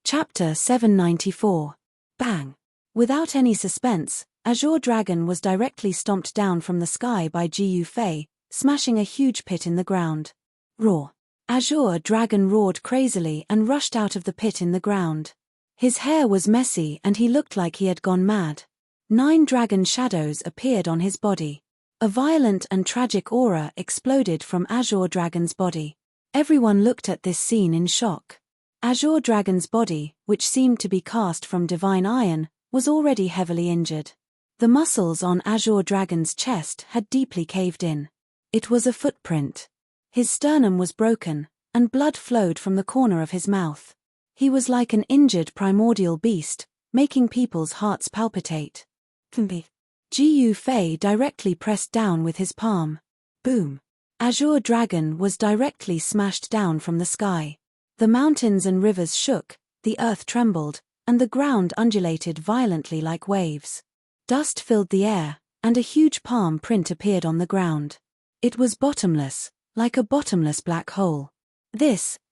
Chapter 794. Bang! Without any suspense, Azure Dragon was directly stomped down from the sky by Gu Fei, smashing a huge pit in the ground. Roar! Azure Dragon roared crazily and rushed out of the pit in the ground. His hair was messy and he looked like he had gone mad. 9 dragon shadows appeared on his body. A violent and tragic aura exploded from Azure Dragon's body. Everyone looked at this scene in shock. Azure Dragon's body, which seemed to be cast from divine iron, was already heavily injured. The muscles on Azure Dragon's chest had deeply caved in. It was a footprint. His sternum was broken, and blood flowed from the corner of his mouth. He was like an injured primordial beast, making people's hearts palpitate. Gu Fei directly pressed down with his palm. Boom! Azure Dragon was directly smashed down from the sky. The mountains and rivers shook, the earth trembled, and the ground undulated violently like waves. Dust filled the air, and a huge palm print appeared on the ground. It was bottomless, like a bottomless black hole.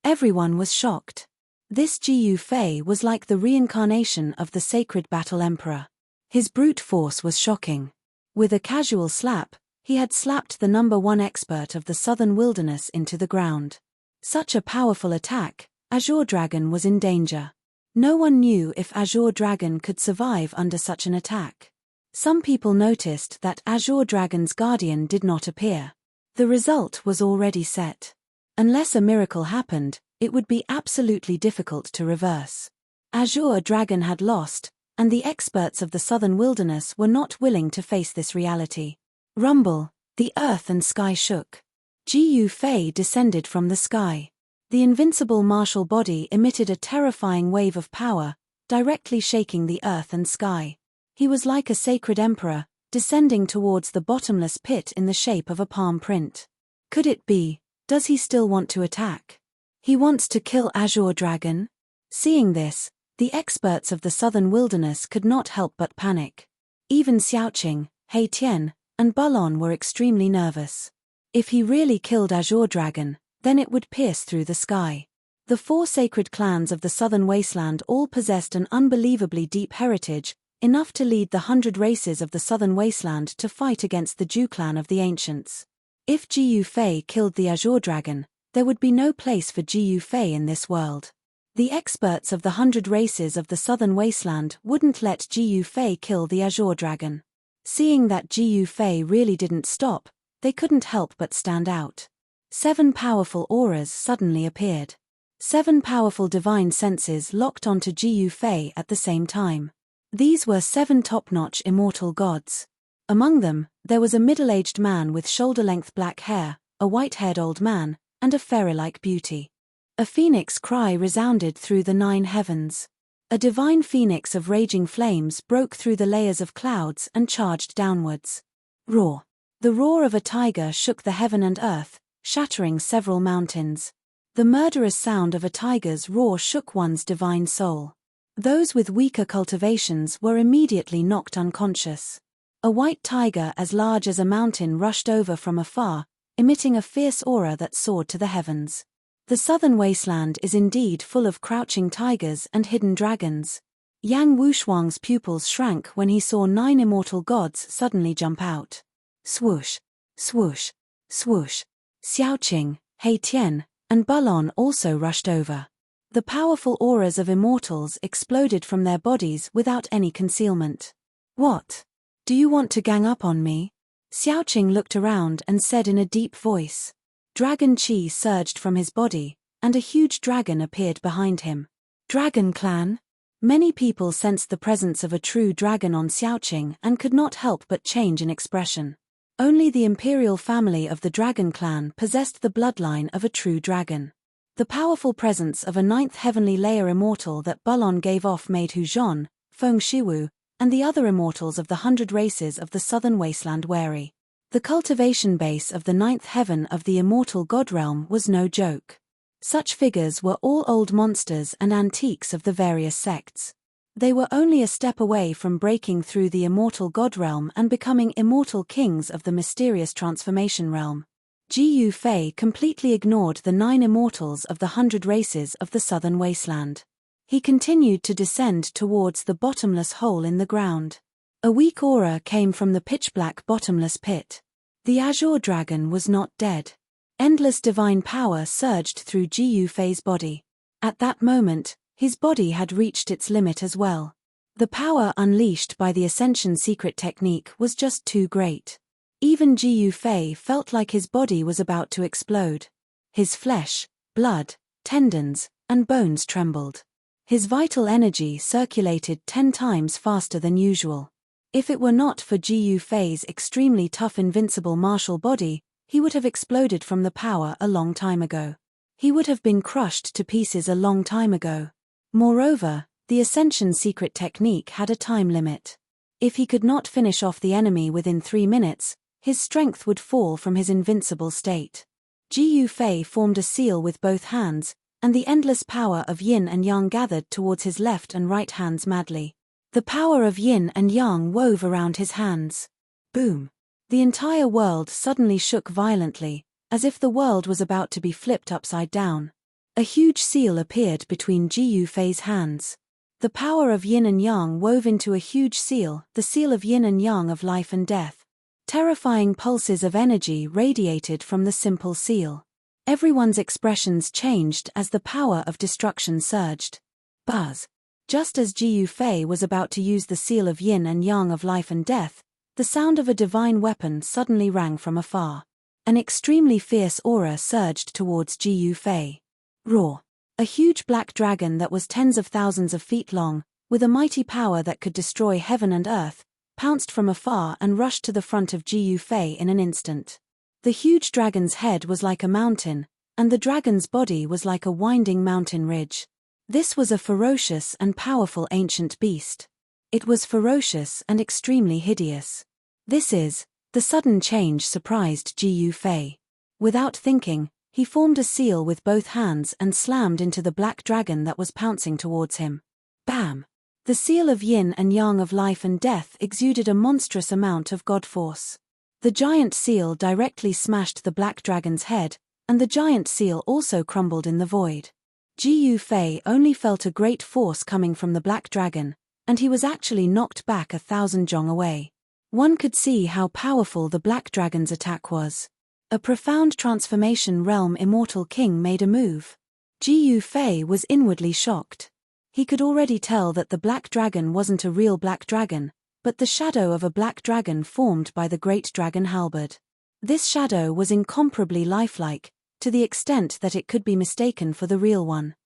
Everyone was shocked. This Gu Fei was like the reincarnation of the sacred battle emperor. His brute force was shocking. With a casual slap, he had slapped the #1 expert of the southern wilderness into the ground. Such a powerful attack, Azure Dragon was in danger. No one knew if Azure Dragon could survive under such an attack. Some people noticed that Azure Dragon's guardian did not appear. The result was already set. Unless a miracle happened, it would be absolutely difficult to reverse. Azure Dragon had lost, and the experts of the southern wilderness were not willing to face this reality. Rumble, the earth and sky shook. Gu Fei descended from the sky. The invincible martial body emitted a terrifying wave of power, directly shaking the earth and sky. He was like a sacred emperor, descending towards the bottomless pit in the shape of a palm print. Could it be? Does he still want to attack? He wants to kill Azure Dragon? Seeing this, the experts of the southern wilderness could not help but panic. Even Xiaoqing, He Tian, and Bulon were extremely nervous. If he really killed Azure Dragon, then it would pierce through the sky. The 4 sacred clans of the southern wasteland all possessed an unbelievably deep heritage, enough to lead the 100 races of the southern wasteland to fight against the Zhu clan of the ancients. If Gu Fei killed the Azure Dragon, there would be no place for Gu Fei in this world. The experts of the 100 races of the southern wasteland wouldn't let Gu Fei kill the Azure Dragon. Seeing that Gu Fei really didn't stop, they couldn't help but stand out. 7 powerful auras suddenly appeared. 7 powerful divine senses locked onto Gu Fei at the same time. These were 7 top-notch immortal gods. Among them, there was a middle-aged man with shoulder-length black hair, a white-haired old man, and a fairy-like beauty. A phoenix cry resounded through the 9 heavens. A divine phoenix of raging flames broke through the layers of clouds and charged downwards. Roar! The roar of a tiger shook the heaven and earth, shattering several mountains. The murderous sound of a tiger's roar shook one's divine soul. Those with weaker cultivations were immediately knocked unconscious. A white tiger as large as a mountain rushed over from afar, emitting a fierce aura that soared to the heavens. The southern wasteland is indeed full of crouching tigers and hidden dragons. Yang Wushuang's pupils shrank when he saw 9 immortal gods suddenly jump out. Swoosh, swoosh, swoosh. Xiaoqing, He Tian, and Bulon also rushed over. The powerful auras of immortals exploded from their bodies without any concealment. What? Do you want to gang up on me? Xiaoqing looked around and said in a deep voice. Dragon Qi surged from his body, and a huge dragon appeared behind him. Dragon Clan? Many people sensed the presence of a true dragon on Xiaoqing and could not help but change in expression. Only the imperial family of the Dragon Clan possessed the bloodline of a true dragon. The powerful presence of a 9th heavenly layer immortal that Bulon gave off made Hu Zhon, Feng Shiwu, and the other immortals of the 100 races of the southern wasteland wary. The cultivation base of the 9th heaven of the immortal god realm was no joke. Such figures were all old monsters and antiques of the various sects. They were only a step away from breaking through the immortal god realm and becoming immortal kings of the mysterious transformation realm. Gu Fei completely ignored the 9 immortals of the 100 races of the southern wasteland. He continued to descend towards the bottomless hole in the ground. A weak aura came from the pitch-black bottomless pit. The azure dragon was not dead. Endless divine power surged through Ji Yufei's body. At that moment, his body had reached its limit as well. The power unleashed by the Ascension secret technique was just too great. Even Ji Yufei felt like his body was about to explode. His flesh, blood, tendons, and bones trembled. His vital energy circulated 10 times faster than usual. If it were not for Ji Yufei's extremely tough invincible martial body, he would have exploded from the power a long time ago. He would have been crushed to pieces a long time ago. Moreover, the Ascension secret technique had a time limit. If he could not finish off the enemy within 3 minutes, his strength would fall from his invincible state. Ji Yufei formed a seal with both hands, and the endless power of yin and yang gathered towards his left and right hands madly. The power of yin and yang wove around his hands. Boom! The entire world suddenly shook violently, as if the world was about to be flipped upside down. A huge seal appeared between Ji Yufei's hands. The power of yin and yang wove into a huge seal, the seal of yin and yang of life and death. Terrifying pulses of energy radiated from the simple seal. Everyone's expressions changed as the power of destruction surged. Buzz! Just as Ji Yufei was about to use the seal of yin and yang of life and death, the sound of a divine weapon suddenly rang from afar. An extremely fierce aura surged towards Ji Yufei. Roar! A huge black dragon that was tens of thousands of feet long, with a mighty power that could destroy heaven and earth, pounced from afar and rushed to the front of Ji Yufei in an instant. The huge dragon's head was like a mountain, and the dragon's body was like a winding mountain ridge. This was a ferocious and powerful ancient beast. It was ferocious and extremely hideous. The sudden change surprised Ji Yufei. Without thinking, he formed a seal with both hands and slammed into the black dragon that was pouncing towards him. Bam! The seal of yin and yang of life and death exuded a monstrous amount of god force. The giant seal directly smashed the black dragon's head, and the giant seal also crumbled in the void. Ji Yufei only felt a great force coming from the black dragon, and he was actually knocked back 1,000 zhong away. One could see how powerful the black dragon's attack was. A profound transformation realm immortal king made a move. Ji Yufei was inwardly shocked. He could already tell that the black dragon wasn't a real black dragon, but the shadow of a black dragon formed by the great dragon halberd. This shadow was incomparably lifelike, to the extent that it could be mistaken for the real one.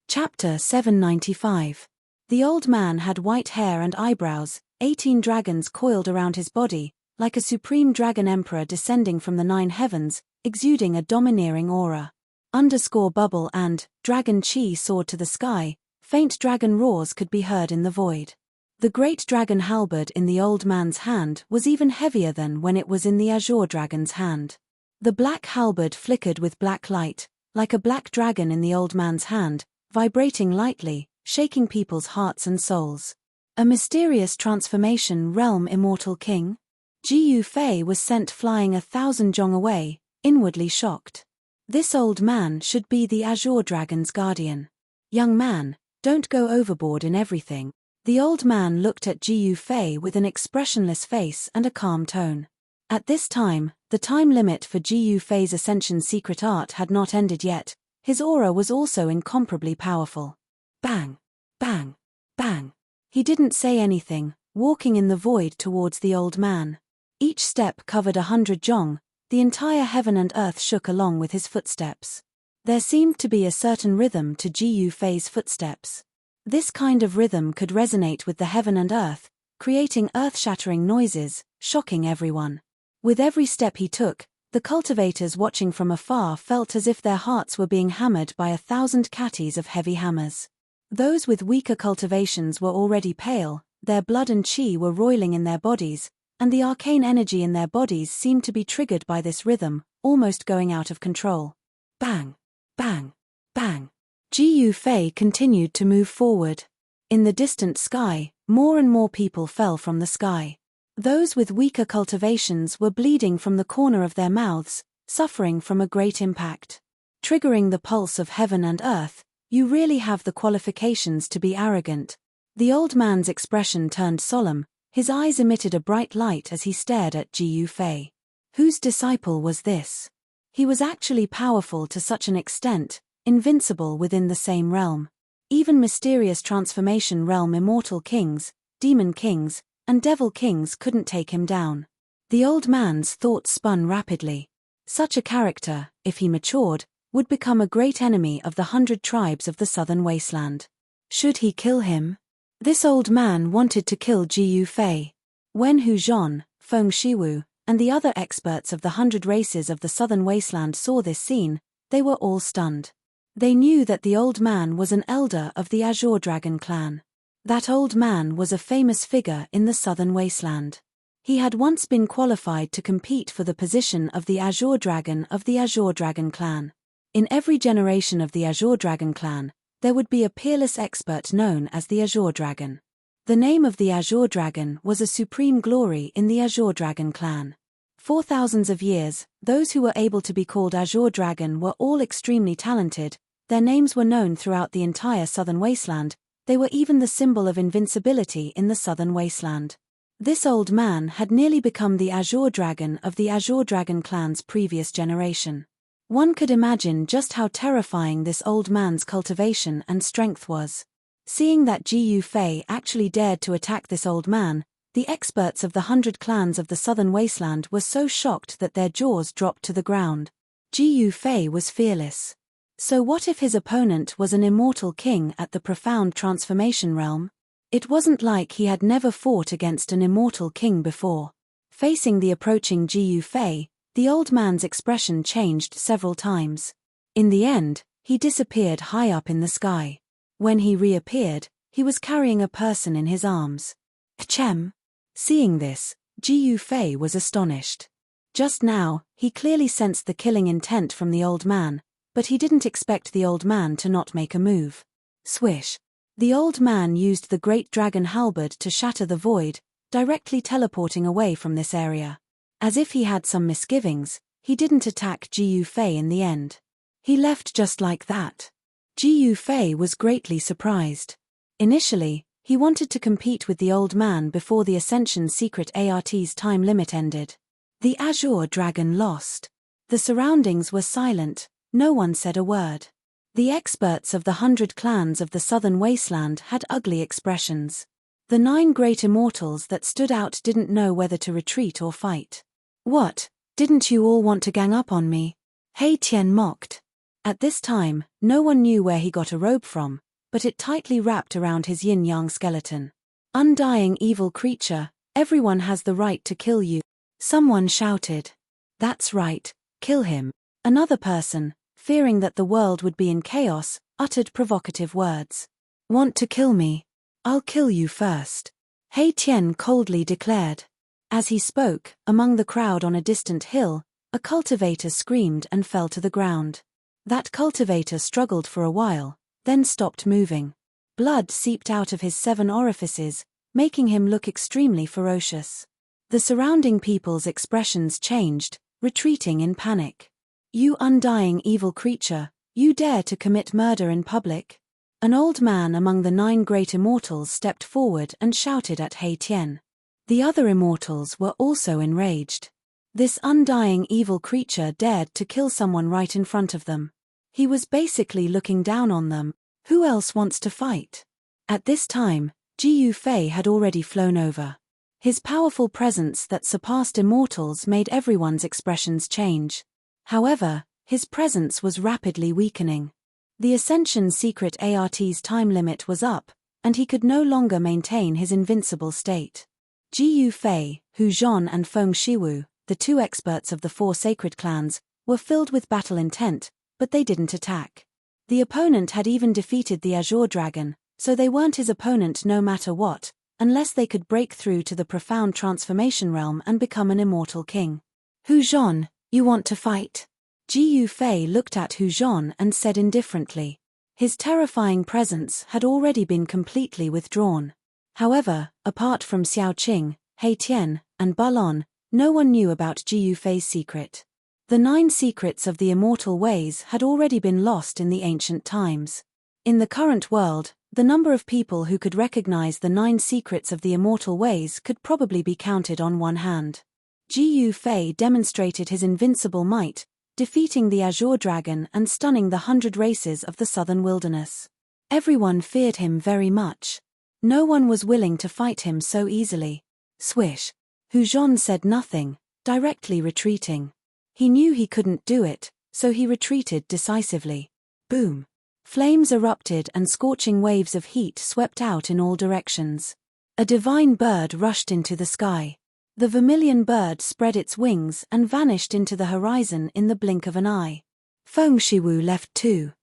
Chapter 795. The old man had white hair and eyebrows, 18 dragons coiled around his body, like a supreme dragon emperor descending from the 9 heavens, exuding a domineering aura. Bubble and dragon chi soared to the sky, faint dragon roars could be heard in the void. The great dragon halberd in the old man's hand was even heavier than when it was in the azure dragon's hand. The black halberd flickered with black light, like a black dragon in the old man's hand, vibrating lightly, shaking people's hearts and souls. A mysterious transformation realm immortal king? Ji Yufei was sent flying 1,000 zhong away, inwardly shocked. This old man should be the azure dragon's guardian. Young man, don't go overboard in everything. The old man looked at Ji Yufei with an expressionless face and a calm tone. At this time, the time limit for Ji Yufei's ascension secret art had not ended yet. His aura was also incomparably powerful. Bang! Bang! Bang! He didn't say anything, walking in the void towards the old man. Each step covered 100 zhong, the entire heaven and earth shook along with his footsteps. There seemed to be a certain rhythm to Ji Yufei's footsteps. This kind of rhythm could resonate with the heaven and earth, creating earth-shattering noises, shocking everyone. With every step he took, the cultivators watching from afar felt as if their hearts were being hammered by 1,000 catties of heavy hammers. Those with weaker cultivations were already pale, their blood and chi were roiling in their bodies, and the arcane energy in their bodies seemed to be triggered by this rhythm, almost going out of control. Bang! Bang! Bang! Ji Yufei continued to move forward. In the distant sky, more and more people fell from the sky. Those with weaker cultivations were bleeding from the corner of their mouths, suffering from a great impact. Triggering the pulse of heaven and earth, You really have the qualifications to be arrogant. The old man's expression turned solemn, his eyes emitted a bright light as he stared at Jiu Fei. Whose disciple was this? He was actually powerful to such an extent, invincible within the same realm. Even mysterious transformation realm immortal kings, demon kings, and devil kings couldn't take him down. The old man's thoughts spun rapidly. Such a character, if he matured, would become a great enemy of the 100 tribes of the southern wasteland. Should he kill him? This old man wanted to kill Jiu Fei. When Hu Zhan, Feng Shiwu, and the other experts of the 100 races of the southern wasteland saw this scene, they were all stunned. They knew that the old man was an elder of the Azure Dragon clan. That old man was a famous figure in the southern wasteland. He had once been qualified to compete for the position of the Azure Dragon of the Azure Dragon clan. In every generation of the Azure Dragon clan, there would be a peerless expert known as the Azure Dragon. The name of the Azure Dragon was a supreme glory in the Azure Dragon clan. For thousands of years, those who were able to be called Azure Dragon were all extremely talented. Their names were known throughout the entire southern wasteland. They were even the symbol of invincibility in the southern wasteland. This old man had nearly become the Azure Dragon of the Azure Dragon clan's previous generation. One could imagine just how terrifying this old man's cultivation and strength was. Seeing that Jiu Fei actually dared to attack this old man, the experts of the 100 clans of the southern wasteland were so shocked that their jaws dropped to the ground. Jiu Fei was fearless. So what if his opponent was an immortal king at the profound transformation realm? It wasn't like he had never fought against an immortal king before. Facing the approaching Jiu Fei, the old man's expression changed several times. In the end, he disappeared high up in the sky. When he reappeared, he was carrying a person in his arms. Achem! Seeing this, Jiu Fei was astonished. Just now, he clearly sensed the killing intent from the old man, but he didn't expect the old man to not make a move. Swish! The old man used the great dragon halberd to shatter the void, directly teleporting away from this area. As if he had some misgivings, he didn't attack Jiu Fei in the end. He left just like that. Jiu Fei was greatly surprised. Initially, he wanted to compete with the old man before the Ascension Secret ART's time limit ended. The Azure Dragon lost. The surroundings were silent, no one said a word. The experts of the 100 clans of the southern wasteland had ugly expressions. The 9 great immortals that stood out didn't know whether to retreat or fight. What, didn't you all want to gang up on me? He Tian mocked. At this time, no one knew where he got a robe from, but it tightly wrapped around his yin-yang skeleton. Undying evil creature, everyone has the right to kill you. Someone shouted. That's right, kill him. Another person, fearing that the world would be in chaos, uttered provocative words. Want to kill me? I'll kill you first. He Tian coldly declared. As he spoke, among the crowd on a distant hill, a cultivator screamed and fell to the ground. That cultivator struggled for a while, then stopped moving. Blood seeped out of his 7 orifices, making him look extremely ferocious. The surrounding people's expressions changed, retreating in panic. You undying evil creature, you dare to commit murder in public? An old man among the 9 great immortals stepped forward and shouted at He Tian. The other immortals were also enraged. This undying evil creature dared to kill someone right in front of them. He was basically looking down on them. Who else wants to fight? At this time, Jiu Fei had already flown over. His powerful presence that surpassed immortals made everyone's expressions change. However, his presence was rapidly weakening. The Ascension Secret ART's time limit was up, and he could no longer maintain his invincible state. Jiu Fei, Hu Zhan and Feng Shiwu, the 2 experts of the 4 sacred clans, were filled with battle intent, but they didn't attack. The opponent had even defeated the Azure Dragon, so they weren't his opponent no matter what, unless they could break through to the profound transformation realm and become an immortal king. Hu Zhan, you want to fight? Jiu Fei looked at Hu Zhan and said indifferently. His terrifying presence had already been completely withdrawn. However, apart from Xiao Qing, He Tian, and Balon, no one knew about Jiu Fei's secret. The 9 secrets of the immortal ways had already been lost in the ancient times. In the current world, the number of people who could recognize the 9 secrets of the immortal ways could probably be counted on one hand. Ji Fei demonstrated his invincible might, defeating the Azure Dragon and stunning the 100 races of the southern wilderness. Everyone feared him very much. No one was willing to fight him so easily. Swish. Hu Zhon said nothing, directly retreating. He knew he couldn't do it, so he retreated decisively. Boom. Flames erupted and scorching waves of heat swept out in all directions. A divine bird rushed into the sky. The vermilion bird spread its wings and vanished into the horizon in the blink of an eye. Feng Shiwu left too.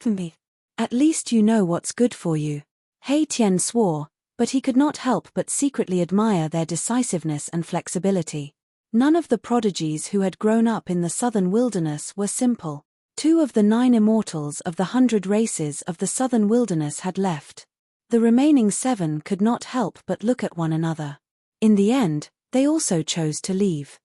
Me. At least you know what's good for you. He Tian swore, but he could not help but secretly admire their decisiveness and flexibility. None of the prodigies who had grown up in the southern wilderness were simple. 2 of the 9 immortals of the 100 races of the southern wilderness had left. The remaining 7 could not help but look at one another. In the end, they also chose to leave.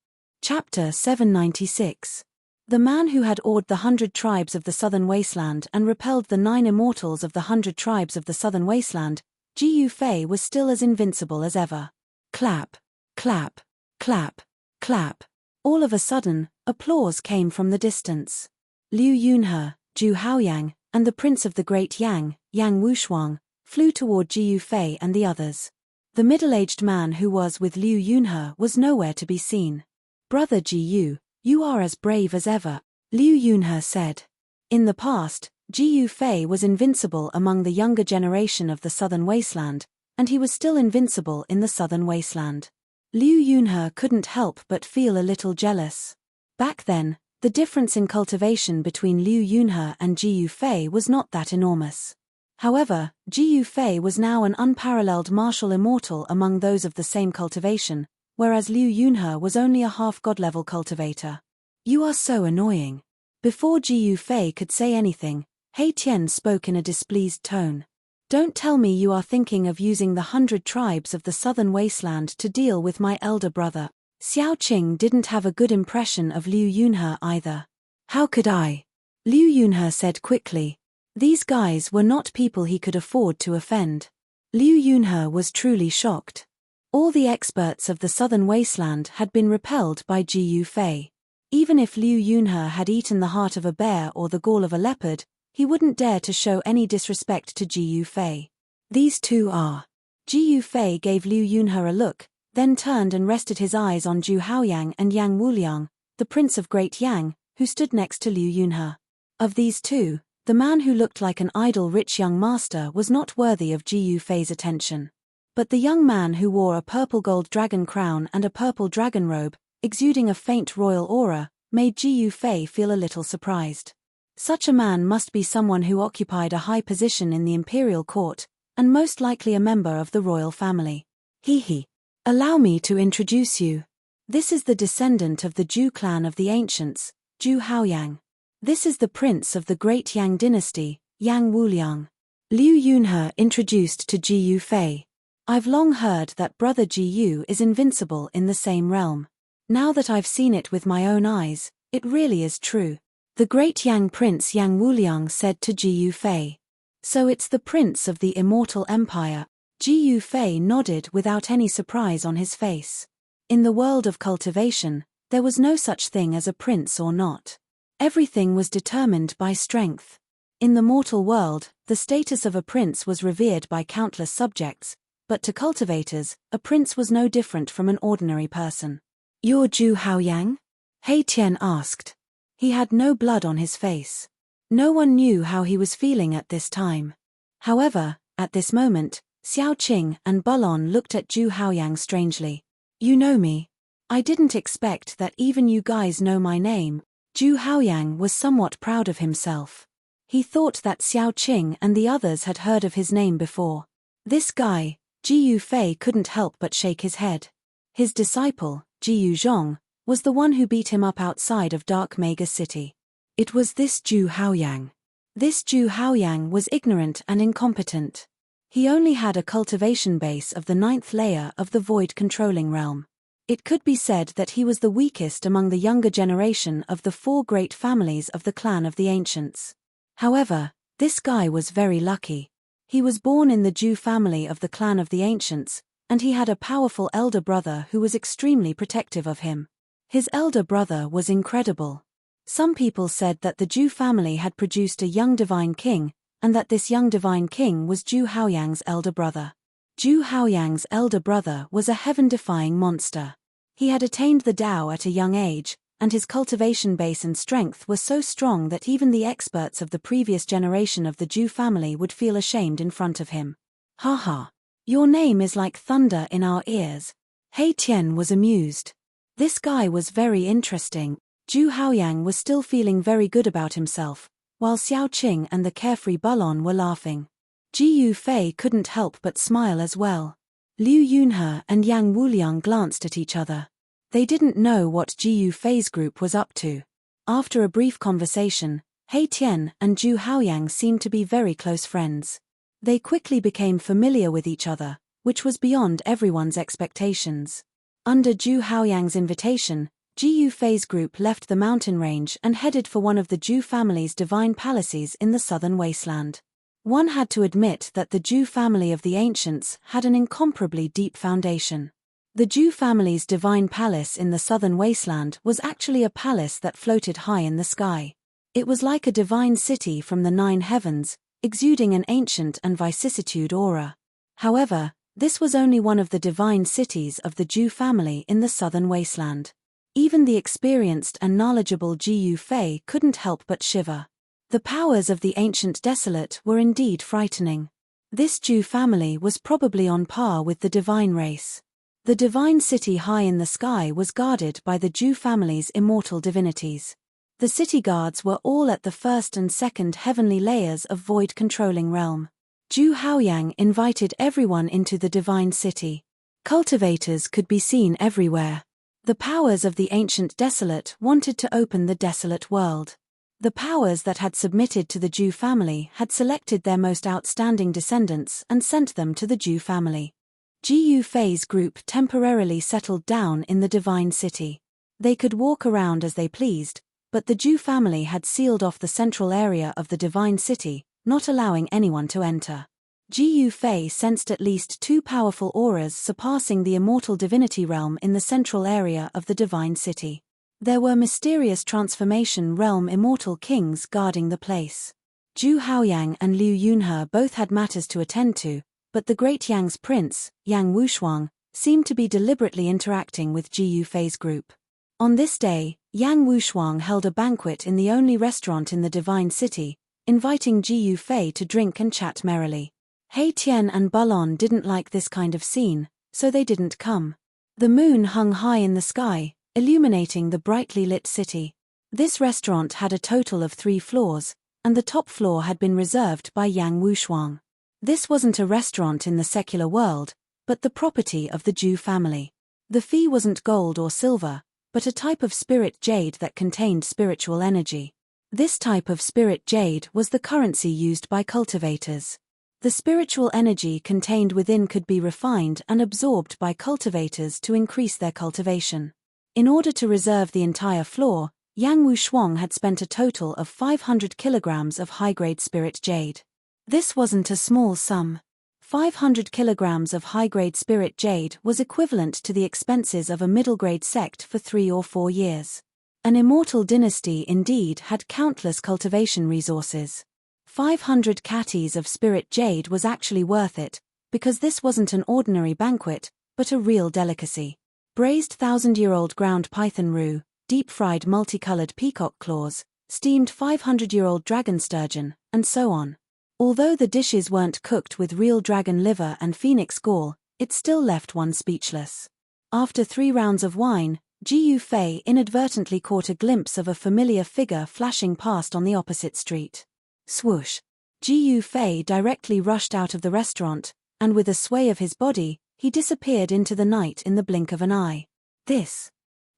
Chapter 796. The man who had awed the 100 tribes of the southern wasteland and repelled the 9 immortals of the 100 tribes of the southern wasteland, Ji Fei was still as invincible as ever. Clap, clap, clap, clap. All of a sudden, applause came from the distance. Liu Yunhe, Zhu Haoyang, and the prince of the Great Yang, Yang Wushuang, flew toward Ji Fei and the others. The middle-aged man who was with Liu Yunhe was nowhere to be seen. Brother Ji, you are as brave as ever, Liu Yunhe said. In the past, Ji Fei was invincible among the younger generation of the southern wasteland, and he was still invincible in the southern wasteland. Liu Yunhe couldn't help but feel a little jealous. Back then, the difference in cultivation between Liu Yunhe and Ji Fei was not that enormous. However, Ji Fei was now an unparalleled martial immortal among those of the same cultivation, whereas Liu Yunhe was only a half-god-level cultivator. You are so annoying. Before Ji Fei could say anything, He Tian spoke in a displeased tone. Don't tell me you are thinking of using the 100 tribes of the southern wasteland to deal with my elder brother. Xiao Qing didn't have a good impression of Liu Yunhe either. How could I? Liu Yunhe said quickly. These guys were not people he could afford to offend. Liu Yunhe was truly shocked. All the experts of the southern wasteland had been repelled by Ji Fei. Even if Liu Yunhe had eaten the heart of a bear or the gall of a leopard, he wouldn't dare to show any disrespect to Ji Fei. These two are. Ji Fei gave Liu Yunhe a look, then turned and rested his eyes on Zhu Haoyang and Yang Wuliang, the prince of Great Yang, who stood next to Liu Yunhe. Of these two, the man who looked like an idle rich young master was not worthy of Ji Fei's attention. But the young man who wore a purple gold dragon crown and a purple dragon robe, exuding a faint royal aura, made Ji Fei feel a little surprised. Such a man must be someone who occupied a high position in the imperial court, and most likely a member of the royal family. He. Allow me to introduce you. This is the descendant of the Zhu clan of the ancients, Zhu Haoyang. This is the prince of the Great Yang dynasty, Yang Wuliang. Liu Yunhe introduced to Ji Fei. I've long heard that brother Ji is invincible in the same realm. Now that I've seen it with my own eyes, it really is true. The Great Yang Prince Yang Wuliang said to Ji Fei. So it's the prince of the immortal empire. Ji Fei nodded without any surprise on his face. In the world of cultivation, there was no such thing as a prince or not. Everything was determined by strength. In the mortal world, the status of a prince was revered by countless subjects, but to cultivators, a prince was no different from an ordinary person. You're Zhu Haoyang? He Tian asked. He had no blood on his face. No one knew how he was feeling at this time. However, at this moment, Xiao Qing and Bulon looked at Zhu Haoyang strangely. You know me. I didn't expect that even you guys know my name. Zhu Haoyang was somewhat proud of himself. He thought that Xiao Qing and the others had heard of his name before. This guy, Ji Fei, couldn't help but shake his head. His disciple, Ji Zhong, was the one who beat him up outside of Dark Mega City. It was this Zhu Haoyang. This Zhu Haoyang was ignorant and incompetent. He only had a cultivation base of the 9th layer of the void controlling realm. It could be said that he was the weakest among the younger generation of the 4 great families of the clan of the ancients. However, This guy was very lucky. He was born in the Jew family of the clan of the Ancients, and he had a powerful elder brother who was extremely protective of him. His elder brother was incredible. Some people said that the Jew family had produced a young divine king, and that this young divine king was Zhu Haoyang's elder brother. Zhu Haoyang's elder brother was a heaven-defying monster. He had attained the Tao at a young age, and his cultivation base and strength were so strong that even the experts of the previous generation of the Zhu family would feel ashamed in front of him. Haha. Your name is like thunder in our ears. He Tian was amused. This guy was very interesting. Zhu Haoyang was still feeling very good about himself, while Xiao Qing and the carefree Bulon were laughing. Ji Yufei couldn't help but smile as well. Liu Yunhe and Yang Wuliang glanced at each other. They didn't know what Ji Yufei's group was up to. After a brief conversation, He Tian and Zhu Haoyang seemed to be very close friends. They quickly became familiar with each other, which was beyond everyone's expectations. Under Zhu Haoyang's invitation, Ji Yufei's group left the mountain range and headed for one of the Zhu family's divine palaces in the southern wasteland. One had to admit that the Zhu family of the Ancients had an incomparably deep foundation. The Zhu family's divine palace in the southern wasteland was actually a palace that floated high in the sky. It was like a divine city from the 9 heavens, exuding an ancient and vicissitude aura. However, this was only one of the divine cities of the Zhu family in the southern wasteland. Even the experienced and knowledgeable Ji Yufei couldn't help but shiver. The powers of the ancient desolate were indeed frightening. This Zhu family was probably on par with the divine race. The divine city high in the sky was guarded by the Zhu family's immortal divinities. The city guards were all at the first and second heavenly layers of void controlling realm. Zhu Haoyang invited everyone into the divine city. Cultivators could be seen everywhere. The powers of the ancient desolate wanted to open the desolate world. The powers that had submitted to the Zhu family had selected their most outstanding descendants and sent them to the Zhu family. Ji Yufei's group temporarily settled down in the divine city. They could walk around as they pleased, but the Zhu family had sealed off the central area of the divine city, not allowing anyone to enter. Ji Yufei sensed at least 2 powerful auras surpassing the immortal divinity realm in the central area of the divine city. There were mysterious transformation realm immortal kings guarding the place. Zhu Haoyang and Liu Yunhe both had matters to attend to, but the great Yang's prince, Yang Wushuang, seemed to be deliberately interacting with Ji Yufei's group. On this day, Yang Wushuang held a banquet in the only restaurant in the divine city, inviting Ji Yufei to drink and chat merrily. He Tian and Bulon didn't like this kind of scene, so they didn't come. The moon hung high in the sky, illuminating the brightly lit city. This restaurant had a total of 3 floors, and the top floor had been reserved by Yang Wushuang. This wasn't a restaurant in the secular world, but the property of the Zhu family. The fee wasn't gold or silver, but a type of spirit jade that contained spiritual energy. This type of spirit jade was the currency used by cultivators. The spiritual energy contained within could be refined and absorbed by cultivators to increase their cultivation. In order to reserve the entire floor, Yang Wushuang had spent a total of 500 kilograms of high-grade spirit jade. This wasn't a small sum. 500 kilograms of high-grade spirit jade was equivalent to the expenses of a middle-grade sect for 3 or 4 years. An immortal dynasty indeed had countless cultivation resources. 500 catties of spirit jade was actually worth it, because this wasn't an ordinary banquet, but a real delicacy. Braised 1,000-year-old ground python roux, deep-fried multicolored peacock claws, steamed 500-year-old dragon sturgeon, and so on. Although the dishes weren't cooked with real dragon liver and phoenix gall, it still left one speechless. After 3 rounds of wine, Ji Yufei inadvertently caught a glimpse of a familiar figure flashing past on the opposite street. Swoosh! Ji Yufei directly rushed out of the restaurant, and with a sway of his body, he disappeared into the night in the blink of an eye. This.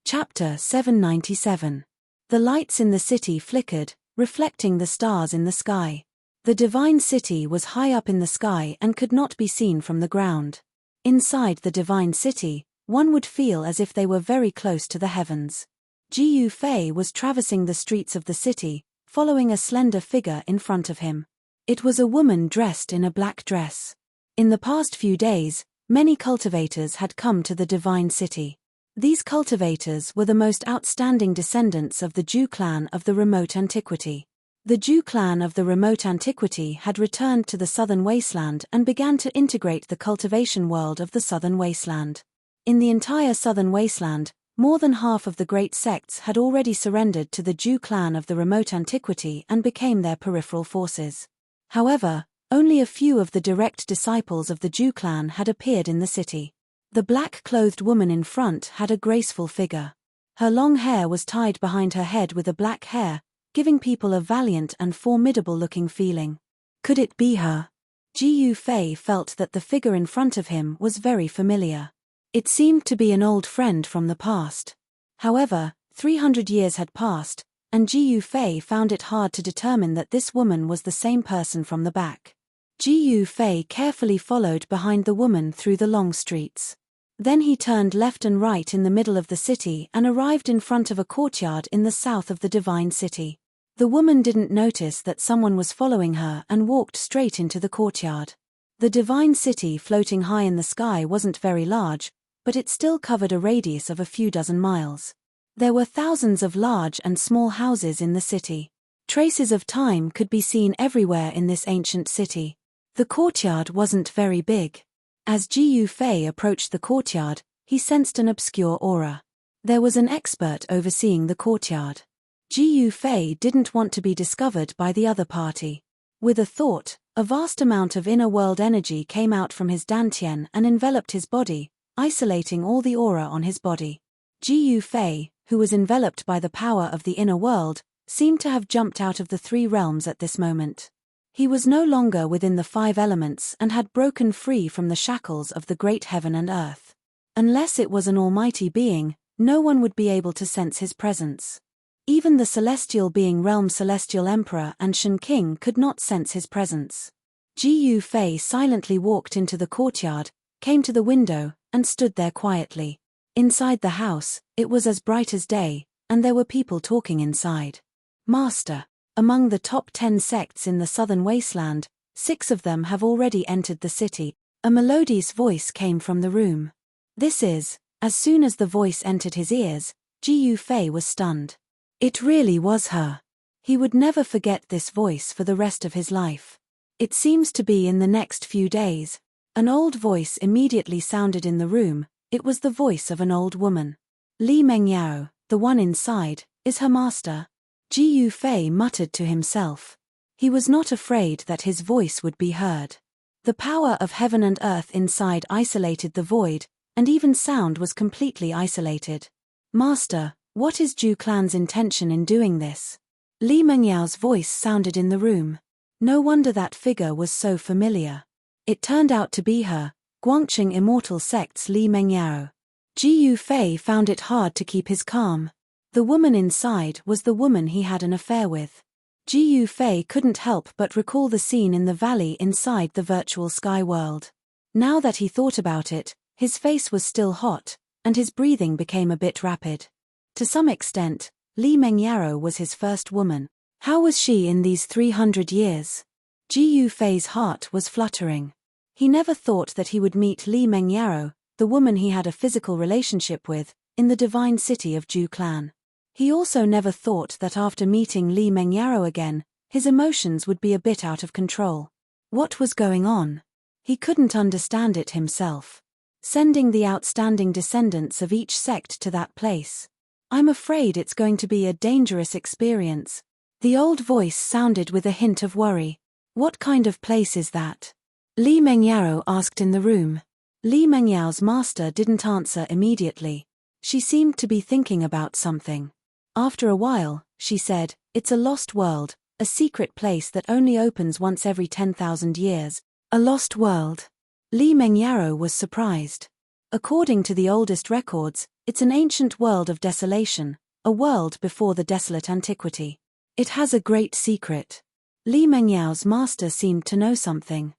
Chapter 797. The lights in the city flickered, reflecting the stars in the sky. The divine city was high up in the sky and could not be seen from the ground. Inside the divine city, one would feel as if they were very close to the heavens. Ji Yufei was traversing the streets of the city, following a slender figure in front of him. It was a woman dressed in a black dress. In the past few days, many cultivators had come to the divine city. These cultivators were the most outstanding descendants of the Jew clan of the remote antiquity. The Jew clan of the remote antiquity had returned to the southern wasteland and began to integrate the cultivation world of the southern wasteland. In the entire southern wasteland, more than half of the great sects had already surrendered to the Jew clan of the remote antiquity and became their peripheral forces. However, only a few of the direct disciples of the Jew clan had appeared in the city. The black-clothed woman in front had a graceful figure. Her long hair was tied behind her head with a black hair, giving people a valiant and formidable-looking feeling. Could it be her? Jiu Fei felt that the figure in front of him was very familiar. It seemed to be an old friend from the past. However, 300 years had passed, and Jiu Fei found it hard to determine that this woman was the same person from the back. Jiu Fei carefully followed behind the woman through the long streets. Then he turned left and right in the middle of the city and arrived in front of a courtyard in the south of the divine city. The woman didn't notice that someone was following her and walked straight into the courtyard. The divine city floating high in the sky wasn't very large, but it still covered a radius of a few dozen miles. There were thousands of large and small houses in the city. Traces of time could be seen everywhere in this ancient city. The courtyard wasn't very big. As Jiu Fei approached the courtyard, he sensed an obscure aura. There was an expert overseeing the courtyard. Jiu Fei didn't want to be discovered by the other party. With a thought, a vast amount of inner world energy came out from his dantian and enveloped his body, isolating all the aura on his body. Jiu Fei, who was enveloped by the power of the inner world, seemed to have jumped out of the three realms at this moment. He was no longer within the five elements and had broken free from the shackles of the great heaven and earth. Unless it was an almighty being, no one would be able to sense his presence. Even the celestial being Realm Celestial Emperor and Shen King could not sense his presence. Jiu Fei silently walked into the courtyard, came to the window, and stood there quietly. Inside the house, it was as bright as day, and there were people talking inside. Master, among the top 10 sects in the southern wasteland, 6 of them have already entered the city. A melodious voice came from the room. As soon as the voice entered his ears, Jiu Fei was stunned. It really was her. He would never forget this voice for the rest of his life. It seems to be in the next few days. An old voice immediately sounded in the room. It was the voice of an old woman. Li Mengyao, the one inside, is her master. Jiu Fei muttered to himself. He was not afraid that his voice would be heard. The power of heaven and earth inside isolated the void, and even sound was completely isolated. Master, what is Zhu clan's intention in doing this? Li Mengyao's voice sounded in the room. No wonder that figure was so familiar. It turned out to be her, Guangqing Immortal Sect's Li Mengyao. Jiu Fei found it hard to keep his calm. The woman inside was the woman he had an affair with. Jiu Fei couldn't help but recall the scene in the valley inside the virtual sky world. Now that he thought about it, his face was still hot, and his breathing became a bit rapid. To some extent, Li Mengyao was his first woman. How was she in these 300 years? Jiu Fei's heart was fluttering. He never thought that he would meet Li Mengyao, the woman he had a physical relationship with, in the divine city of Zhu clan. He also never thought that after meeting Li Mengyao again, his emotions would be a bit out of control. What was going on? He couldn't understand it himself. Sending the outstanding descendants of each sect to that place. I'm afraid it's going to be a dangerous experience. The old voice sounded with a hint of worry. What kind of place is that? Li Mengyao asked in the room. Li Mengyao's master didn't answer immediately. She seemed to be thinking about something. After a while, she said, "It's a lost world, a secret place that only opens once every 10,000 years. A lost world." Li Mengyao was surprised. According to the oldest records, it's an ancient world of desolation, a world before the desolate antiquity. It has a great secret. Li Mengyao's master seemed to know something.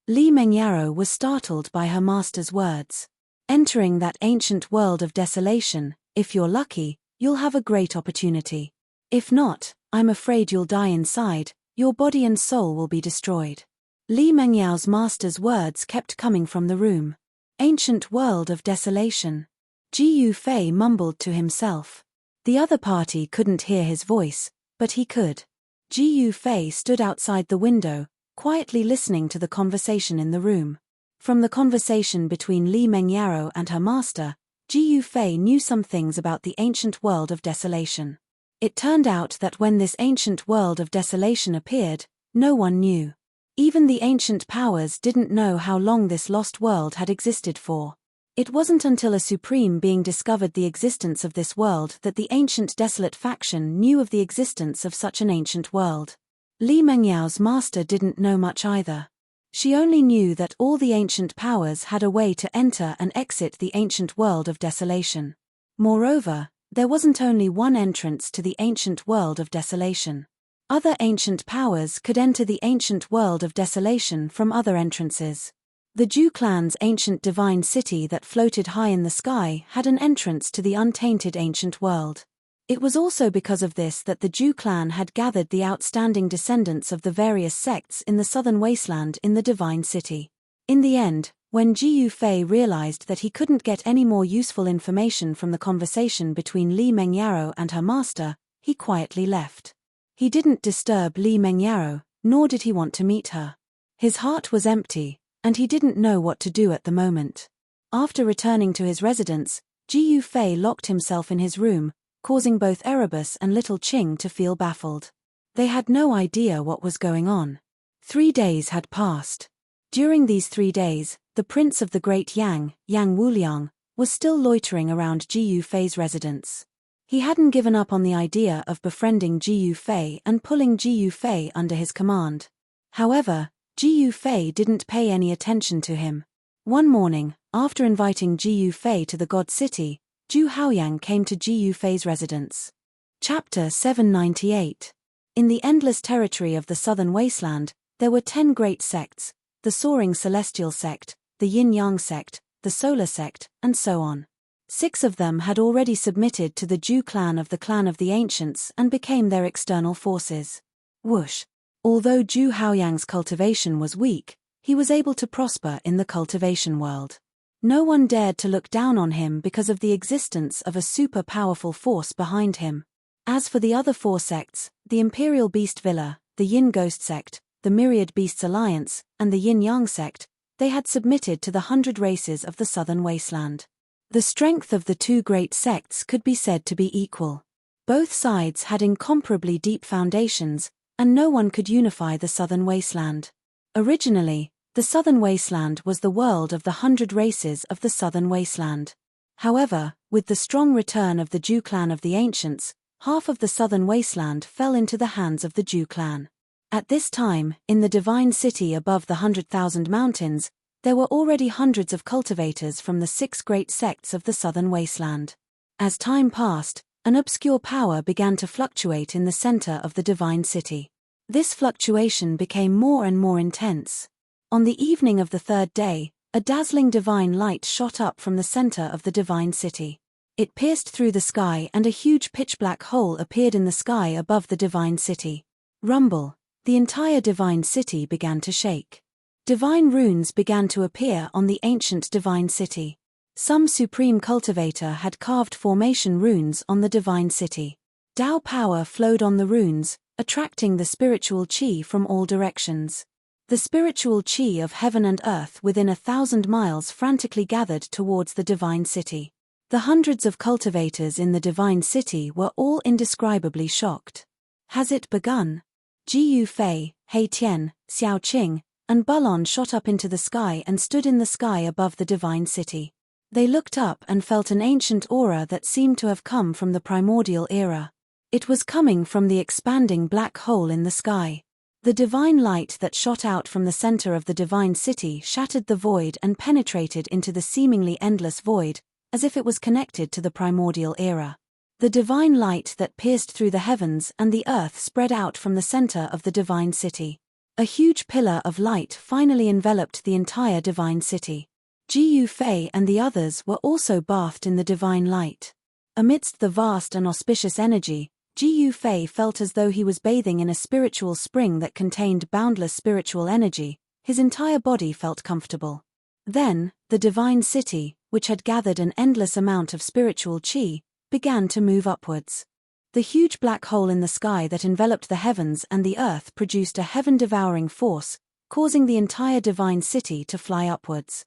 Li Mengyao was startled by her master's words. Entering that ancient world of desolation, if you're lucky, you'll have a great opportunity. If not, I'm afraid you'll die inside, Your body and soul will be destroyed. Li Mengyao's master's words kept coming from the room. Ancient world of desolation. Ji Yufei mumbled to himself. The other party couldn't hear his voice, but he could. Ji Yufei stood outside the window, quietly listening to the conversation in the room. From the conversation between Li Mengyao and her master, Ji Yufei knew some things about the ancient world of desolation. It turned out that when this ancient world of desolation appeared, no one knew. Even the ancient powers didn't know how long this lost world had existed for. It wasn't until a supreme being discovered the existence of this world that the ancient desolate faction knew of the existence of such an ancient world. Li Mengyao's master didn't know much either. She only knew that all the ancient powers had a way to enter and exit the ancient world of desolation. Moreover, there wasn't only one entrance to the ancient world of desolation. Other ancient powers could enter the ancient world of desolation from other entrances. The Zhu clan's ancient divine city that floated high in the sky had an entrance to the untainted ancient world. It was also because of this that the Zhu clan had gathered the outstanding descendants of the various sects in the southern wasteland in the divine city. In the end, when Ji Yufei realized that he couldn't get any more useful information from the conversation between Li Mengyao and her master, he quietly left. He didn't disturb Li Mengyao, nor did he want to meet her. His heart was empty, and he didn't know what to do at the moment. After returning to his residence, Ji Yufei locked himself in his room, causing both Erebus and little Qing to feel baffled. They had no idea what was going on. 3 days had passed. During these 3 days, the prince of the Great Yang, Yang Wuliang, was still loitering around Ji Yufei's residence. He hadn't given up on the idea of befriending Ji Yufei and pulling Ji Yufei under his command. However, Ji Yufei didn't pay any attention to him. One morning, after inviting Ji Yufei to the God City, Zhu Haoyang came to Ji Yufei's residence. Chapter 798. In the endless territory of the southern wasteland, there were 10 great sects: the soaring celestial sect, the yin-yang sect, the solar sect, and so on. 6 of them had already submitted to the Zhu clan of the ancients and became their external forces. Whoosh! Although Zhu Haoyang's cultivation was weak, he was able to prosper in the cultivation world. No one dared to look down on him because of the existence of a super-powerful force behind him. As for the other 4 sects, the Imperial Beast Villa, the Yin Ghost sect, the Myriad Beasts Alliance, and the Yin-Yang sect, they had submitted to the 100 races of the southern wasteland. The strength of the 2 great sects could be said to be equal. Both sides had incomparably deep foundations, and no one could unify the southern wasteland. Originally, the southern wasteland was the world of the 100 races of the southern wasteland. However, with the strong return of the Zhu clan of the ancients, half of the southern wasteland fell into the hands of the Zhu clan. At this time, in the divine city above the 100,000 mountains, there were already hundreds of cultivators from the 6 great sects of the southern wasteland. As time passed, an obscure power began to fluctuate in the center of the divine city. This fluctuation became more and more intense. On the evening of the 3rd day, a dazzling divine light shot up from the center of the divine city. It pierced through the sky and a huge pitch-black hole appeared in the sky above the divine city. Rumble! The entire divine city began to shake. Divine runes began to appear on the ancient divine city. Some supreme cultivator had carved formation runes on the divine city. Tao power flowed on the runes, attracting the spiritual qi from all directions. The spiritual qi of heaven and earth within 1,000 miles frantically gathered towards the divine city. The hundreds of cultivators in the divine city were all indescribably shocked. Has it begun? Ji Yufei, He Tian, Xiao Qing, and Bulon shot up into the sky and stood in the sky above the divine city. They looked up and felt an ancient aura that seemed to have come from the primordial era. It was coming from the expanding black hole in the sky. The divine light that shot out from the center of the divine city shattered the void and penetrated into the seemingly endless void, as if it was connected to the primordial era. The divine light that pierced through the heavens and the earth spread out from the center of the divine city. A huge pillar of light finally enveloped the entire divine city. Ji Yufei and the others were also bathed in the divine light. Amidst the vast and auspicious energy, Ji Fei felt as though he was bathing in a spiritual spring that contained boundless spiritual energy. His entire body felt comfortable. Then, the divine city, which had gathered an endless amount of spiritual qi, began to move upwards. The huge black hole in the sky that enveloped the heavens and the earth produced a heaven-devouring force, causing the entire divine city to fly upwards.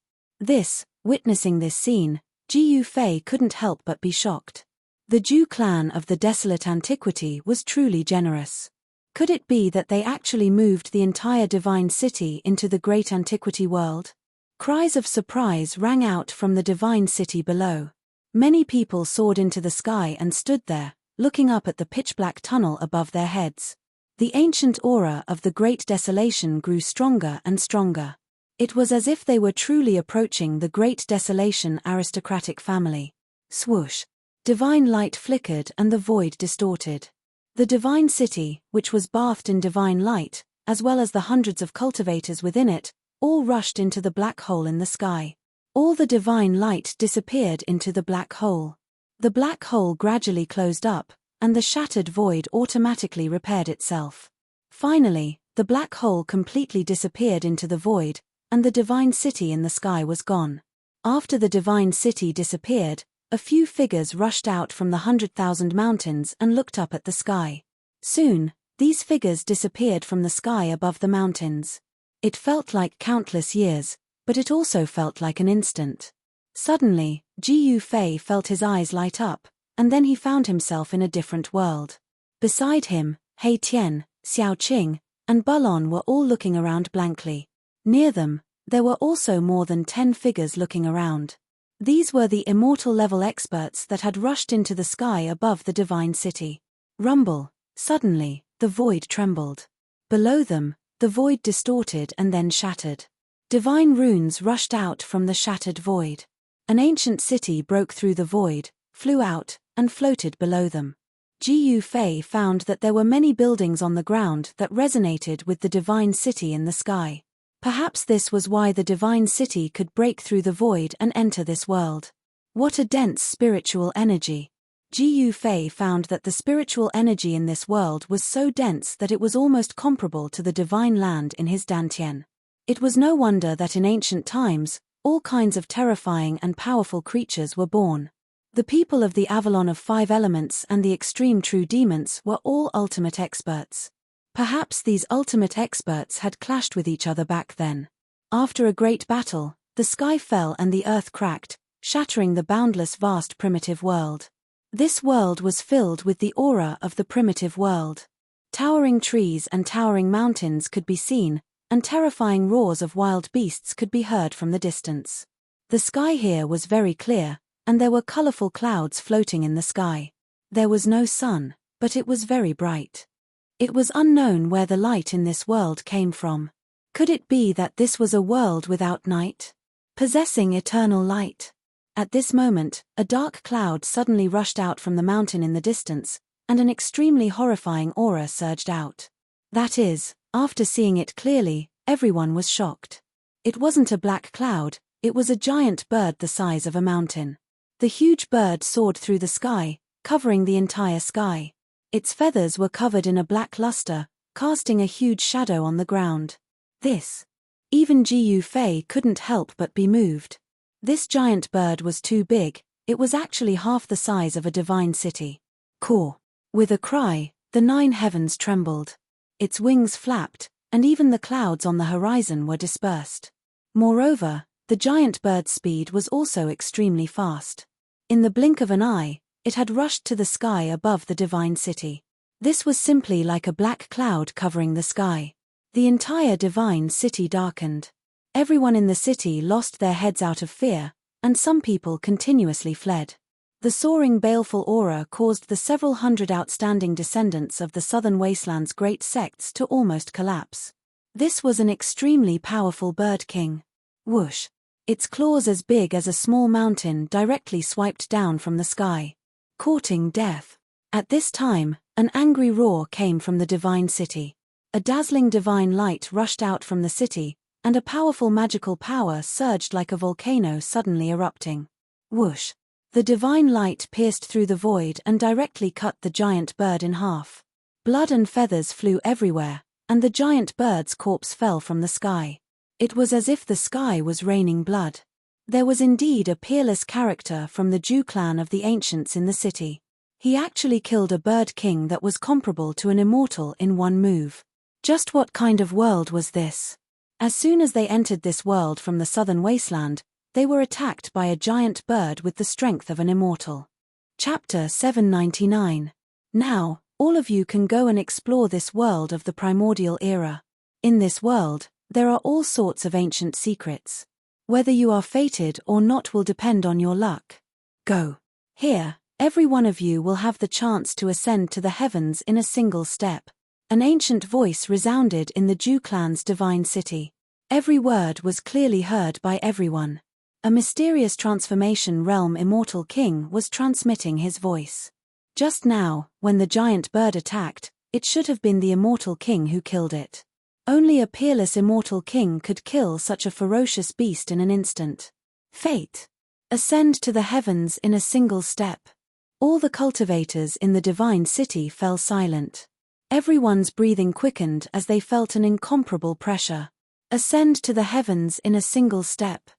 Witnessing this scene, Ji Fei couldn't help but be shocked. The Zhu clan of the desolate antiquity was truly generous. Could it be that they actually moved the entire divine city into the great antiquity world? Cries of surprise rang out from the divine city below. Many people soared into the sky and stood there, looking up at the pitch-black tunnel above their heads. The ancient aura of the great desolation grew stronger and stronger. It was as if they were truly approaching the great desolation aristocratic family. Swoosh! Divine light flickered and the void distorted. The divine city, which was bathed in divine light, as well as the hundreds of cultivators within it, all rushed into the black hole in the sky. All the divine light disappeared into the black hole. The black hole gradually closed up, and the shattered void automatically repaired itself. Finally, the black hole completely disappeared into the void, and the divine city in the sky was gone. After the divine city disappeared, a few figures rushed out from the 100,000 mountains and looked up at the sky. Soon, these figures disappeared from the sky above the mountains. It felt like countless years, but it also felt like an instant. Suddenly, Ji Fei felt his eyes light up, and then he found himself in a different world. Beside him, He Tian, Xiao Qing, and Bulon were all looking around blankly. Near them, there were also more than 10 figures looking around. These were the immortal-level experts that had rushed into the sky above the divine city. Rumble! Suddenly, the void trembled. Below them, the void distorted and then shattered. Divine runes rushed out from the shattered void. An ancient city broke through the void, flew out, and floated below them. Ji Fei found that there were many buildings on the ground that resonated with the divine city in the sky. Perhaps this was why the divine city could break through the void and enter this world. What a dense spiritual energy! Ji Fei found that the spiritual energy in this world was so dense that it was almost comparable to the divine land in his dantian. It was no wonder that in ancient times, all kinds of terrifying and powerful creatures were born. The people of the Avalon of 5 elements and the extreme true demons were all ultimate experts. Perhaps these ultimate experts had clashed with each other back then. After a great battle, the sky fell and the earth cracked, shattering the boundless vast primitive world. This world was filled with the aura of the primitive world. Towering trees and towering mountains could be seen, and terrifying roars of wild beasts could be heard from the distance. The sky here was very clear, and there were colorful clouds floating in the sky. There was no sun, but it was very bright. It was unknown where the light in this world came from. Could it be that this was a world without night, possessing eternal light? At this moment, a dark cloud suddenly rushed out from the mountain in the distance, and an extremely horrifying aura surged out. That is, after seeing it clearly, everyone was shocked. It wasn't a black cloud, it was a giant bird the size of a mountain. The huge bird soared through the sky, covering the entire sky. Its feathers were covered in a black luster, casting a huge shadow on the ground. Even Ji Fei couldn't help but be moved. This giant bird was too big, it was actually half the size of a divine city. Caw! With a cry, the 9 heavens trembled. Its wings flapped, and even the clouds on the horizon were dispersed. Moreover, the giant bird's speed was also extremely fast. In the blink of an eye, it had rushed to the sky above the divine city. This was simply like a black cloud covering the sky. The entire divine city darkened. Everyone in the city lost their heads out of fear, and some people continuously fled. The soaring baleful aura caused the several hundred outstanding descendants of the southern wasteland's great sects to almost collapse. This was an extremely powerful bird king. Whoosh! Its claws as big as a small mountain directly swiped down from the sky, courting death. At this time, an angry roar came from the divine city. A dazzling divine light rushed out from the city, and a powerful magical power surged like a volcano suddenly erupting. Whoosh! The divine light pierced through the void and directly cut the giant bird in half. Blood and feathers flew everywhere, and the giant bird's corpse fell from the sky. It was as if the sky was raining blood. There was indeed a peerless character from the Jew clan of the ancients in the city. He actually killed a bird king that was comparable to an immortal in one move. Just what kind of world was this? As soon as they entered this world from the southern wasteland, they were attacked by a giant bird with the strength of an immortal. Chapter 799. Now, all of you can go and explore this world of the primordial era. In this world, there are all sorts of ancient secrets. Whether you are fated or not will depend on your luck. Go. Here, every one of you will have the chance to ascend to the heavens in a single step. An ancient voice resounded in the Jew clan's divine city. Every word was clearly heard by everyone. A mysterious transformation realm immortal king was transmitting his voice. Just now, when the giant bird attacked, it should have been the immortal king who killed it. Only a peerless immortal king could kill such a ferocious beast in an instant. Fate. Ascend to the heavens in a single step. All the cultivators in the divine city fell silent. Everyone's breathing quickened as they felt an incomparable pressure. Ascend to the heavens in a single step.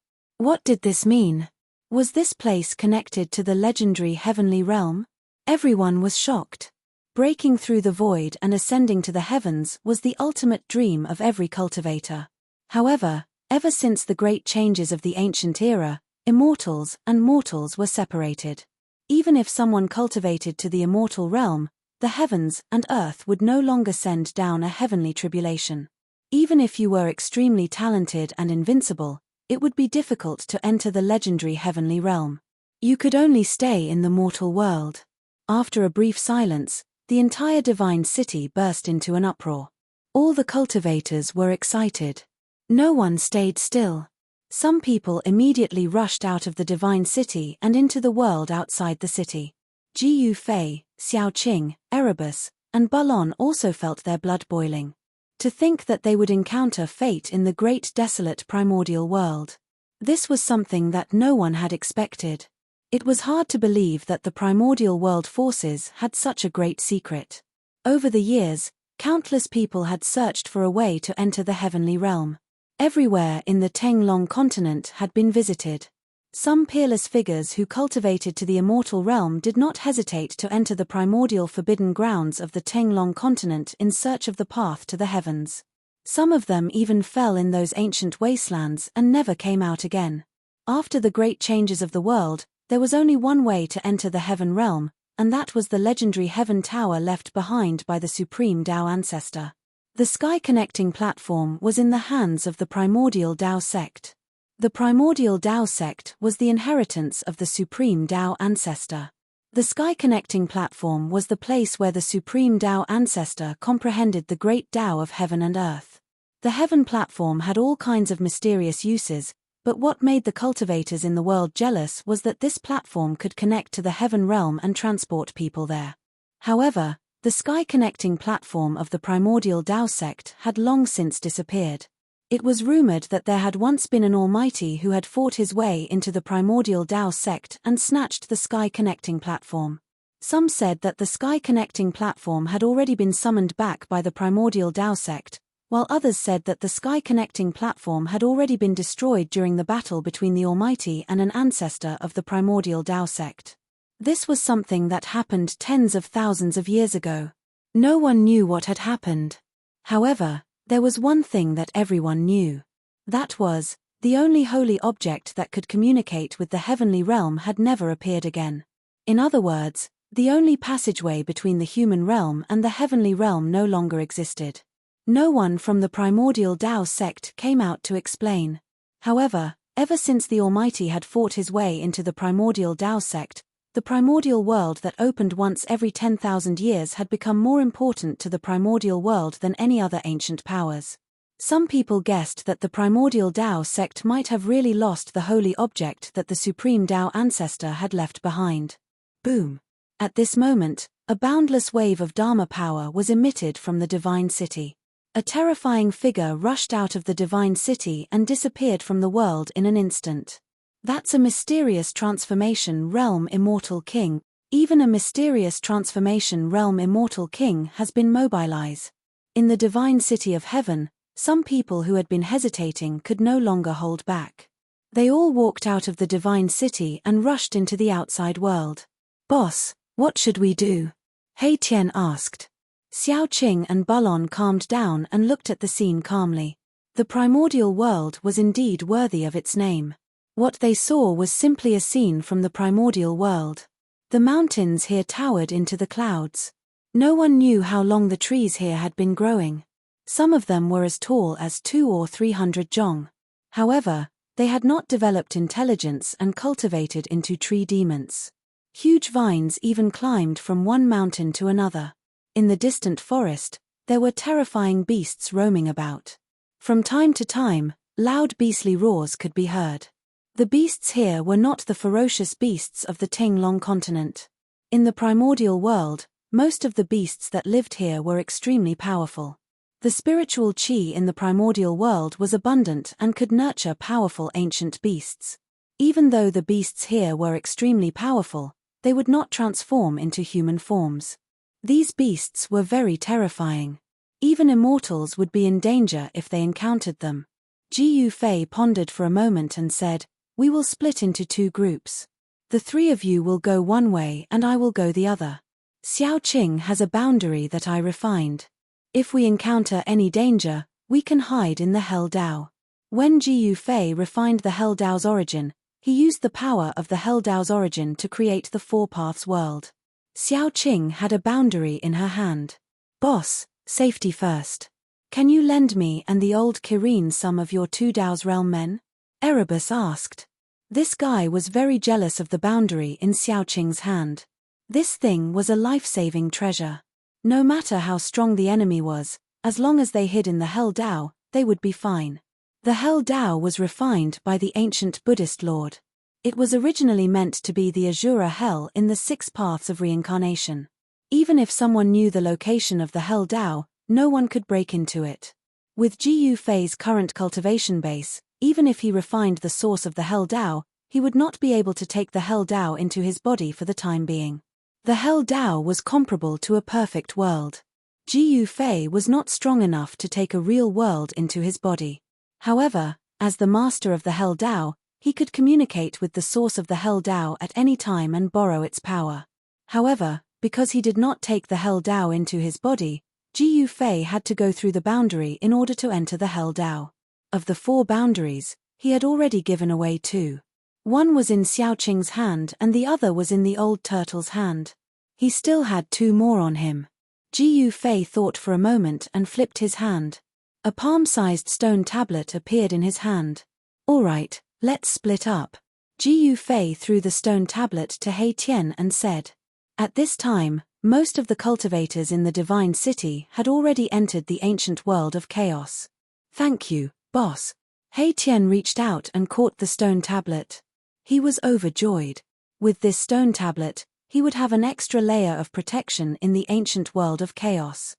What did this mean? Was this place connected to the legendary heavenly realm? Everyone was shocked. Breaking through the void and ascending to the heavens was the ultimate dream of every cultivator. However, ever since the great changes of the ancient era, immortals and mortals were separated. Even if someone cultivated to the immortal realm, the heavens and earth would no longer send down a heavenly tribulation. Even if you were extremely talented and invincible, it would be difficult to enter the legendary heavenly realm. You could only stay in the mortal world. After a brief silence, the entire divine city burst into an uproar. All the cultivators were excited. No one stayed still. Some people immediately rushed out of the divine city and into the world outside the city. Jiu Fei, Xiao Qing, Erebus, and Bulon also felt their blood boiling. To think that they would encounter fate in the great desolate primordial world. This was something that no one had expected. It was hard to believe that the primordial world forces had such a great secret. Over the years, countless people had searched for a way to enter the heavenly realm. Everywhere in the Tenglong continent had been visited. Some peerless figures who cultivated to the immortal realm did not hesitate to enter the primordial forbidden grounds of the Tenglong continent in search of the path to the heavens. Some of them even fell in those ancient wastelands and never came out again. After the great changes of the world, there was only one way to enter the heaven realm, and that was the legendary heaven tower left behind by the supreme Tao ancestor. The sky-connecting platform was in the hands of the primordial Tao sect. The primordial Tao sect was the inheritance of the supreme Tao ancestor. The sky-connecting platform was the place where the supreme Tao ancestor comprehended the great Tao of heaven and earth. The heaven platform had all kinds of mysterious uses, but what made the cultivators in the world jealous was that this platform could connect to the heaven realm and transport people there. However, the sky-connecting platform of the primordial Tao sect had long since disappeared. It was rumored that there had once been an almighty who had fought his way into the primordial Tao sect and snatched the sky-connecting platform. Some said that the sky-connecting platform had already been summoned back by the primordial Tao sect, while others said that the sky-connecting platform had already been destroyed during the battle between the Almighty and an ancestor of the primordial Tao sect. This was something that happened tens of thousands of years ago. No one knew what had happened. However, there was one thing that everyone knew. That was, the only holy object that could communicate with the heavenly realm had never appeared again. In other words, the only passageway between the human realm and the heavenly realm no longer existed. No one from the primordial Tao sect came out to explain. However, ever since the Almighty had fought his way into the primordial Tao sect, the primordial world that opened once every 10,000 years had become more important to the primordial world than any other ancient powers. Some people guessed that the primordial Tao sect might have really lost the holy object that the supreme Tao ancestor had left behind. Boom! At this moment, a boundless wave of Dharma power was emitted from the divine city. A terrifying figure rushed out of the divine city and disappeared from the world in an instant. That's a mysterious transformation realm immortal king. Even a mysterious transformation realm immortal king has been mobilized. In the divine city of heaven, some people who had been hesitating could no longer hold back. They all walked out of the divine city and rushed into the outside world. Boss, what should we do? He Tian asked. Xiao Qing and Bulon calmed down and looked at the scene calmly. The primordial world was indeed worthy of its name. What they saw was simply a scene from the primordial world. The mountains here towered into the clouds. No one knew how long the trees here had been growing. Some of them were as tall as 200 or 300 zhong. However, they had not developed intelligence and cultivated into tree demons. Huge vines even climbed from one mountain to another. In the distant forest, there were terrifying beasts roaming about. From time to time, loud beastly roars could be heard. The beasts here were not the ferocious beasts of the Tinglong continent. In the primordial world, most of the beasts that lived here were extremely powerful. The spiritual qi in the primordial world was abundant and could nurture powerful ancient beasts. Even though the beasts here were extremely powerful, they would not transform into human forms. These beasts were very terrifying. Even immortals would be in danger if they encountered them. Ji Yufei pondered for a moment and said, "We will split into 2 groups. The 3 of you will go one way and I will go the other. Xiao Qing has a boundary that I refined. If we encounter any danger, we can hide in the Hell Dao." When Ji Yufei refined the Hell Dao's origin, he used the power of the Hell Dao's origin to create the 4 paths world. Xiao Qing had a boundary in her hand. "Boss, safety first. Can you lend me and the old Kirin some of your 2 Dao's realm men?" Erebus asked. This guy was very jealous of the boundary in Xiao Qing's hand. This thing was a life-saving treasure. No matter how strong the enemy was, as long as they hid in the Hell Dao, they would be fine. The Hell Dao was refined by the ancient Buddhist lord. It was originally meant to be the Azura Hell in the 6 paths of reincarnation. Even if someone knew the location of the Hell Dao, no one could break into it. With Ji Yufei's current cultivation base, even if he refined the source of the Hell Dao, he would not be able to take the Hell Dao into his body for the time being. The Hell Dao was comparable to a perfect world. Ji Yufei was not strong enough to take a real world into his body. However, as the master of the Hell Dao, he could communicate with the source of the Hell Dao at any time and borrow its power. However, because he did not take the Hell Dao into his body, Ji Yufei had to go through the boundary in order to enter the Hell Dao. Of the 4 boundaries, he had already given away 2. One was in Xiao Qing's hand and the other was in the old turtle's hand. He still had 2 more on him. Ji Yufei thought for a moment and flipped his hand. A palm-sized stone tablet appeared in his hand. "All right, let's split up." Ji Yufei threw the stone tablet to He Tian and said. At this time, most of the cultivators in the divine city had already entered the ancient world of chaos. "Thank you, boss." He Tian reached out and caught the stone tablet. He was overjoyed. With this stone tablet, he would have an extra layer of protection in the ancient world of chaos.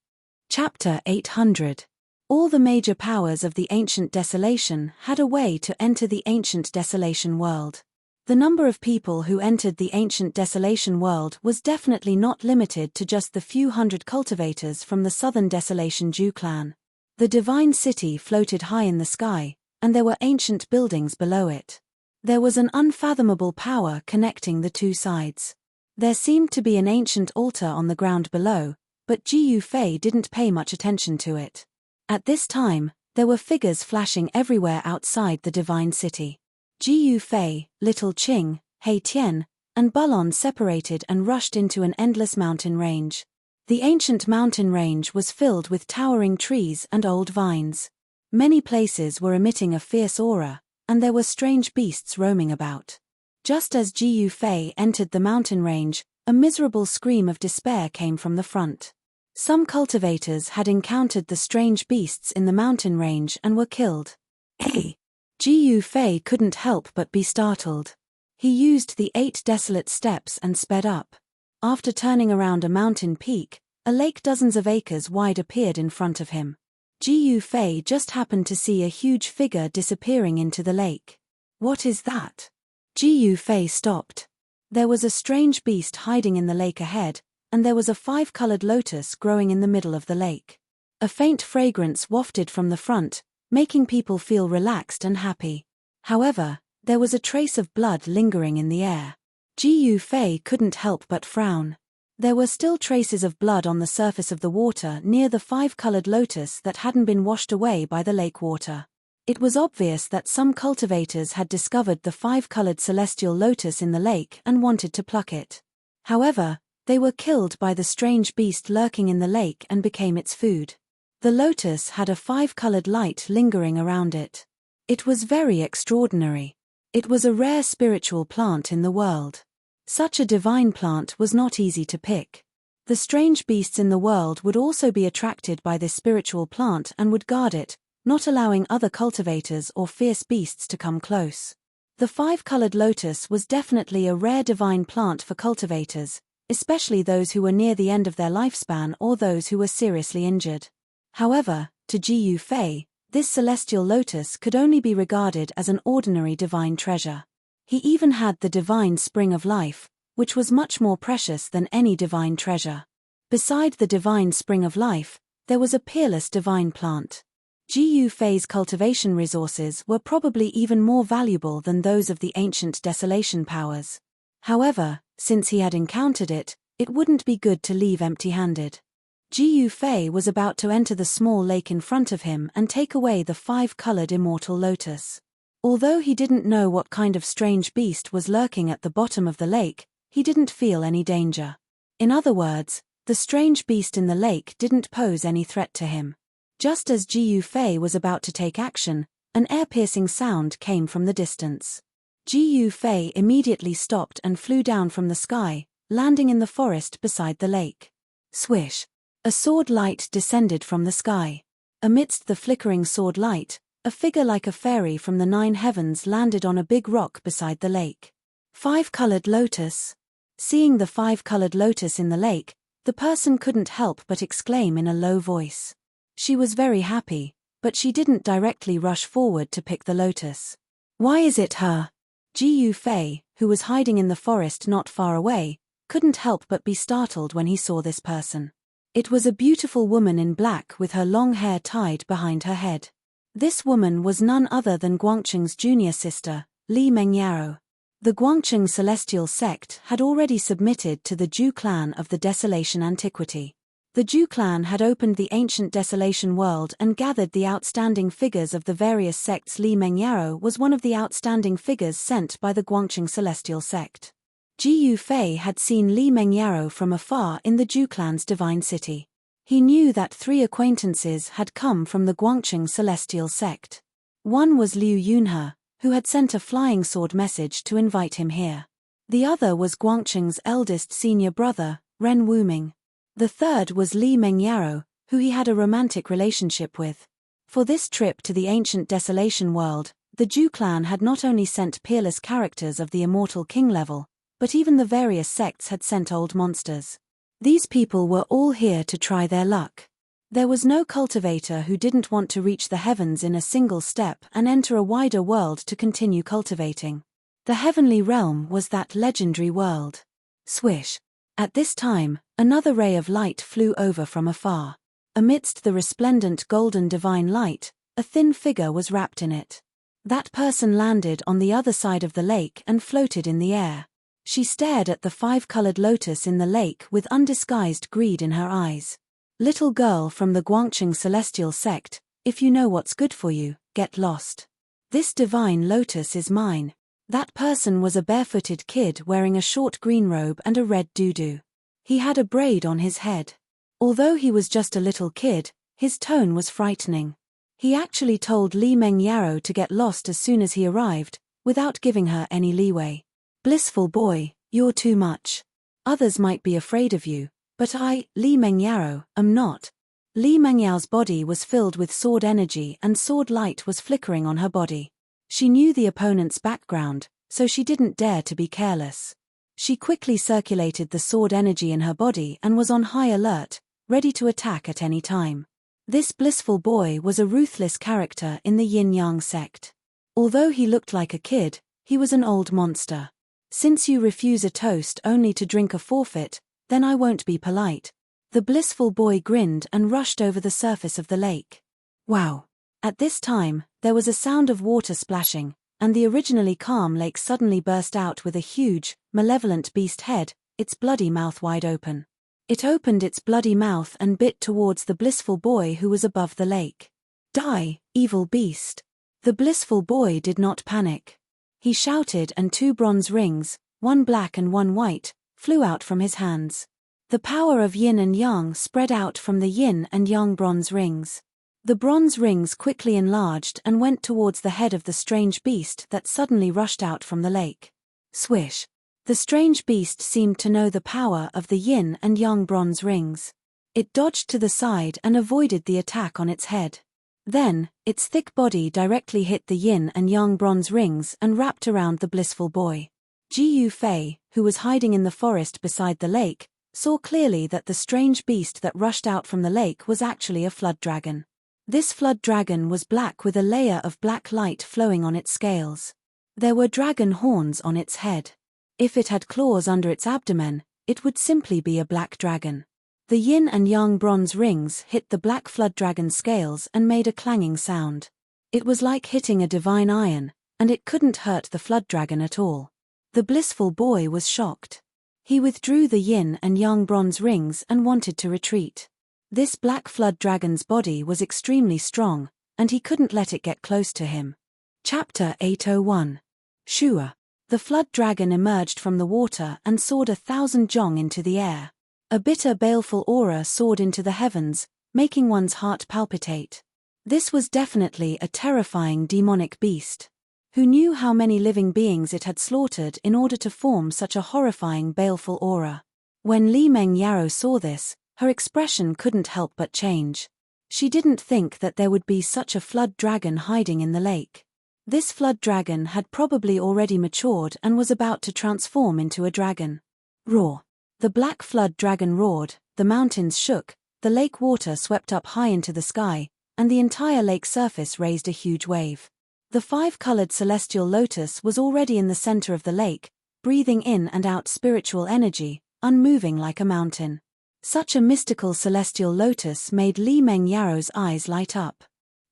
Chapter 800. All the major powers of the ancient desolation had a way to enter the ancient desolation world. The number of people who entered the ancient desolation world was definitely not limited to just the few hundred cultivators from the southern desolation Zhu clan. The divine city floated high in the sky, and there were ancient buildings below it. There was an unfathomable power connecting the 2 sides. There seemed to be an ancient altar on the ground below, but Ji Yufei didn't pay much attention to it. At this time, there were figures flashing everywhere outside the divine city. Ji Yufei, Little Qing, He Tian, and Bulon separated and rushed into an endless mountain range. The ancient mountain range was filled with towering trees and old vines. Many places were emitting a fierce aura, and there were strange beasts roaming about. Just as Ji Yufei entered the mountain range, a miserable scream of despair came from the front. Some cultivators had encountered the strange beasts in the mountain range and were killed. Hey! Ji Yufei couldn't help but be startled. He used the 8 desolate steps and sped up. After turning around a mountain peak, a lake dozens of acres wide appeared in front of him. Ji Yufei just happened to see a huge figure disappearing into the lake. "What is that?" Ji Fei stopped. There was a strange beast hiding in the lake ahead, and there was a 5-colored lotus growing in the middle of the lake. A faint fragrance wafted from the front, making people feel relaxed and happy. However, there was a trace of blood lingering in the air. Ji Fei couldn't help but frown. There were still traces of blood on the surface of the water near the 5-colored lotus that hadn't been washed away by the lake water. It was obvious that some cultivators had discovered the 5-colored celestial lotus in the lake and wanted to pluck it. However, they were killed by the strange beast lurking in the lake and became its food. The lotus had a 5-colored light lingering around it. It was very extraordinary. It was a rare spiritual plant in the world. Such a divine plant was not easy to pick. The strange beasts in the world would also be attracted by this spiritual plant and would guard it, not allowing other cultivators or fierce beasts to come close. The 5-colored lotus was definitely a rare divine plant for cultivators, especially those who were near the end of their lifespan or those who were seriously injured. However, to Ji Fei, this celestial lotus could only be regarded as an ordinary divine treasure. He even had the divine spring of life, which was much more precious than any divine treasure. Beside the divine spring of life, there was a peerless divine plant. Ji Fei's cultivation resources were probably even more valuable than those of the ancient desolation powers. However, since he had encountered it, it wouldn't be good to leave empty-handed. Ji Fei was about to enter the small lake in front of him and take away the 5-colored immortal lotus. Although he didn't know what kind of strange beast was lurking at the bottom of the lake, he didn't feel any danger. In other words, the strange beast in the lake didn't pose any threat to him. Just as Ji Fei was about to take action, an air-piercing sound came from the distance. Ji Fei immediately stopped and flew down from the sky, landing in the forest beside the lake. Swish! A sword light descended from the sky. Amidst the flickering sword light, a figure like a fairy from the 9 heavens landed on a big rock beside the lake. 5-colored lotus. Seeing the 5-colored lotus in the lake, the person couldn't help but exclaim in a low voice. She was very happy, but she didn't directly rush forward to pick the lotus. Why is it her? Ji Fei, who was hiding in the forest not far away, couldn't help but be startled when he saw this person. It was a beautiful woman in black with her long hair tied behind her head. This woman was none other than Guangcheng's junior sister, Li Mengyao. The Guangcheng celestial sect had already submitted to the Zhu clan of the Desolation Antiquity. The Zhu clan had opened the ancient desolation world and gathered the outstanding figures of the various sects. Li Mengyao was one of the outstanding figures sent by the Guangcheng celestial sect. Ji Fei had seen Li Mengyao from afar in the Zhu clan's divine city. He knew that 3 acquaintances had come from the Guangcheng celestial sect. One was Liu Yunhe, who had sent a flying sword message to invite him here. The other was Guangcheng's eldest senior brother, Ren Wuming. The third was Li Mengyao, who he had a romantic relationship with. For this trip to the ancient desolation world, the Zhu clan had not only sent peerless characters of the immortal king level, but even the various sects had sent old monsters. These people were all here to try their luck. There was no cultivator who didn't want to reach the heavens in a single step and enter a wider world to continue cultivating. The heavenly realm was that legendary world. Swish! At this time, another ray of light flew over from afar. Amidst the resplendent golden divine light, a thin figure was wrapped in it. That person landed on the other side of the lake and floated in the air. She stared at the 5-colored lotus in the lake with undisguised greed in her eyes. Little girl from the Guangcheng celestial sect, if you know what's good for you, get lost. This divine lotus is mine. That person was a barefooted kid wearing a short green robe and a red doo-doo. He had a braid on his head. Although he was just a little kid, his tone was frightening. He actually told Li Mengyao to get lost as soon as he arrived, without giving her any leeway. Blissful boy, you're too much. Others might be afraid of you, but I, Li Mengyao, am not. Li Mengyao's body was filled with sword energy and sword light was flickering on her body. She knew the opponent's background, so she didn't dare to be careless. She quickly circulated the sword energy in her body and was on high alert, ready to attack at any time. This blissful boy was a ruthless character in the Yin-Yang sect. Although he looked like a kid, He was an old monster. Since you refuse a toast only to drink a forfeit, then I won't be polite. The blissful boy grinned and rushed over the surface of the lake. Wow! At this time, there was a sound of water splashing, and the originally calm lake suddenly burst out with a huge, malevolent beast head, its bloody mouth wide open. It opened its bloody mouth and bit towards the blissful boy who was above the lake. Die, evil beast! The blissful boy did not panic. He shouted, and 2 bronze rings, one black and one white, flew out from his hands. The power of yin and yang spread out from the yin and yang bronze rings. The bronze rings quickly enlarged and went towards the head of the strange beast that suddenly rushed out from the lake. Swish! The strange beast seemed to know the power of the yin and yang bronze rings. It dodged to the side and avoided the attack on its head. Then, its thick body directly hit the yin and yang bronze rings and wrapped around the blissful boy. Ji Fei, who was hiding in the forest beside the lake, saw clearly that the strange beast that rushed out from the lake was actually a flood dragon. This flood dragon was black with a layer of black light flowing on its scales. There were dragon horns on its head. If it had claws under its abdomen, it would simply be a black dragon. The yin and yang bronze rings hit the black flood dragon's scales and made a clanging sound. It was like hitting a divine iron, and it couldn't hurt the flood dragon at all. The blissful boy was shocked. He withdrew the yin and yang bronze rings and wanted to retreat. This black flood dragon's body was extremely strong, and he couldn't let it get close to him. Chapter 801. Shua. The flood dragon emerged from the water and soared 1,000 jong into the air. A bitter baleful aura soared into the heavens, making one's heart palpitate. This was definitely a terrifying demonic beast. Who knew how many living beings it had slaughtered in order to form such a horrifying baleful aura? When Li Meng Yarrow saw this, her expression couldn't help but change. She didn't think that there would be such a flood dragon hiding in the lake. This flood dragon had probably already matured and was about to transform into a dragon. Roar! The black flood dragon roared, the mountains shook, the lake water swept up high into the sky, and the entire lake surface raised a huge wave. The 5-colored celestial lotus was already in the center of the lake, breathing in and out spiritual energy, unmoving like a mountain. Such a mystical celestial lotus made Li Meng Yarrow's eyes light up.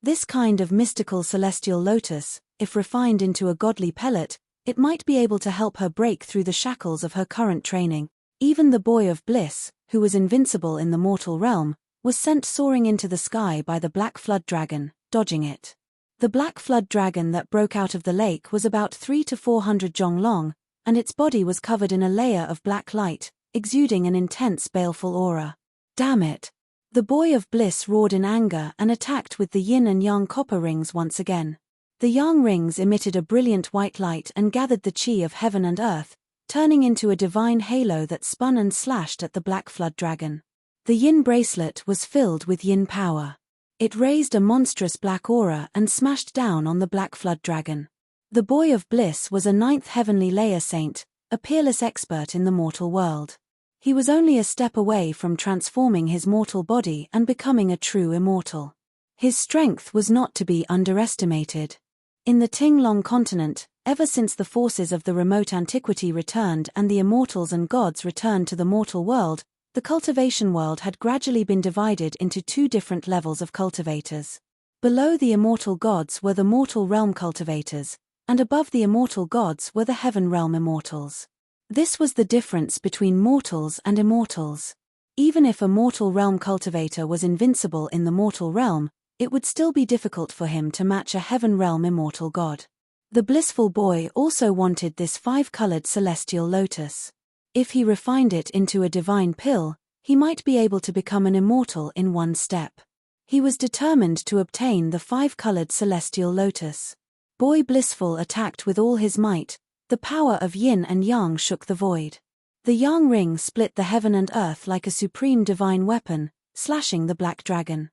This kind of mystical celestial lotus, if refined into a godly pellet, it might be able to help her break through the shackles of her current training. Even the boy of bliss, who was invincible in the mortal realm, was sent soaring into the sky by the black flood dragon, dodging it. The black flood dragon that broke out of the lake was about 300 to 400 jong long, and its body was covered in a layer of black light, exuding an intense baleful aura. Damn it! The boy of bliss roared in anger and attacked with the yin and yang copper rings once again. The yang rings emitted a brilliant white light and gathered the chi of heaven and earth, turning into a divine halo that spun and slashed at the black flood dragon. The yin bracelet was filled with yin power. It raised a monstrous black aura and smashed down on the black flood dragon. The boy of bliss was a 9th heavenly layer saint, a peerless expert in the mortal world. He was only a step away from transforming his mortal body and becoming a true immortal. His strength was not to be underestimated. In the Ting-Long continent, ever since the forces of the remote antiquity returned and the immortals and gods returned to the mortal world, the cultivation world had gradually been divided into 2 different levels of cultivators. Below the immortal gods were the mortal realm cultivators, and above the immortal gods were the heaven realm immortals. This was the difference between mortals and immortals. Even if a mortal realm cultivator was invincible in the mortal realm, it would still be difficult for him to match a heaven realm immortal god. The blissful boy also wanted this 5-colored celestial lotus. If he refined it into a divine pill, he might be able to become an immortal in one step. He was determined to obtain the 5-colored celestial lotus. Boy Blissful attacked with all his might. The power of yin and yang shook the void. The yang ring split the heaven and earth like a supreme divine weapon, slashing the black dragon.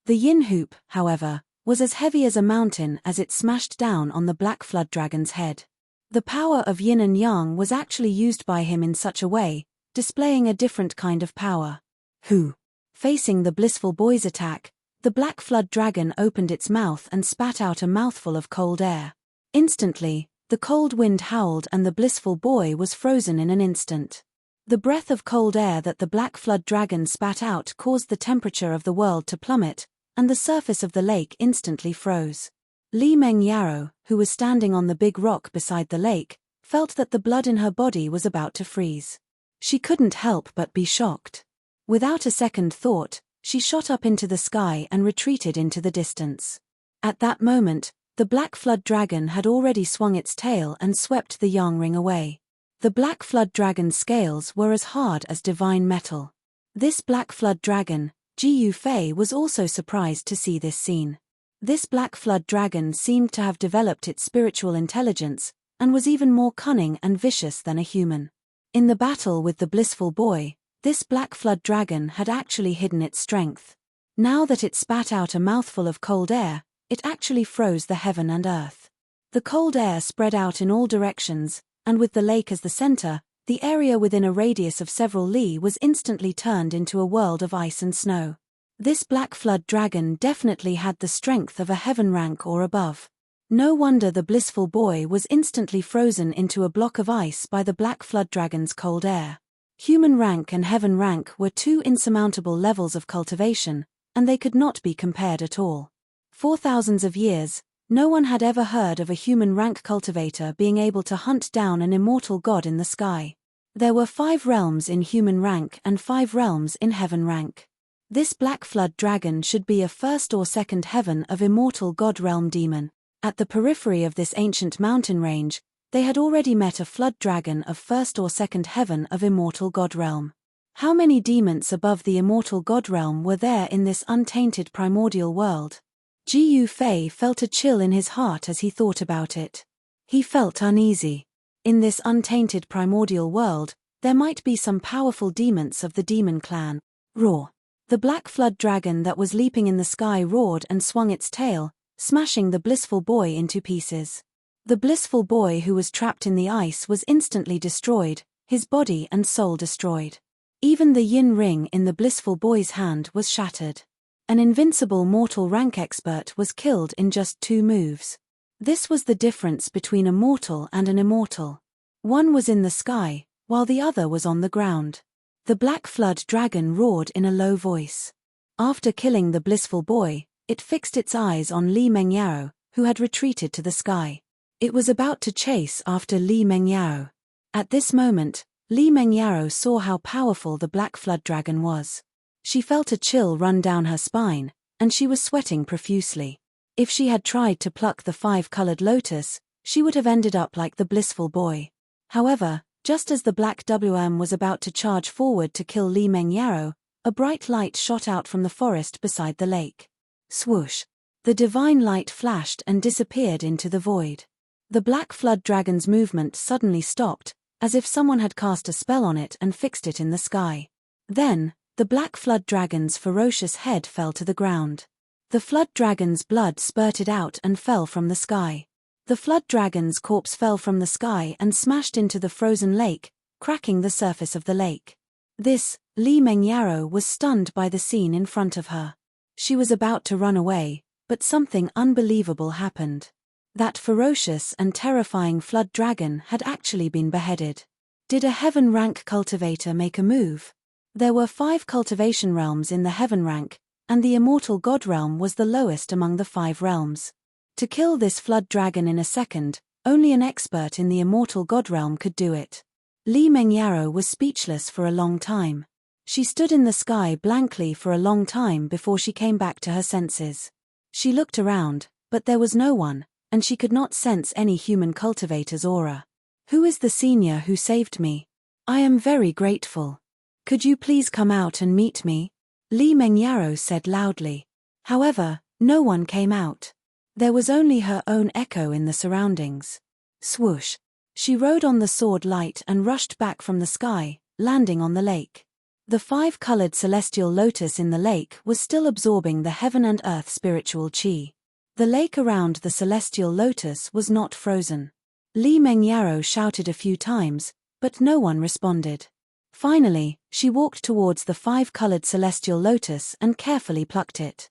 The yin hoop, however, was as heavy as a mountain as it smashed down on the black flood dragon's head. The power of yin and yang was actually used by him in such a way, displaying a different kind of power. Who? Facing the blissful boy's attack, the black flood dragon opened its mouth and spat out a mouthful of cold air. Instantly, The cold wind howled and the blissful boy was frozen in an instant. The breath of cold air that the black flood dragon spat out caused the temperature of the world to plummet, and the surface of the lake instantly froze. Li Meng Yarrow, who was standing on the big rock beside the lake, felt that the blood in her body was about to freeze. She couldn't help but be shocked. Without a second thought, she shot up into the sky and retreated into the distance. At that moment, the black flood dragon had already swung its tail and swept the yang ring away. The black flood dragon's scales were as hard as divine metal. This black flood dragon, Ji Fei, was also surprised to see this scene. This black flood dragon seemed to have developed its spiritual intelligence, and was even more cunning and vicious than a human. In the battle with the blissful boy, this black flood dragon had actually hidden its strength. Now that it spat out a mouthful of cold air, it actually froze the heaven and earth. The cold air spread out in all directions, and with the lake as the center, the area within a radius of several li was instantly turned into a world of ice and snow. This black flood dragon definitely had the strength of a heaven rank or above. No wonder the blissful boy was instantly frozen into a block of ice by the black flood dragon's cold air. Human rank and heaven rank were two insurmountable levels of cultivation, and they could not be compared at all. For thousands of years, no one had ever heard of a human rank cultivator being able to hunt down an immortal god in the sky. There were 5 realms in human rank and 5 realms in heaven rank. This black flood dragon should be a first or second heaven of immortal god realm demon. At the periphery of this ancient mountain range, they had already met a flood dragon of first or second heaven of immortal god realm. How many demons above the immortal god realm were there in this untainted primordial world? Ji Fei felt a chill in his heart as he thought about it. He felt uneasy. In this untainted primordial world, there might be some powerful demons of the demon clan. Roar! The black flood dragon that was leaping in the sky roared and swung its tail, smashing the blissful boy into pieces. The blissful boy who was trapped in the ice was instantly destroyed, his body and soul destroyed. Even the yin ring in the blissful boy's hand was shattered. An invincible mortal rank expert was killed in just 2 moves. This was the difference between a mortal and an immortal. One was in the sky, while the other was on the ground. The black flood dragon roared in a low voice. After killing the blissful boy, it fixed its eyes on Li Meng Yarrow, who had retreated to the sky. It was about to chase after Li Meng Yarrow. At this moment, Li Meng Yarrow saw how powerful the black flood dragon was. She felt a chill run down her spine, and she was sweating profusely. If she had tried to pluck the 5-colored lotus, she would have ended up like the blissful boy. However, just as the black WM was about to charge forward to kill Li Meng Yarrow, a bright light shot out from the forest beside the lake. Swoosh! The divine light flashed and disappeared into the void. The black flood dragon's movement suddenly stopped, as if someone had cast a spell on it and fixed it in the sky. Then, the black flood dragon's ferocious head fell to the ground. The flood dragon's blood spurted out and fell from the sky. The flood dragon's corpse fell from the sky and smashed into the frozen lake, cracking the surface of the lake. Li Meng Yarrow was stunned by the scene in front of her. She was about to run away, but something unbelievable happened. That ferocious and terrifying flood dragon had actually been beheaded. Did a heaven rank cultivator make a move? There were 5 cultivation realms in the heaven rank, and the immortal god realm was the lowest among the 5 realms. To kill this flood dragon in a second, only an expert in the immortal god realm could do it. Li Meng Yarrow was speechless for a long time. She stood in the sky blankly for a long time before she came back to her senses. She looked around, but there was no one, and she could not sense any human cultivator's aura. Who is the senior who saved me? I am very grateful. Could you please come out and meet me? Li Meng Yarrow said loudly. However, no one came out. There was only her own echo in the surroundings. Swoosh! She rode on the sword light and rushed back from the sky, landing on the lake. The 5-colored celestial lotus in the lake was still absorbing the heaven and earth spiritual chi. The lake around the celestial lotus was not frozen. Li Meng Yarrow shouted a few times, but no one responded. Finally, she walked towards the 5-colored celestial lotus and carefully plucked it.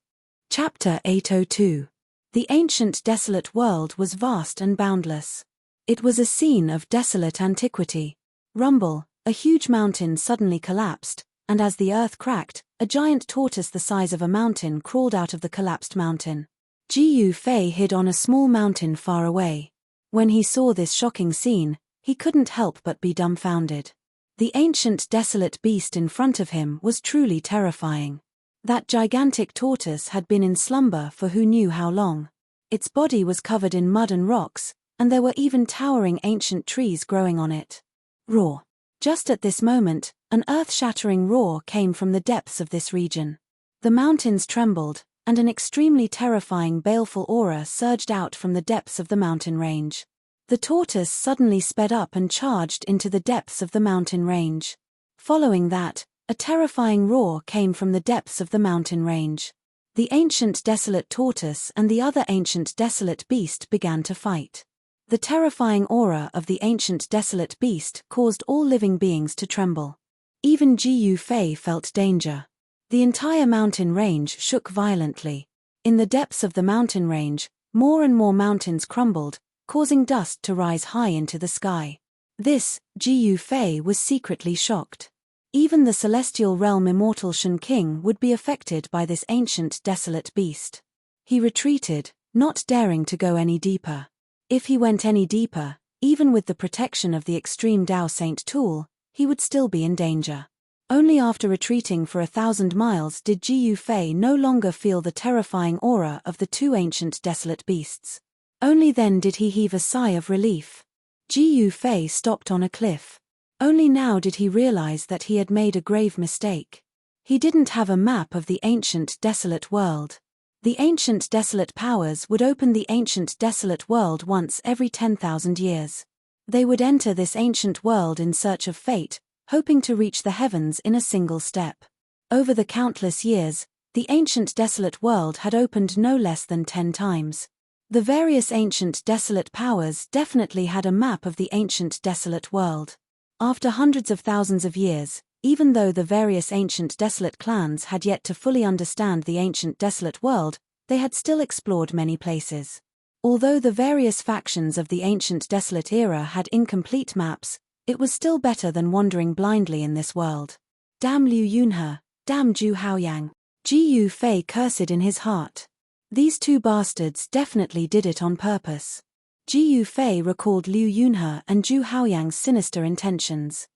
Chapter 802. The ancient desolate world was vast and boundless. It was a scene of desolate antiquity. Rumble, a huge mountain suddenly collapsed, and as the earth cracked, a giant tortoise the size of a mountain crawled out of the collapsed mountain. Jiu Fei hid on a small mountain far away. When he saw this shocking scene, he couldn't help but be dumbfounded. The ancient desolate beast in front of him was truly terrifying. That gigantic tortoise had been in slumber for who knew how long. Its body was covered in mud and rocks, and there were even towering ancient trees growing on it. Roar. Just at this moment, an earth-shattering roar came from the depths of this region. The mountains trembled, and an extremely terrifying baleful aura surged out from the depths of the mountain range. The tortoise suddenly sped up and charged into the depths of the mountain range. Following that, a terrifying roar came from the depths of the mountain range. The ancient desolate tortoise and the other ancient desolate beast began to fight. The terrifying aura of the ancient desolate beast caused all living beings to tremble. Even Jiu Fei felt danger. The entire mountain range shook violently. In the depths of the mountain range, more and more mountains crumbled, causing dust to rise high into the sky. This, Jiu Fei was secretly shocked. Even the celestial realm immortal Shen King would be affected by this ancient desolate beast. He retreated, not daring to go any deeper. If he went any deeper, even with the protection of the extreme Dao Saint tool, he would still be in danger. Only after retreating for 1,000 miles did Jiu Fei no longer feel the terrifying aura of the two ancient desolate beasts. Only then did he heave a sigh of relief. Jiu Fei stopped on a cliff. Only now did he realize that he had made a grave mistake. He didn't have a map of the ancient desolate world. The ancient desolate powers would open the ancient desolate world once every 10,000 years. They would enter this ancient world in search of fate, hoping to reach the heavens in a single step. Over the countless years, the ancient desolate world had opened no less than 10 times. The various ancient desolate powers definitely had a map of the ancient desolate world. After hundreds of thousands of years, even though the various ancient desolate clans had yet to fully understand the ancient desolate world, they had still explored many places. Although the various factions of the ancient desolate era had incomplete maps, it was still better than wandering blindly in this world. Damn Liu Yunhe, damn Zhu Haoyang. Jiu Fei cursed in his heart. These two bastards definitely did it on purpose. Jiu Fei recalled Liu Yunhe and Zhu Haoyang's sinister intentions.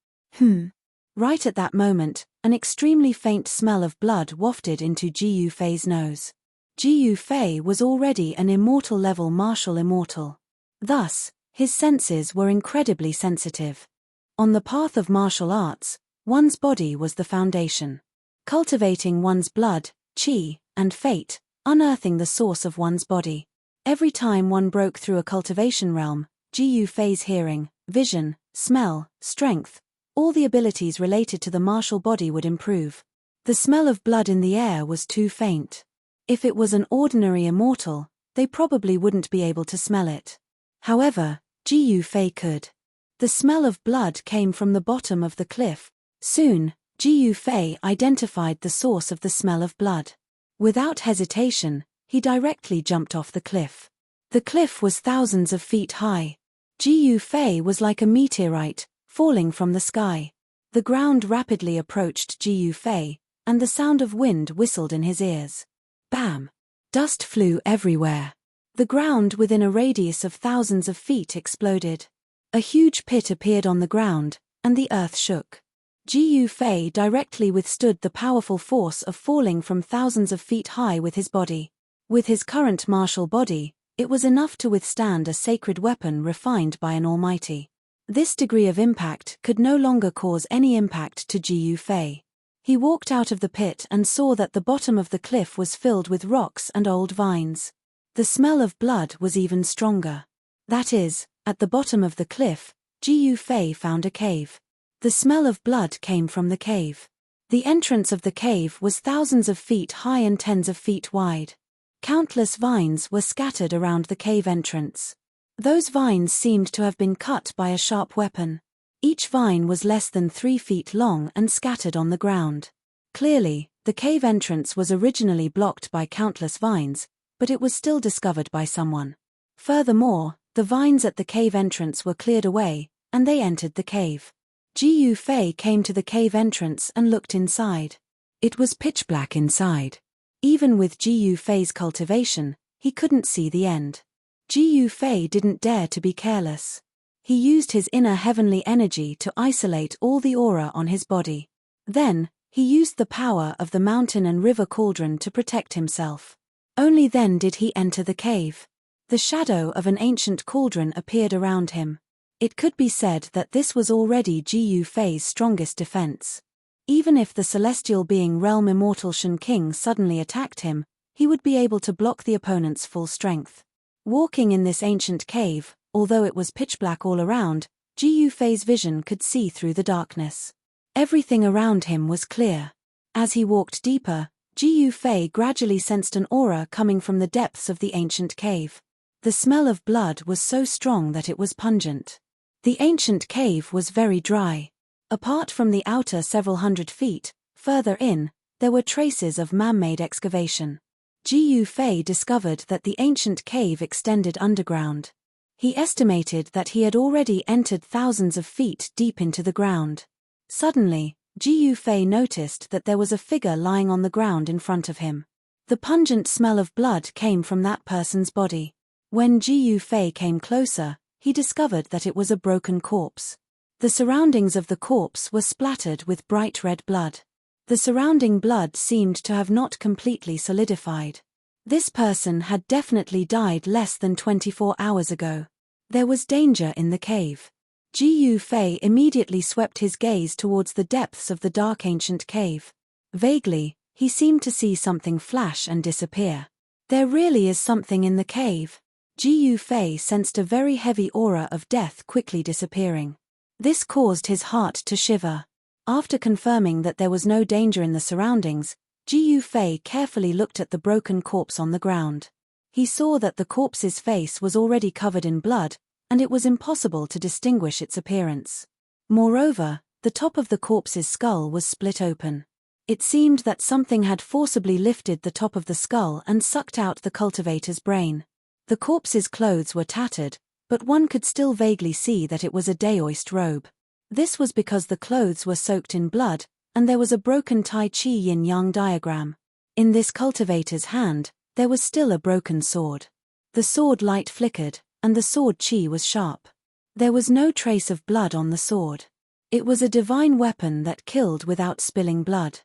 Right at that moment, an extremely faint smell of blood wafted into Jiu Fei's nose. Jiu Fei was already an immortal-level martial immortal. Thus, his senses were incredibly sensitive. On the path of martial arts, one's body was the foundation. Cultivating one's blood, qi, and fate, unearthing the source of one's body. Every time one broke through a cultivation realm, Jiu Fei's hearing, vision, smell, strength, all the abilities related to the martial body would improve. The smell of blood in the air was too faint. If it was an ordinary immortal, they probably wouldn't be able to smell it. However, Jiu Fei could. The smell of blood came from the bottom of the cliff. Soon, Jiu Fei identified the source of the smell of blood. Without hesitation, he directly jumped off the cliff. The cliff was thousands of feet high. Jiu Fei was like a meteorite, falling from the sky. The ground rapidly approached Jiu Fei, and the sound of wind whistled in his ears. Bam! Dust flew everywhere. The ground within a radius of thousands of feet exploded. A huge pit appeared on the ground, and the earth shook. Jiu Fei directly withstood the powerful force of falling from thousands of feet high with his body. With his current martial body, it was enough to withstand a sacred weapon refined by an almighty. This degree of impact could no longer cause any impact to Jiu Fei. He walked out of the pit and saw that the bottom of the cliff was filled with rocks and old vines. The smell of blood was even stronger. That is, at the bottom of the cliff, Jiu Fei found a cave. The smell of blood came from the cave. The entrance of the cave was thousands of feet high and tens of feet wide. Countless vines were scattered around the cave entrance. Those vines seemed to have been cut by a sharp weapon. Each vine was less than 3 feet long and scattered on the ground. Clearly, the cave entrance was originally blocked by countless vines, but it was still discovered by someone. Furthermore, The vines at the cave entrance were cleared away, and they entered the cave. Ji Fei came to the cave entrance and looked inside. It was pitch black inside. Even with Ji Fei's cultivation, he couldn't see the end. Ji Fei didn't dare to be careless. He used his inner heavenly energy to isolate all the aura on his body. Then, he used the power of the mountain and river cauldron to protect himself. Only then did he enter the cave. The shadow of an ancient cauldron appeared around him. It could be said that this was already Ji Fei's strongest defense. Even if the celestial being Realm Immortal Shen King suddenly attacked him, he would be able to block the opponent's full strength. Walking in this ancient cave, although it was pitch black all around, Ji Fei's vision could see through the darkness. Everything around him was clear. As he walked deeper, Ji Fei gradually sensed an aura coming from the depths of the ancient cave. The smell of blood was so strong that it was pungent. The ancient cave was very dry. Apart from the outer several hundred feet, further in, there were traces of man-made excavation. Ji Fei discovered that the ancient cave extended underground. He estimated that he had already entered thousands of feet deep into the ground. Suddenly, Ji Fei noticed that there was a figure lying on the ground in front of him. The pungent smell of blood came from that person's body. When Ji Fei came closer, he discovered that it was a broken corpse. The surroundings of the corpse were splattered with bright red blood. The surrounding blood seemed to have not completely solidified. This person had definitely died less than 24 hours ago. There was danger in the cave. Ji Fei immediately swept his gaze towards the depths of the dark ancient cave. Vaguely, he seemed to see something flash and disappear. There really is something in the cave. Ji Fei sensed a very heavy aura of death quickly disappearing. This caused his heart to shiver. After confirming that there was no danger in the surroundings, Ji Fei carefully looked at the broken corpse on the ground. He saw that the corpse's face was already covered in blood, and it was impossible to distinguish its appearance. Moreover, the top of the corpse's skull was split open. It seemed that something had forcibly lifted the top of the skull and sucked out the cultivator's brain. The corpse's clothes were tattered, but one could still vaguely see that it was a daoist robe. This was because the clothes were soaked in blood, and there was a broken Tai Chi yin-yang diagram. In this cultivator's hand, there was still a broken sword. The sword light flickered, and the sword chi was sharp. There was no trace of blood on the sword. It was a divine weapon that killed without spilling blood.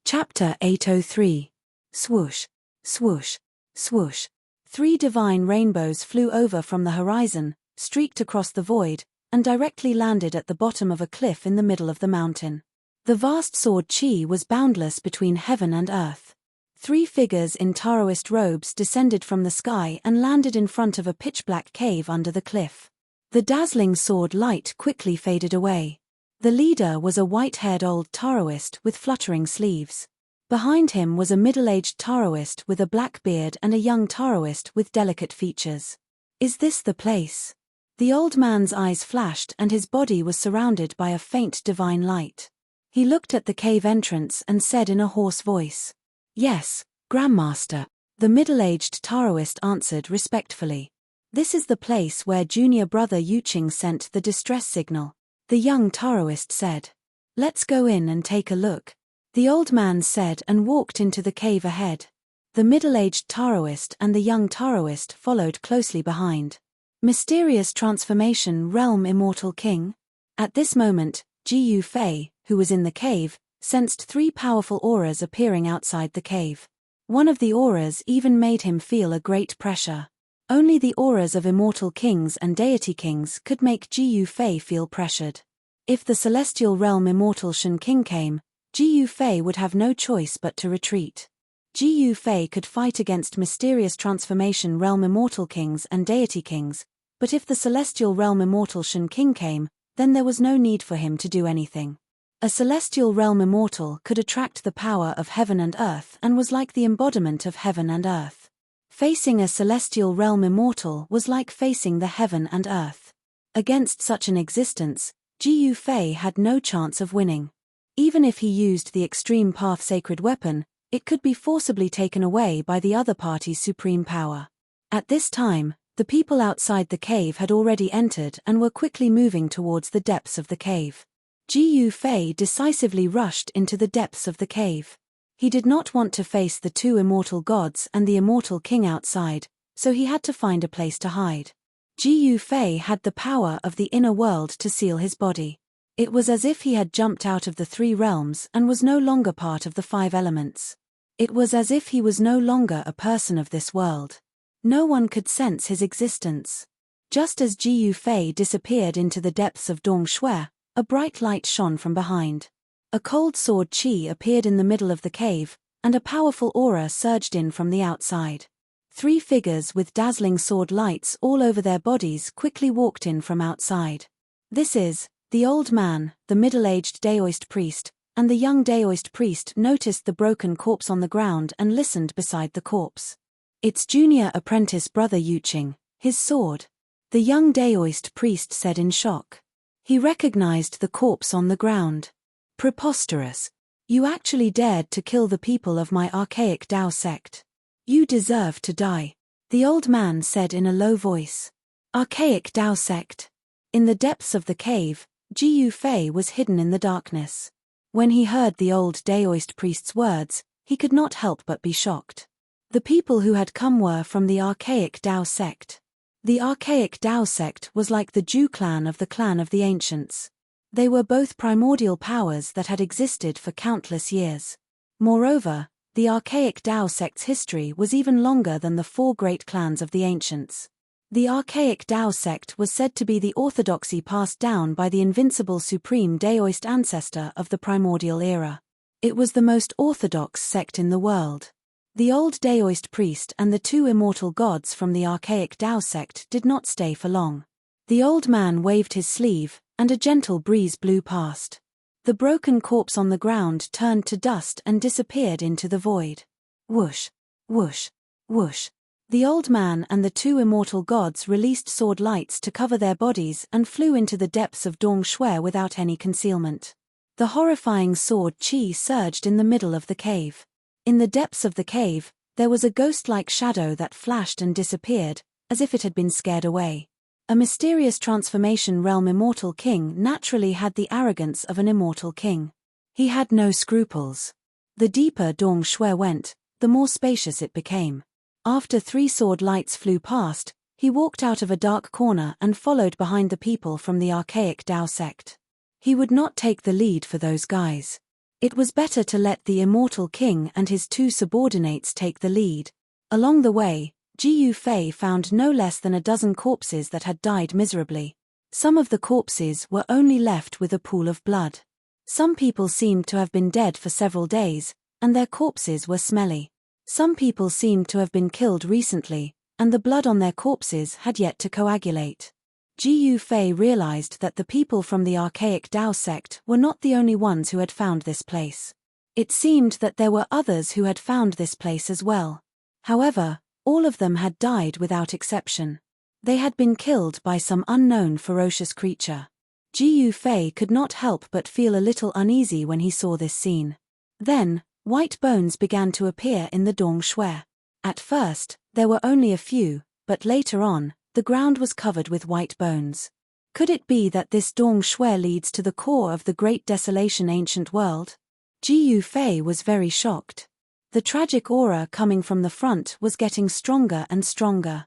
Chapter 803. Swoosh, swoosh, swoosh. 3 divine rainbows flew over from the horizon, streaked across the void, and directly landed at the bottom of a cliff in the middle of the mountain. The vast sword chi was boundless between heaven and earth. 3 figures in Taoist robes descended from the sky and landed in front of a pitch-black cave under the cliff. The dazzling sword light quickly faded away. The leader was a white-haired old Taoist with fluttering sleeves. Behind him was a middle-aged Taoist with a black beard and a young Taoist with delicate features. Is this the place? The old man's eyes flashed and his body was surrounded by a faint divine light. He looked at the cave entrance and said in a hoarse voice, "Yes, Grandmaster." The middle-aged Taoist answered respectfully. "This is the place where junior brother Yuqing sent the distress signal." The young Taoist said, "Let's go in and take a look." The old man said and walked into the cave ahead. The middle-aged Taoist and the young Taoist followed closely behind. Mysterious transformation Realm Immortal King? At this moment, Ji Fei, who was in the cave, sensed 3 powerful auras appearing outside the cave. One of the auras even made him feel a great pressure. Only the auras of immortal kings and deity kings could make Ji Fei feel pressured. If the celestial realm Immortal Shen King came, Ji Fei would have no choice but to retreat. Ji Fei could fight against mysterious transformation realm immortal kings and deity kings, but if the celestial realm Immortal Shen King came, then there was no need for him to do anything. A celestial realm immortal could attract the power of heaven and earth and was like the embodiment of heaven and earth. Facing a celestial realm immortal was like facing the heaven and earth. Against such an existence, Ji Fei had no chance of winning. Even if he used the extreme path sacred weapon, it could be forcibly taken away by the other party's supreme power. At this time, The people outside the cave had already entered and were quickly moving towards the depths of the cave. Ji Fei decisively rushed into the depths of the cave. He did not want to face the two immortal gods and the immortal king outside, so he had to find a place to hide. Ji Fei had the power of the inner world to seal his body. It was as if he had jumped out of the three realms and was no longer part of the five elements. It was as if he was no longer a person of this world. No one could sense his existence. Just as Ji Fei disappeared into the depths of Dongshui, a bright light shone from behind. A cold sword qi appeared in the middle of the cave, and a powerful aura surged in from the outside. Three figures with dazzling sword lights all over their bodies quickly walked in from outside. This is the old man, the middle-aged Daoist priest, and the young Daoist priest noticed the broken corpse on the ground and listened beside the corpse. It's junior apprentice brother Yuqing, his sword. The young Daoist priest said in shock. He recognized the corpse on the ground. Preposterous. You actually dared to kill the people of my archaic Dao sect. You deserve to die. The old man said in a low voice. Archaic Dao sect. In the depths of the cave, Ji Fei was hidden in the darkness. When he heard the old Daoist priest's words, he could not help but be shocked. The people who had come were from the archaic Dao sect. The archaic Dao sect was like the Zhu clan of the ancients. They were both primordial powers that had existed for countless years. Moreover, the archaic Dao sect's history was even longer than the four great clans of the ancients. The archaic Dao sect was said to be the orthodoxy passed down by the invincible supreme Daoist ancestor of the primordial era. It was the most orthodox sect in the world. The old Daoist priest and the two immortal gods from the archaic Dao sect did not stay for long. The old man waved his sleeve, and a gentle breeze blew past. The broken corpse on the ground turned to dust and disappeared into the void. Whoosh, whoosh, whoosh. The old man and the two immortal gods released sword lights to cover their bodies and flew into the depths of Dongshui without any concealment. The horrifying sword qi surged in the middle of the cave. In the depths of the cave, there was a ghost-like shadow that flashed and disappeared, as if it had been scared away. A mysterious transformation realm immortal king naturally had the arrogance of an immortal king. He had no scruples. The deeper Dongshui went, the more spacious it became. After three sword lights flew past, he walked out of a dark corner and followed behind the people from the archaic Dao sect. He would not take the lead for those guys. It was better to let the immortal king and his two subordinates take the lead. Along the way, Ji Fei found no less than a dozen corpses that had died miserably. Some of the corpses were only left with a pool of blood. Some people seemed to have been dead for several days, and their corpses were smelly. Some people seemed to have been killed recently, and the blood on their corpses had yet to coagulate. Ji Fei realized that the people from the archaic Dao sect were not the only ones who had found this place. It seemed that there were others who had found this place as well. However, all of them had died without exception. They had been killed by some unknown ferocious creature. Ji Fei could not help but feel a little uneasy when he saw this scene. Then, white bones began to appear in the Dongshui. At first, there were only a few, but later on, the ground was covered with white bones. Could it be that this Dongshui leads to the core of the great desolation ancient world? Ji Fei was very shocked. The tragic aura coming from the front was getting stronger and stronger.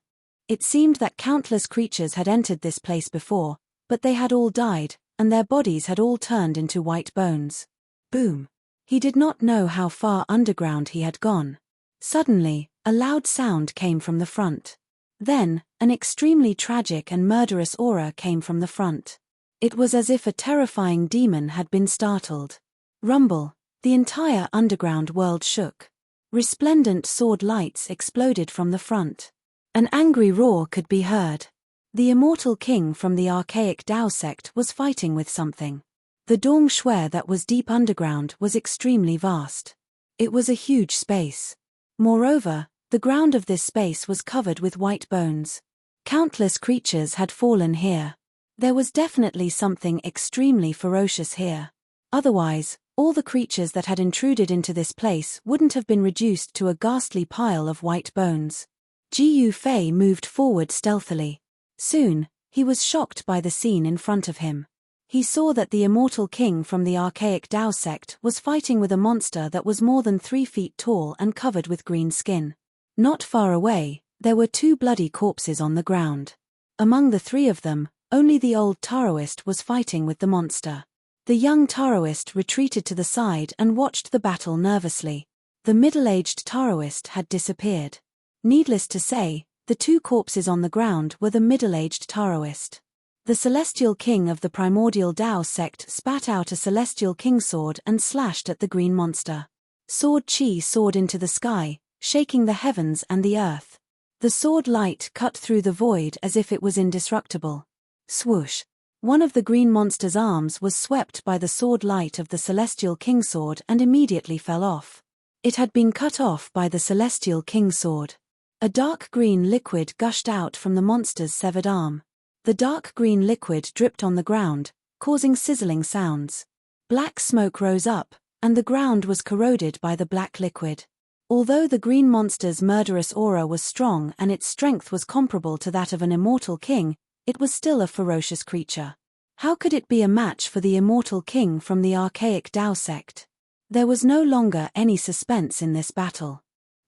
It seemed that countless creatures had entered this place before, but they had all died, and their bodies had all turned into white bones. Boom! He did not know how far underground he had gone. Suddenly, a loud sound came from the front. Then, an extremely tragic and murderous aura came from the front. It was as if a terrifying demon had been startled. Rumble! The entire underground world shook. Resplendent sword lights exploded from the front. An angry roar could be heard. The immortal king from the archaic Dao sect was fighting with something. The Dongshui that was deep underground was extremely vast. It was a huge space. Moreover, the ground of this space was covered with white bones. Countless creatures had fallen here. There was definitely something extremely ferocious here. Otherwise, all the creatures that had intruded into this place wouldn't have been reduced to a ghastly pile of white bones. Ji Fei moved forward stealthily. Soon, he was shocked by the scene in front of him. He saw that the immortal king from the archaic Tao sect was fighting with a monster that was more than 3 feet tall and covered with green skin. Not far away, there were 2 bloody corpses on the ground. Among the 3 of them, only the old Taoist was fighting with the monster. The young Taoist retreated to the side and watched the battle nervously. The middle-aged Taoist had disappeared. Needless to say, the 2 corpses on the ground were the middle-aged Taoist. The celestial king of the primordial Tao sect spat out a celestial king sword and slashed at the green monster. Sword chi soared into the sky, shaking the heavens and the earth. The sword light cut through the void as if it was indestructible. Swoosh! One of the green monster's arms was swept by the sword light of the celestial king sword and immediately fell off. It had been cut off by the celestial king sword. A dark green liquid gushed out from the monster's severed arm. The dark green liquid dripped on the ground, causing sizzling sounds. Black smoke rose up, and the ground was corroded by the black liquid. Although the green monster's murderous aura was strong and its strength was comparable to that of an immortal king, it was still a ferocious creature. How could it be a match for the immortal king from the archaic Tao sect? There was no longer any suspense in this battle.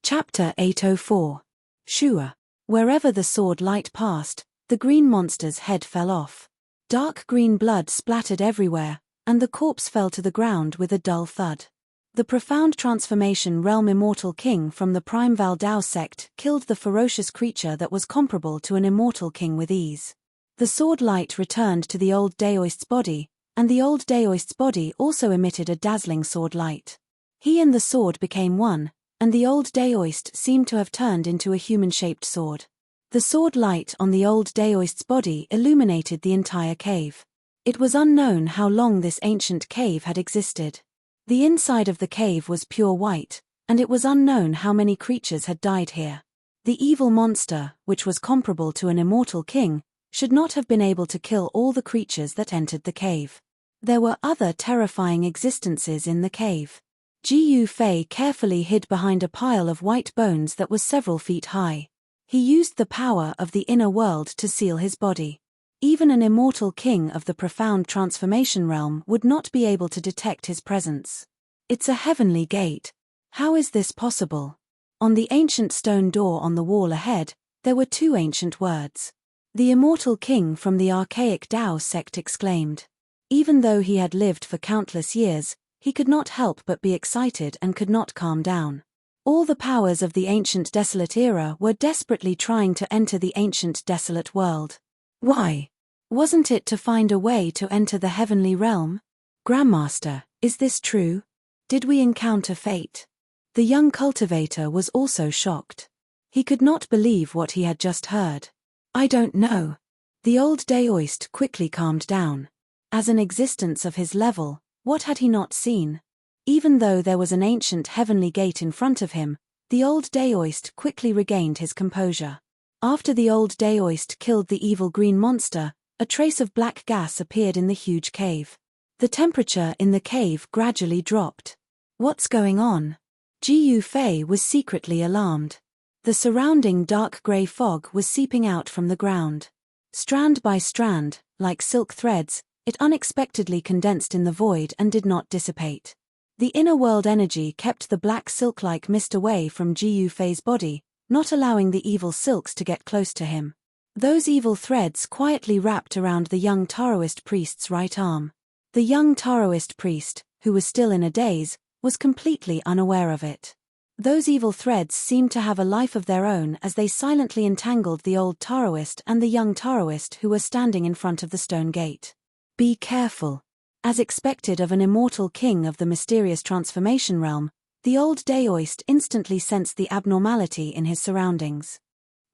Chapter 804. Shua. Wherever the sword light passed, the green monster's head fell off. Dark green blood splattered everywhere, and the corpse fell to the ground with a dull thud. The profound transformation realm immortal king from the Prime Val Dao sect killed the ferocious creature that was comparable to an immortal king with ease. The sword light returned to the old Daoist's body, and the old Daoist's body also emitted a dazzling sword light. He and the sword became one, and the old Daoist seemed to have turned into a human-shaped sword. The sword light on the old Daoist's body illuminated the entire cave. It was unknown how long this ancient cave had existed. The inside of the cave was pure white, and it was unknown how many creatures had died here. The evil monster, which was comparable to an immortal king, should not have been able to kill all the creatures that entered the cave. There were other terrifying existences in the cave. Ji Fei carefully hid behind a pile of white bones that was several feet high. He used the power of the inner world to seal his body. Even an immortal king of the profound transformation realm would not be able to detect his presence. It's a heavenly gate. How is this possible? On the ancient stone door on the wall ahead, there were 2 ancient words. The immortal king from the archaic Tao sect exclaimed. Even though he had lived for countless years, he could not help but be excited and could not calm down. All the powers of the ancient desolate era were desperately trying to enter the ancient desolate world. Why? Wasn't it to find a way to enter the heavenly realm? Grandmaster, is this true? Did we encounter fate? The young cultivator was also shocked. He could not believe what he had just heard. I don't know. The old Daoist quickly calmed down. As an existence of his level, what had he not seen? Even though there was an ancient heavenly gate in front of him, the old Daoist quickly regained his composure. After the old Daoist killed the evil green monster, a trace of black gas appeared in the huge cave. The temperature in the cave gradually dropped. What's going on? Ji Fei was secretly alarmed. The surrounding dark grey fog was seeping out from the ground. Strand by strand, like silk threads, it unexpectedly condensed in the void and did not dissipate. The inner world energy kept the black silk-like mist away from Ji Fei's body, not allowing the evil silks to get close to him. Those evil threads quietly wrapped around the young Taoist priest's right arm. The young Taoist priest, who was still in a daze, was completely unaware of it. Those evil threads seemed to have a life of their own as they silently entangled the old Taoist and the young Taoist who were standing in front of the stone gate. Be careful. As expected of an immortal king of the mysterious transformation realm, the old Daoist instantly sensed the abnormality in his surroundings.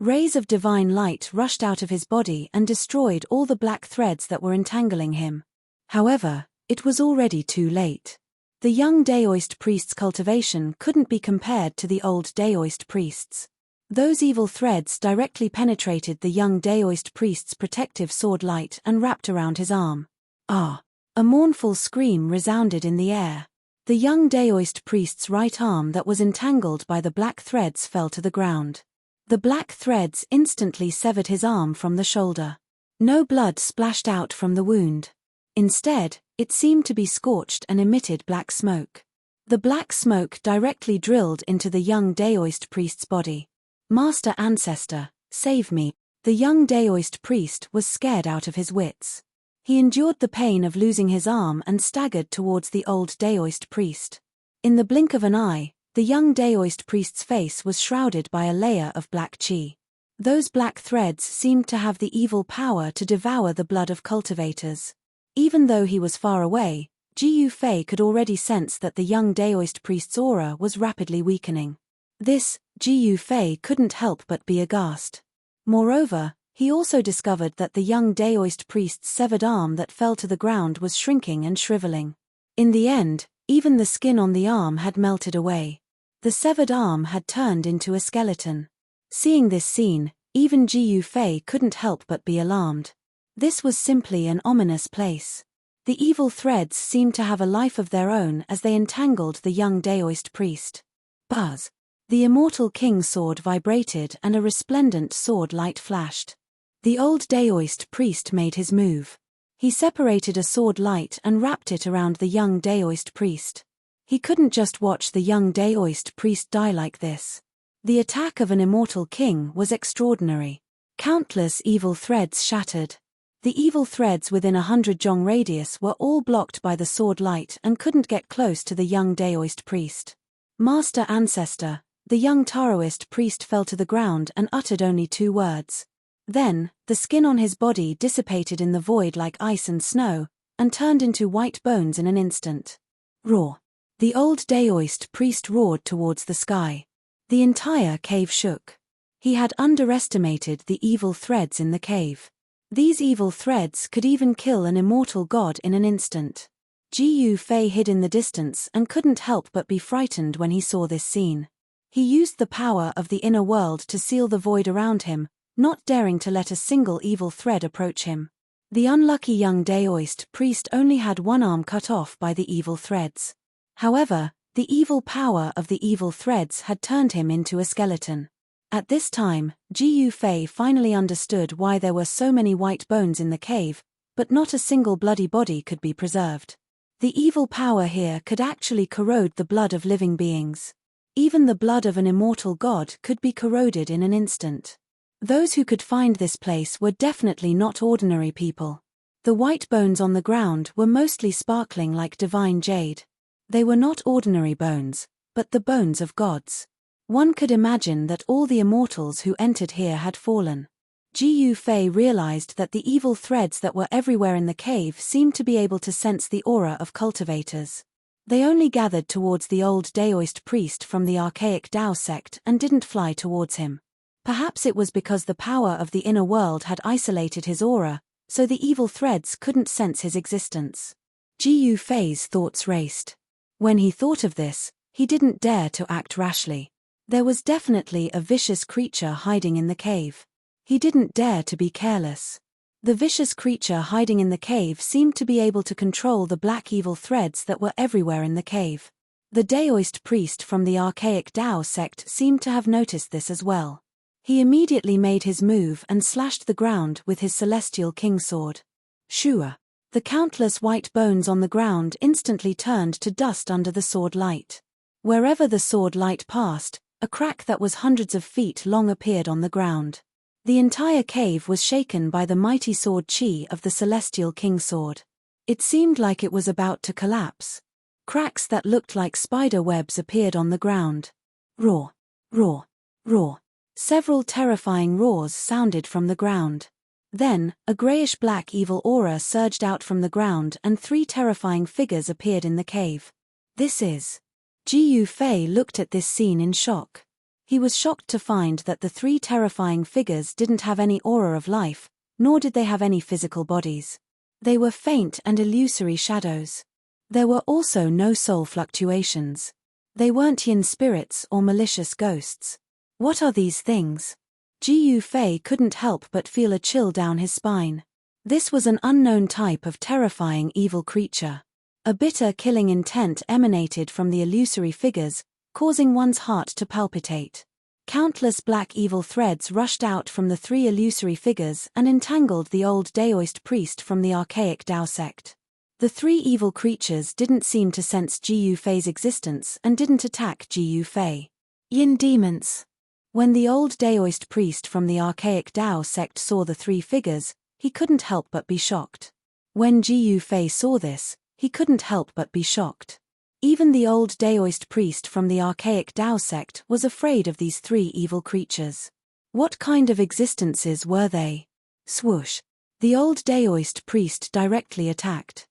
Rays of divine light rushed out of his body and destroyed all the black threads that were entangling him. However, it was already too late. The young Daoist priest's cultivation couldn't be compared to the old Daoist priest's. Those evil threads directly penetrated the young Daoist priest's protective sword light and wrapped around his arm. Ah! A mournful scream resounded in the air. The young Daoist priest's right arm that was entangled by the black threads fell to the ground. The black threads instantly severed his arm from the shoulder. No blood splashed out from the wound. Instead, it seemed to be scorched and emitted black smoke. The black smoke directly drilled into the young Daoist priest's body. "Master Ancestor, save me." The young Daoist priest was scared out of his wits. He endured the pain of losing his arm and staggered towards the old Daoist priest. In the blink of an eye, the young Daoist priest's face was shrouded by a layer of black chi. Those black threads seemed to have the evil power to devour the blood of cultivators. Even though he was far away, Ji Fei could already sense that the young Daoist priest's aura was rapidly weakening. This, Ji Fei couldn't help but be aghast. Moreover, he also discovered that the young Daoist priest's severed arm that fell to the ground was shrinking and shriveling. In the end, even the skin on the arm had melted away. The severed arm had turned into a skeleton. Seeing this scene, even Ji Fei couldn't help but be alarmed. This was simply an ominous place. The evil threads seemed to have a life of their own as they entangled the young Daoist priest. Buzz! The immortal king's sword vibrated and a resplendent sword light flashed. The old Daoist priest made his move. He separated a sword light and wrapped it around the young Daoist priest. He couldn't just watch the young Daoist priest die like this. The attack of an immortal king was extraordinary. Countless evil threads shattered. The evil threads within 100 jong radius were all blocked by the sword light and couldn't get close to the young Daoist priest. "Master Ancestor," the young Taoist priest fell to the ground and uttered only 2 words. Then, the skin on his body dissipated in the void like ice and snow, and turned into white bones in an instant. Roar! The old Daoist priest roared towards the sky. The entire cave shook. He had underestimated the evil threads in the cave. These evil threads could even kill an immortal god in an instant. Ji Fei hid in the distance and couldn't help but be frightened when he saw this scene. He used the power of the inner world to seal the void around him, not daring to let a single evil thread approach him. The unlucky young Daoist priest only had one arm cut off by the evil threads. However, the evil power of the evil threads had turned him into a skeleton. At this time, Ji Fei finally understood why there were so many white bones in the cave, but not a single bloody body could be preserved. The evil power here could actually corrode the blood of living beings. Even the blood of an immortal god could be corroded in an instant. Those who could find this place were definitely not ordinary people. The white bones on the ground were mostly sparkling like divine jade. They were not ordinary bones, but the bones of gods. One could imagine that all the immortals who entered here had fallen. Ji Fei realized that the evil threads that were everywhere in the cave seemed to be able to sense the aura of cultivators. They only gathered towards the old Daoist priest from the archaic Dao sect and didn't fly towards him. Perhaps it was because the power of the inner world had isolated his aura, so the evil threads couldn't sense his existence. Ji Fei's thoughts raced. When he thought of this, he didn't dare to act rashly. There was definitely a vicious creature hiding in the cave. He didn't dare to be careless. The vicious creature hiding in the cave seemed to be able to control the black evil threads that were everywhere in the cave. The Daoist priest from the archaic Dao sect seemed to have noticed this as well. He immediately made his move and slashed the ground with his celestial king sword. Shua! The countless white bones on the ground instantly turned to dust under the sword light. Wherever the sword light passed, a crack that was hundreds of feet long appeared on the ground. The entire cave was shaken by the mighty sword chi of the celestial king sword. It seemed like it was about to collapse. Cracks that looked like spider webs appeared on the ground. Roar! Roar! Roar! Several terrifying roars sounded from the ground. Then, a grayish-black evil aura surged out from the ground and 3 terrifying figures appeared in the cave. This is... Ji Fei looked at this scene in shock. He was shocked to find that the 3 terrifying figures didn't have any aura of life, nor did they have any physical bodies. They were faint and illusory shadows. There were also no soul fluctuations. They weren't yin spirits or malicious ghosts. What are these things? Ji Fei couldn't help but feel a chill down his spine. This was an unknown type of terrifying evil creature. A bitter killing intent emanated from the illusory figures, causing one's heart to palpitate. Countless black evil threads rushed out from the three illusory figures and entangled the old Daoist priest from the archaic Dao sect. The three evil creatures didn't seem to sense Ji Yufei's existence and didn't attack Ji Yufei. Yin demons. When the old Daoist priest from the archaic Dao sect saw the three figures, he couldn't help but be shocked. When Ji Yufei saw this, he couldn't help but be shocked. Even the old Daoist priest from the archaic Dao sect was afraid of these three evil creatures. What kind of existences were they? Swoosh. The old Daoist priest directly attacked.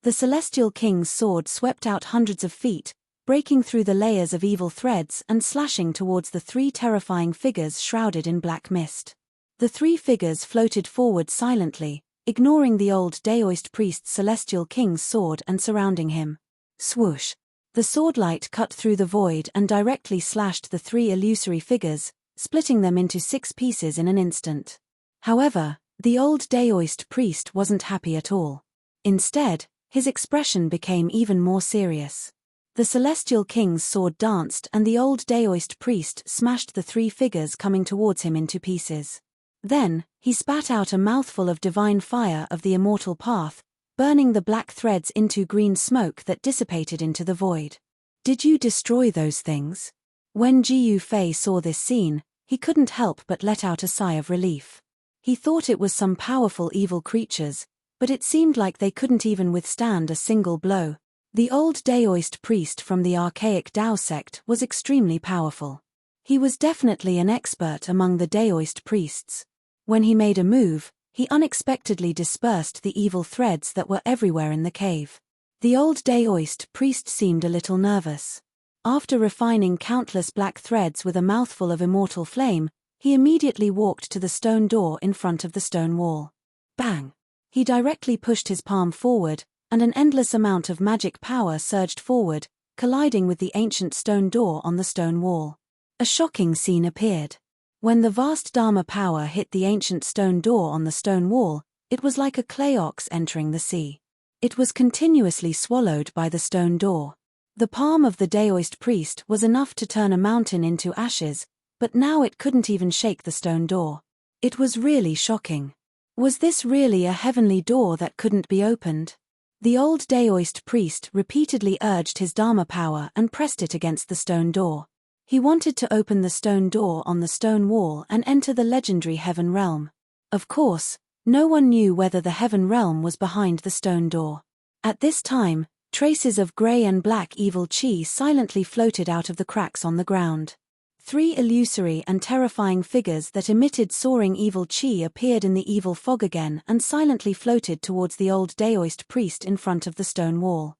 The Celestial King's sword swept out hundreds of feet, breaking through the layers of evil threads and slashing towards the three terrifying figures shrouded in black mist. The three figures floated forward silently, ignoring the old Daoist priest's Celestial King's sword and surrounding him. Swoosh. The swordlight cut through the void and directly slashed the three illusory figures, splitting them into 6 pieces in an instant. However, the old Daoist priest wasn't happy at all. Instead, his expression became even more serious. The Celestial King's sword danced and the old Daoist priest smashed the three figures coming towards him into pieces. Then, he spat out a mouthful of divine fire of the immortal path, burning the black threads into green smoke that dissipated into the void. Did you destroy those things? When Ji Yufei saw this scene, he couldn't help but let out a sigh of relief. He thought it was some powerful evil creatures, but it seemed like they couldn't even withstand a single blow. The old Daoist priest from the archaic Dao sect was extremely powerful. He was definitely an expert among the Daoist priests. When he made a move, he unexpectedly dispersed the evil threads that were everywhere in the cave. The old Daoist priest seemed a little nervous. After refining countless black threads with a mouthful of immortal flame, he immediately walked to the stone door in front of the stone wall. Bang! He directly pushed his palm forward, and an endless amount of magic power surged forward, colliding with the ancient stone door on the stone wall. A shocking scene appeared. When the vast Dharma power hit the ancient stone door on the stone wall, it was like a clay ox entering the sea. It was continuously swallowed by the stone door. The palm of the Daoist priest was enough to turn a mountain into ashes, but now it couldn't even shake the stone door. It was really shocking. Was this really a heavenly door that couldn't be opened? The old Daoist priest repeatedly urged his Dharma power and pressed it against the stone door. He wanted to open the stone door on the stone wall and enter the legendary heaven realm. Of course, no one knew whether the heaven realm was behind the stone door. At this time, traces of grey and black evil chi silently floated out of the cracks on the ground. 3 illusory and terrifying figures that emitted soaring evil chi appeared in the evil fog again and silently floated towards the old Daoist priest in front of the stone wall.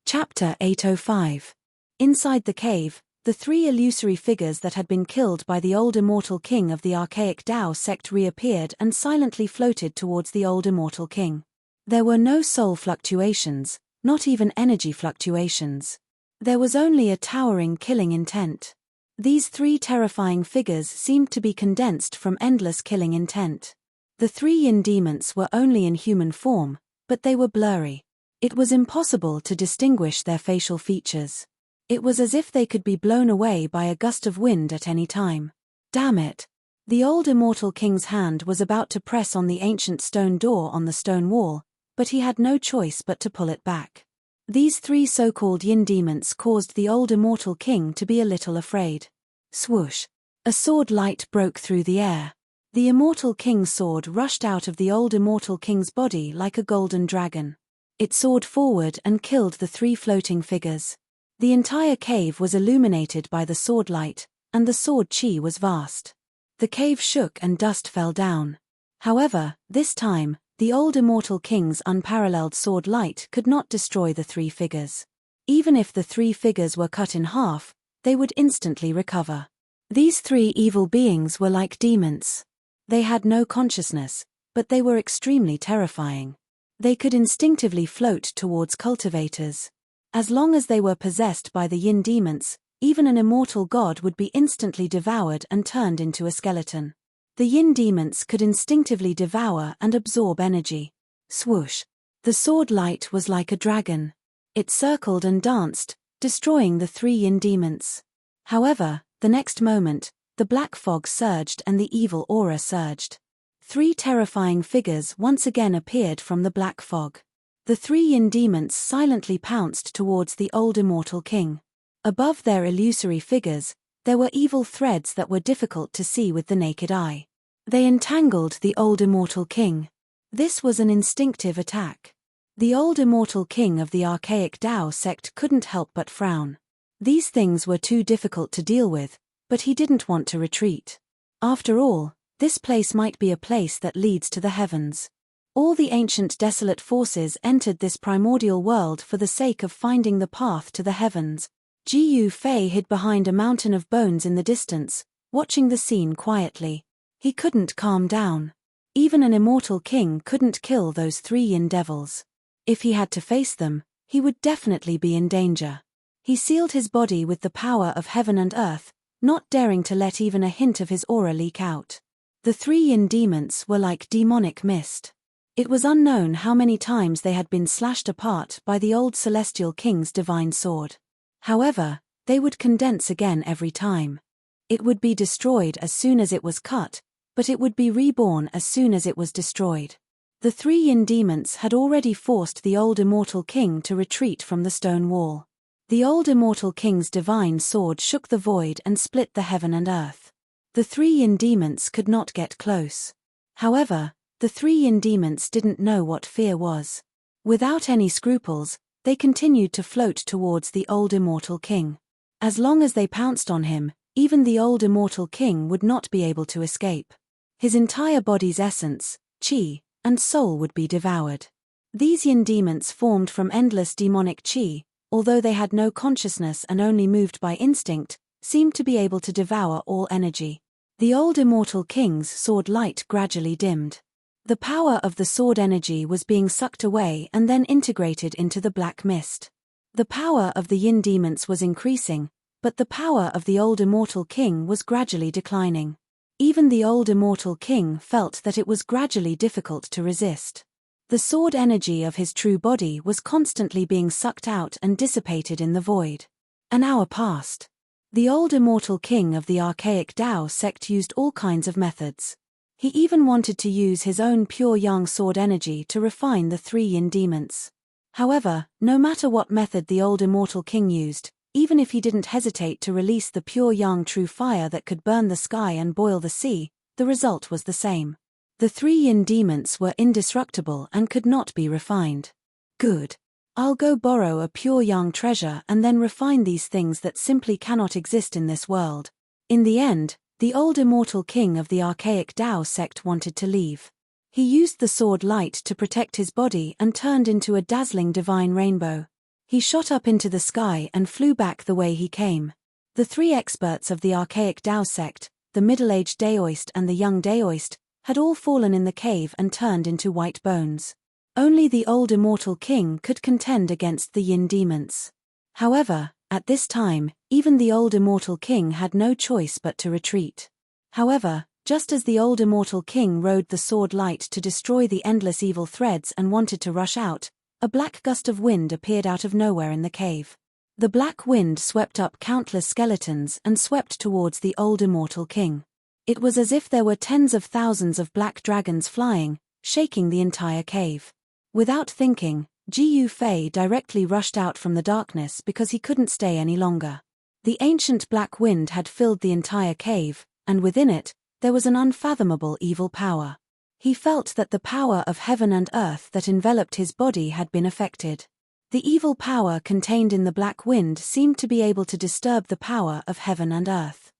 Chapter 805. Inside the cave, the 3 illusory figures that had been killed by the old immortal king of the archaic Dao sect reappeared and silently floated towards the old immortal king. There were no soul fluctuations, not even energy fluctuations. There was only a towering killing intent. These 3 terrifying figures seemed to be condensed from endless killing intent. The 3 yin demons were only in human form, but they were blurry. It was impossible to distinguish their facial features. It was as if they could be blown away by a gust of wind at any time. Damn it! The old immortal king's hand was about to press on the ancient stone door on the stone wall, but he had no choice but to pull it back. These 3 so-called yin demons caused the old immortal king to be a little afraid. Swoosh! A sword light broke through the air. The immortal king's sword rushed out of the old immortal king's body like a golden dragon. It soared forward and killed the 3 floating figures. The entire cave was illuminated by the sword light, and the sword chi was vast. The cave shook and dust fell down. However, this time, the old immortal king's unparalleled sword light could not destroy the 3 figures. Even if the 3 figures were cut in half, they would instantly recover. These 3 evil beings were like demons. They had no consciousness, but they were extremely terrifying. They could instinctively float towards cultivators. As long as they were possessed by the yin demons, even an immortal god would be instantly devoured and turned into a skeleton. The yin demons could instinctively devour and absorb energy. Swoosh! The sword light was like a dragon. It circled and danced, destroying the 3 yin demons. However, the next moment, the black fog surged and the evil aura surged. 3 terrifying figures once again appeared from the black fog. The 3 yin demons silently pounced towards the old immortal king. Above their illusory figures, there were evil threads that were difficult to see with the naked eye. They entangled the old immortal king. This was an instinctive attack. The old immortal king of the archaic Tao sect couldn't help but frown. These things were too difficult to deal with, but he didn't want to retreat. After all, this place might be a place that leads to the heavens. All the ancient desolate forces entered this primordial world for the sake of finding the path to the heavens. Jiyu Fei hid behind a mountain of bones in the distance, watching the scene quietly. He couldn't calm down. Even an immortal king couldn't kill those 3 yin devils. If he had to face them, he would definitely be in danger. He sealed his body with the power of heaven and earth, not daring to let even a hint of his aura leak out. The 3 yin demons were like demonic mist. It was unknown how many times they had been slashed apart by the old celestial king's divine sword. However, they would condense again every time. It would be destroyed as soon as it was cut, but it would be reborn as soon as it was destroyed. The 3 yin demons had already forced the old immortal king to retreat from the stone wall. The old immortal king's divine sword shook the void and split the heaven and earth. The 3 yin demons could not get close. However, the 3 yin demons didn't know what fear was. Without any scruples, they continued to float towards the old immortal king. As long as they pounced on him, even the old immortal king would not be able to escape. His entire body's essence, qi, and soul would be devoured. These yin demons formed from endless demonic qi, although they had no consciousness and only moved by instinct, seemed to be able to devour all energy. The old immortal king's sword light gradually dimmed. The power of the sword energy was being sucked away and then integrated into the black mist. The power of the yin demons was increasing, but the power of the old immortal king was gradually declining. Even the old immortal king felt that it was gradually difficult to resist. The sword energy of his true body was constantly being sucked out and dissipated in the void. An hour passed. The old immortal king of the archaic Tao sect used all kinds of methods. He even wanted to use his own pure yang sword energy to refine the 3 yin demons. However, no matter what method the old immortal king used, even if he didn't hesitate to release the pure yang true fire that could burn the sky and boil the sea, the result was the same. The 3 yin demons were indestructible and could not be refined. Good. I'll go borrow a pure yang treasure and then refine these things that simply cannot exist in this world. In the end, the old immortal king of the archaic Tao sect wanted to leave. He used the sword light to protect his body and turned into a dazzling divine rainbow. He shot up into the sky and flew back the way he came. The 3 experts of the archaic Tao sect, the middle-aged Daoist and the young Daoist, had all fallen in the cave and turned into white bones. Only the old immortal king could contend against the yin demons. However, at this time, even the old immortal king had no choice but to retreat. However, just as the old immortal king rode the sword light to destroy the endless evil threads and wanted to rush out, a black gust of wind appeared out of nowhere in the cave. The black wind swept up countless skeletons and swept towards the old immortal king. It was as if there were tens of thousands of black dragons flying, shaking the entire cave. Without thinking, Jiyu Fei directly rushed out from the darkness because he couldn't stay any longer. The ancient black wind had filled the entire cave, and within it, there was an unfathomable evil power. He felt that the power of heaven and earth that enveloped his body had been affected. The evil power contained in the black wind seemed to be able to disturb the power of heaven and earth.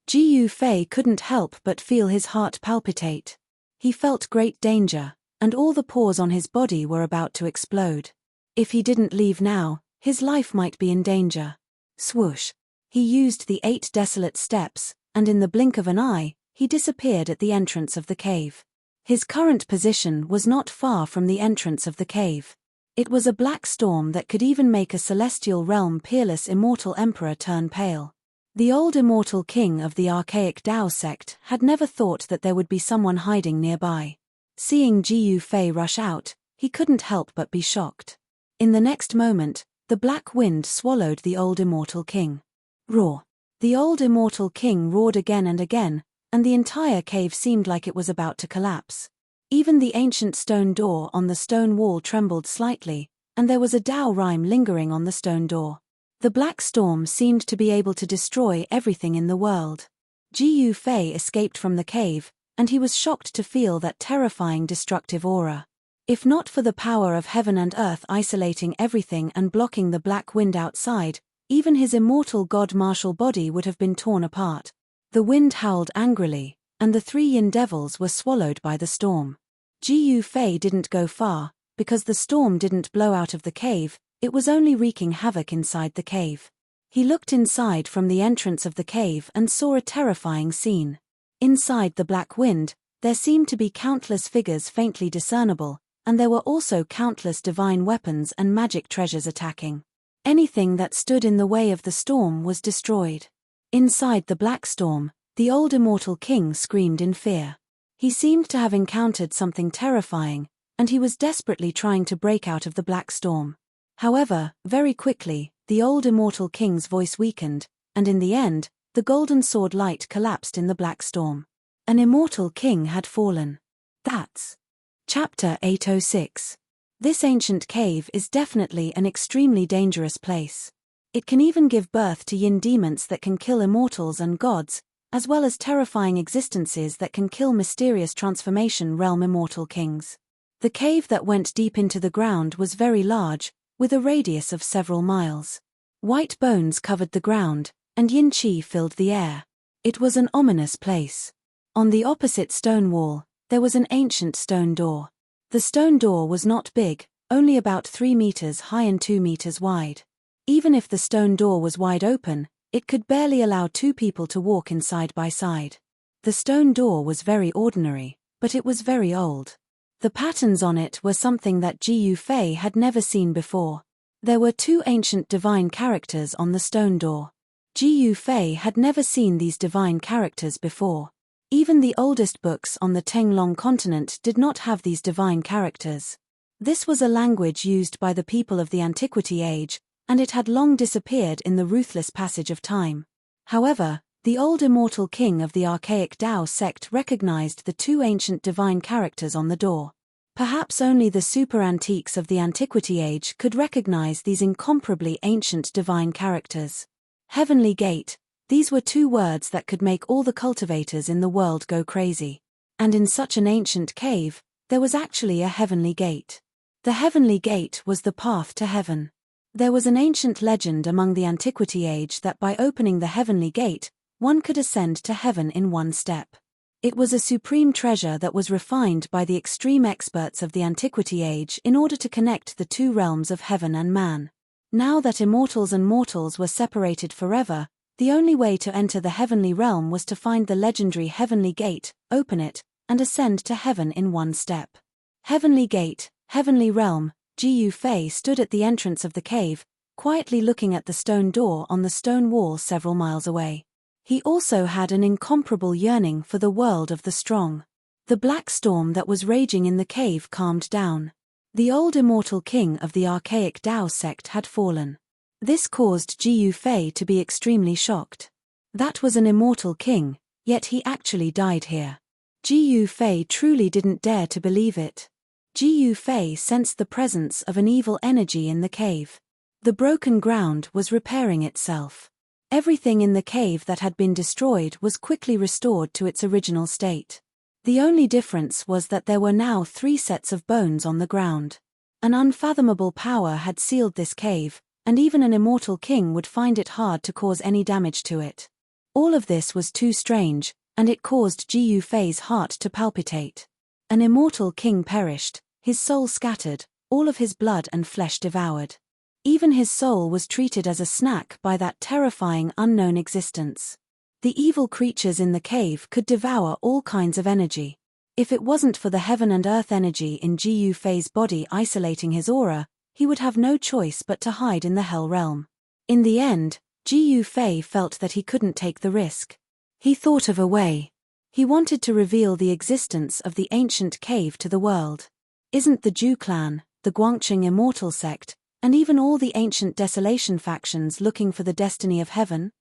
Jiyu Fei couldn't help but feel his heart palpitate. He felt great danger, and all the pores on his body were about to explode. If he didn't leave now, his life might be in danger. Swoosh! He used the 8 desolate steps, and in the blink of an eye, he disappeared at the entrance of the cave. His current position was not far from the entrance of the cave. It was a black storm that could even make a celestial realm peerless immortal emperor turn pale. The old immortal king of the archaic Tao sect had never thought that there would be someone hiding nearby. Seeing Jiyu Fei rush out, he couldn't help but be shocked. In the next moment, the black wind swallowed the old immortal king. Roar! The old immortal king roared again and again, and the entire cave seemed like it was about to collapse. Even the ancient stone door on the stone wall trembled slightly, and there was a Tao rhyme lingering on the stone door. The black storm seemed to be able to destroy everything in the world. Jiyu Fei escaped from the cave, and he was shocked to feel that terrifying destructive aura. If not for the power of heaven and earth isolating everything and blocking the black wind outside, even his immortal god-martial body would have been torn apart. The wind howled angrily, and the 3 yin devils were swallowed by the storm. Jiyu Fei didn't go far, because the storm didn't blow out of the cave, it was only wreaking havoc inside the cave. He looked inside from the entrance of the cave and saw a terrifying scene. Inside the black wind, there seemed to be countless figures faintly discernible, and there were also countless divine weapons and magic treasures attacking. Anything that stood in the way of the storm was destroyed. Inside the black storm, the old immortal king screamed in fear. He seemed to have encountered something terrifying, and he was desperately trying to break out of the black storm. However, very quickly, the old immortal king's voice weakened, and in the end, the golden sword light collapsed in the black storm. An immortal king had fallen. That's Chapter 806. This ancient cave is definitely an extremely dangerous place. It can even give birth to yin demons that can kill immortals and gods, as well as terrifying existences that can kill mysterious transformation realm immortal kings. The cave that went deep into the ground was very large, with a radius of several miles. White bones covered the ground, and yin qi filled the air. It was an ominous place. On the opposite stone wall, there was an ancient stone door. The stone door was not big, only about 3 meters high and 2 meters wide. Even if the stone door was wide open, it could barely allow 2 people to walk in side by side. The stone door was very ordinary, but it was very old. The patterns on it were something that Jiyu Fei had never seen before. There were 2 ancient divine characters on the stone door. Jiyu Fei had never seen these divine characters before. Even the oldest books on the Tenglong continent did not have these divine characters. This was a language used by the people of the Antiquity Age, and it had long disappeared in the ruthless passage of time. However, the old immortal king of the archaic Tao sect recognized the 2 ancient divine characters on the door. Perhaps only the super antiques of the Antiquity Age could recognize these incomparably ancient divine characters. Heavenly Gate. These were 2 words that could make all the cultivators in the world go crazy. And in such an ancient cave, there was actually a heavenly gate. The heavenly gate was the path to heaven. There was an ancient legend among the Antiquity Age that by opening the heavenly gate, one could ascend to heaven in 1 step. It was a supreme treasure that was refined by the extreme experts of the Antiquity Age in order to connect the 2 realms of heaven and man. Now that immortals and mortals were separated forever, the only way to enter the heavenly realm was to find the legendary heavenly gate, open it, and ascend to heaven in 1 step. Heavenly gate, heavenly realm. Jiyu Fei stood at the entrance of the cave, quietly looking at the stone door on the stone wall several miles away. He also had an incomparable yearning for the world of the strong. The black storm that was raging in the cave calmed down. The old immortal king of the archaic Tao sect had fallen. This caused Jiyu Fei to be extremely shocked. That was an immortal king, yet he actually died here. Jiyu Fei truly didn't dare to believe it. Jiyu Fei sensed the presence of an evil energy in the cave. The broken ground was repairing itself. Everything in the cave that had been destroyed was quickly restored to its original state. The only difference was that there were now 3 sets of bones on the ground. An unfathomable power had sealed this cave, and even an immortal king would find it hard to cause any damage to it. All of this was too strange, and it caused Jiyu Fei's heart to palpitate. An immortal king perished, his soul scattered, all of his blood and flesh devoured. Even his soul was treated as a snack by that terrifying unknown existence. The evil creatures in the cave could devour all kinds of energy. If it wasn't for the heaven and earth energy in Jiyu Fei's body isolating his aura, he would have no choice but to hide in the hell realm. In the end, Jiyu Fei felt that he couldn't take the risk. He thought of a way. He wanted to reveal the existence of the ancient cave to the world. Isn't the Zhu clan, the Guangqing immortal sect, and even all the ancient desolation factions looking for the destiny of heaven?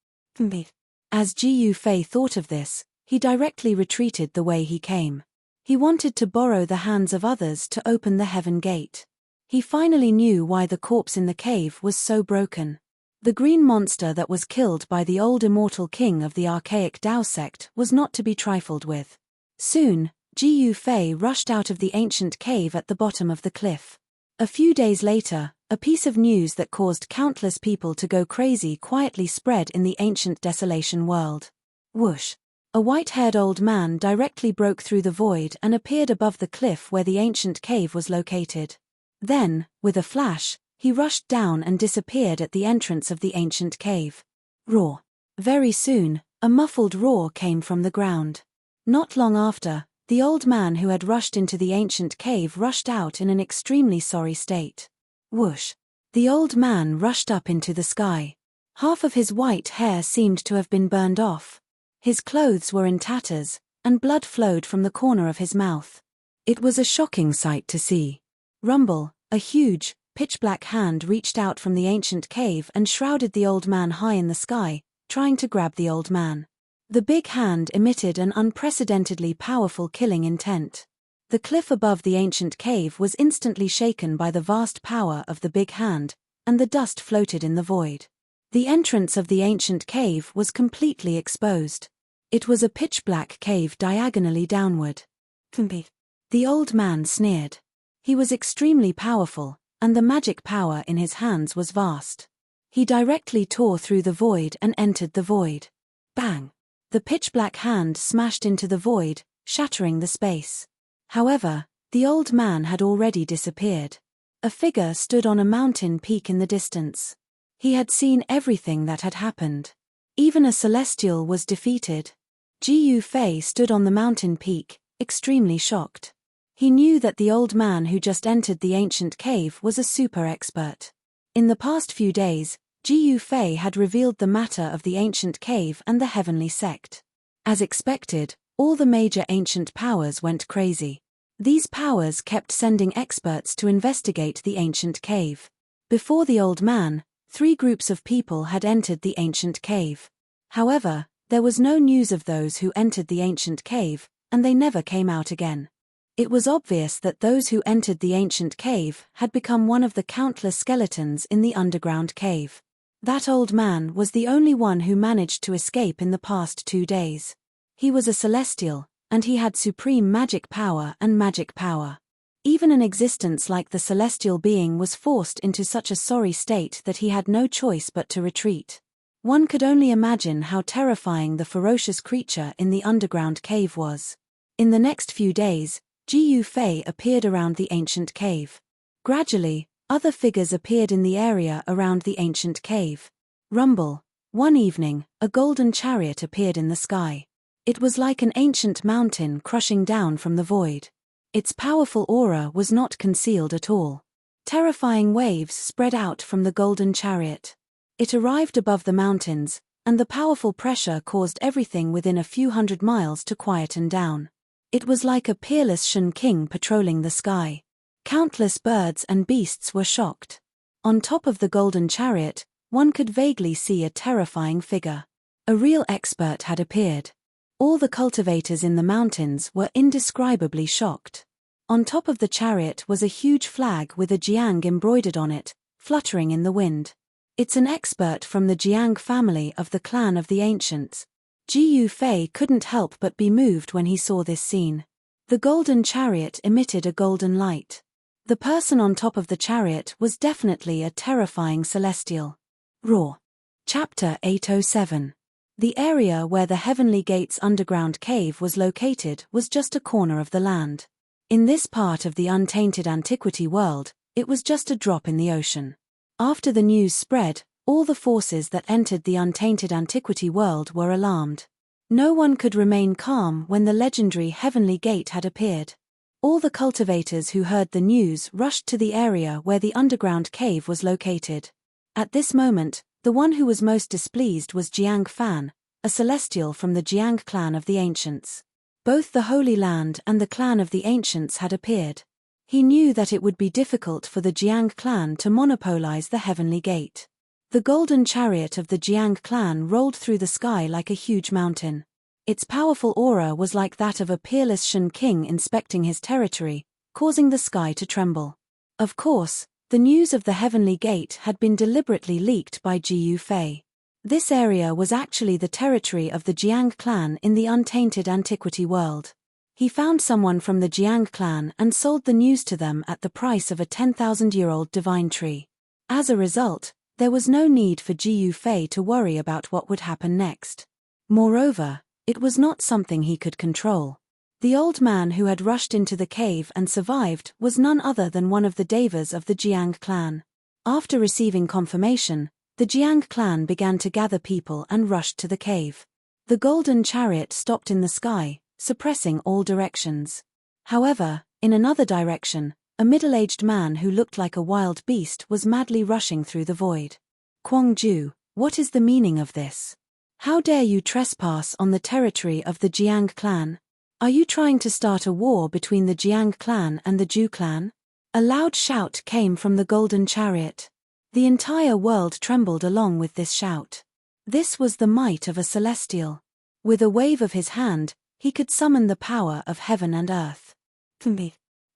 As Ji Yufei thought of this, he directly retreated the way he came. He wanted to borrow the hands of others to open the heaven gate. He finally knew why the corpse in the cave was so broken. The green monster that was killed by the old immortal king of the archaic Tao sect was not to be trifled with. Soon, Ji Yufei rushed out of the ancient cave at the bottom of the cliff. A few days later, a piece of news that caused countless people to go crazy quietly spread in the ancient desolation world. Whoosh! A white-haired old man directly broke through the void and appeared above the cliff where the ancient cave was located. Then, with a flash, he rushed down and disappeared at the entrance of the ancient cave. Roar! Very soon, a muffled roar came from the ground. Not long after, the old man who had rushed into the ancient cave rushed out in an extremely sorry state. Whoosh! The old man rushed up into the sky. Half of his white hair seemed to have been burned off. His clothes were in tatters, and blood flowed from the corner of his mouth. It was a shocking sight to see. Rumble, a huge, pitch-black hand reached out from the ancient cave and shrouded the old man high in the sky, trying to grab the old man. The big hand emitted an unprecedentedly powerful killing intent. The cliff above the ancient cave was instantly shaken by the vast power of the big hand, and the dust floated in the void. The entrance of the ancient cave was completely exposed. It was a pitch-black cave diagonally downward. The old man sneered. He was extremely powerful, and the magic power in his hands was vast. He directly tore through the void and entered the void. Bang! The pitch-black hand smashed into the void, shattering the space. However, the old man had already disappeared. A figure stood on a mountain peak in the distance. He had seen everything that had happened. Even a celestial was defeated. Ji Yufei stood on the mountain peak, extremely shocked. He knew that the old man who just entered the ancient cave was a super expert. In the past few days, Ji Yufei had revealed the matter of the ancient cave and the heavenly sect. As expected, all the major ancient powers went crazy. These powers kept sending experts to investigate the ancient cave. Before the old man, 3 groups of people had entered the ancient cave. However, there was no news of those who entered the ancient cave, and they never came out again. It was obvious that those who entered the ancient cave had become one of the countless skeletons in the underground cave. That old man was the only one who managed to escape in the past 2 days. He was a celestial, and he had supreme magic power and magic power. Even an existence like the celestial being was forced into such a sorry state that he had no choice but to retreat. One could only imagine how terrifying the ferocious creature in the underground cave was. In the next few days, Ji Yufei appeared around the ancient cave. Gradually, other figures appeared in the area around the ancient cave. Rumble. One evening, a golden chariot appeared in the sky. It was like an ancient mountain crushing down from the void. Its powerful aura was not concealed at all. Terrifying waves spread out from the golden chariot. It arrived above the mountains, and the powerful pressure caused everything within a few hundred miles to quieten down. It was like a peerless Shen King patrolling the sky. Countless birds and beasts were shocked. On top of the golden chariot, one could vaguely see a terrifying figure. A real expert had appeared. All the cultivators in the mountains were indescribably shocked. On top of the chariot was a huge flag with a jiang embroidered on it, fluttering in the wind. It's an expert from the Jiang family of the clan of the ancients. Ji Yufei couldn't help but be moved when he saw this scene. The golden chariot emitted a golden light. The person on top of the chariot was definitely a terrifying celestial. Roar. Chapter 807. The area where the Heavenly Gate's underground cave was located was just a corner of the land. In this part of the untainted antiquity world, it was just a drop in the ocean. After the news spread, all the forces that entered the untainted antiquity world were alarmed. No one could remain calm when the legendary Heavenly Gate had appeared. All the cultivators who heard the news rushed to the area where the underground cave was located. At this moment, the one who was most displeased was Jiang Fan, a celestial from the Jiang clan of the ancients. Both the Holy Land and the clan of the ancients had appeared. He knew that it would be difficult for the Jiang clan to monopolize the Heavenly Gate. The golden chariot of the Jiang clan rolled through the sky like a huge mountain. Its powerful aura was like that of a peerless Shen king inspecting his territory, causing the sky to tremble. Of course, the news of the Heavenly Gate had been deliberately leaked by Ji Yufei. This area was actually the territory of the Jiang clan in the untainted antiquity world. He found someone from the Jiang clan and sold the news to them at the price of a 10,000-year-old divine tree. As a result, there was no need for Ji Yufei to worry about what would happen next. Moreover, it was not something he could control. The old man who had rushed into the cave and survived was none other than one of the devas of the Jiang clan. After receiving confirmation, the Jiang clan began to gather people and rushed to the cave. The golden chariot stopped in the sky, suppressing all directions. However, in another direction, a middle-aged man who looked like a wild beast was madly rushing through the void. Kwangju, what is the meaning of this? How dare you trespass on the territory of the Jiang clan? Are you trying to start a war between the Jiang clan and the Zhu clan? A loud shout came from the golden chariot. The entire world trembled along with this shout. This was the might of a celestial. With a wave of his hand, he could summon the power of heaven and earth.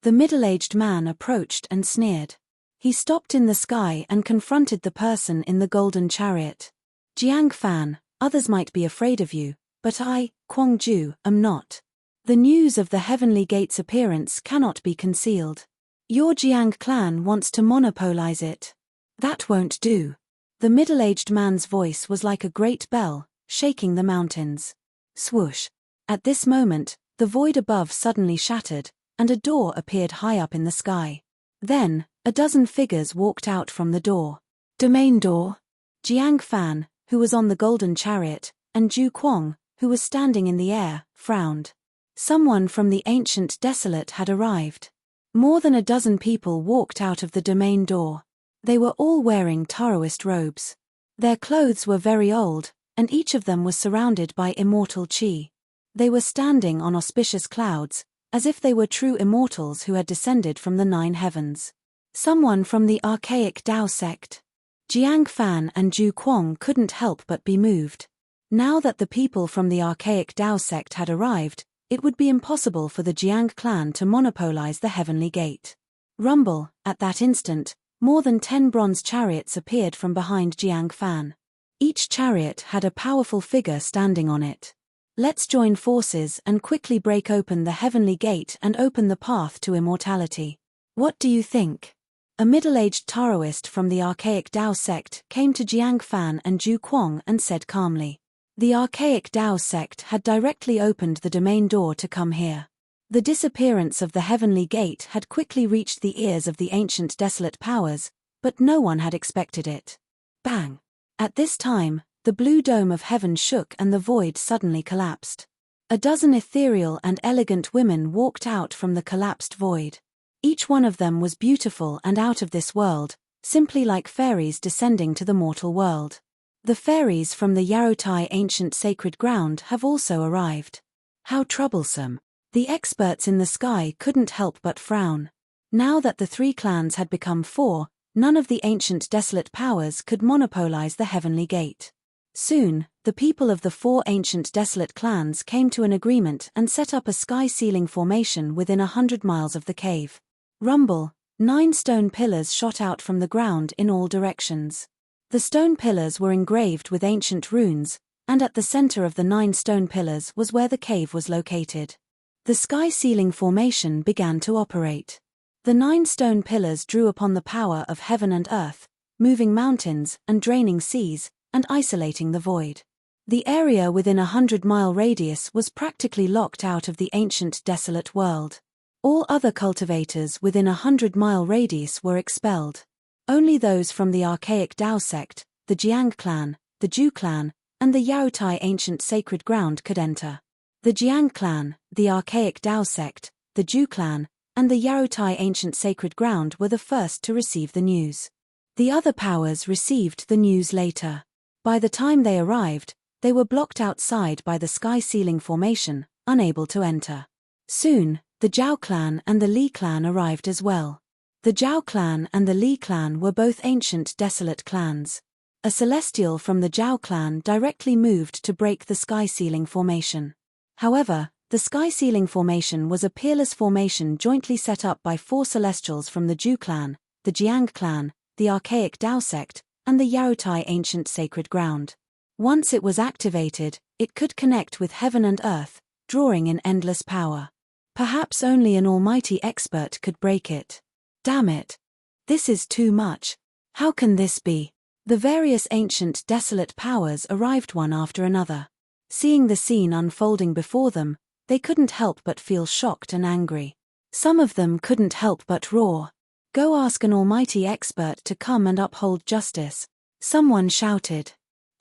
The middle-aged man approached and sneered. He stopped in the sky and confronted the person in the golden chariot. Jiang Fan, others might be afraid of you, but I, Kwangju, am not. The news of the Heavenly Gate's appearance cannot be concealed. Your Jiang clan wants to monopolize it. That won't do. The middle-aged man's voice was like a great bell, shaking the mountains. Swoosh. At this moment, the void above suddenly shattered, and a door appeared high up in the sky. Then, a dozen figures walked out from the door. Domain door. Jiang Fan, who was on the golden chariot, and Zhu Kuang, who was standing in the air, frowned. Someone from the ancient desolate had arrived. More than a dozen people walked out of the domain door. They were all wearing Taoist robes. Their clothes were very old, and each of them was surrounded by immortal qi. They were standing on auspicious clouds, as if they were true immortals who had descended from the 9 heavens. Someone from the archaic Tao sect. Jiang Fan and Zhu Kuang couldn't help but be moved. Now that the people from the archaic Tao sect had arrived, it would be impossible for the Jiang clan to monopolize the Heavenly Gate. Rumble, at that instant, more than 10 bronze chariots appeared from behind Jiang Fan. Each chariot had a powerful figure standing on it. Let's join forces and quickly break open the Heavenly Gate and open the path to immortality. What do you think? A middle-aged Taoist from the archaic Tao sect came to Jiang Fan and Zhu Kuang and said calmly. The archaic Tao sect had directly opened the domain door to come here. The disappearance of the Heavenly Gate had quickly reached the ears of the ancient desolate powers, but no one had expected it. Bang! At this time, the blue dome of heaven shook and the void suddenly collapsed. A dozen ethereal and elegant women walked out from the collapsed void. Each one of them was beautiful and out of this world, simply like fairies descending to the mortal world. The fairies from the Yarotai ancient sacred ground have also arrived. How troublesome. The experts in the sky couldn't help but frown. Now that the 3 clans had become 4, none of the ancient desolate powers could monopolize the Heavenly Gate. Soon, the people of the 4 ancient desolate clans came to an agreement and set up a sky-ceiling formation within 100 miles of the cave. Rumble, 9 stone pillars shot out from the ground in all directions. The stone pillars were engraved with ancient runes, and at the center of the 9 stone pillars was where the cave was located. The sky-ceiling formation began to operate. The 9 stone pillars drew upon the power of heaven and earth, moving mountains and draining seas, and isolating the void. The area within a 100-mile radius was practically locked out of the ancient desolate world. All other cultivators within a 100-mile radius were expelled. Only those from the archaic Tao sect, the Jiang clan, the Zhu clan, and the Yaotai ancient sacred ground could enter. The Jiang clan, the archaic Tao sect, the Zhu clan, and the Yaotai ancient sacred ground were the first to receive the news. The other powers received the news later. By the time they arrived, they were blocked outside by the sky-ceiling formation, unable to enter. Soon, the Zhao clan and the Li clan arrived as well. The Zhao clan and the Li clan were both ancient desolate clans. A celestial from the Zhao clan directly moved to break the sky ceiling formation. However, the sky ceiling formation was a peerless formation jointly set up by 4 celestials from the Zhu clan, the Jiang clan, the archaic Dao sect, and the Yaotai ancient sacred ground. Once it was activated, it could connect with heaven and earth, drawing in endless power. Perhaps only an almighty expert could break it. Damn it! This is too much. How can this be? The various ancient desolate powers arrived one after another. Seeing the scene unfolding before them, they couldn't help but feel shocked and angry. Some of them couldn't help but roar. Go ask an almighty expert to come and uphold justice. Someone shouted.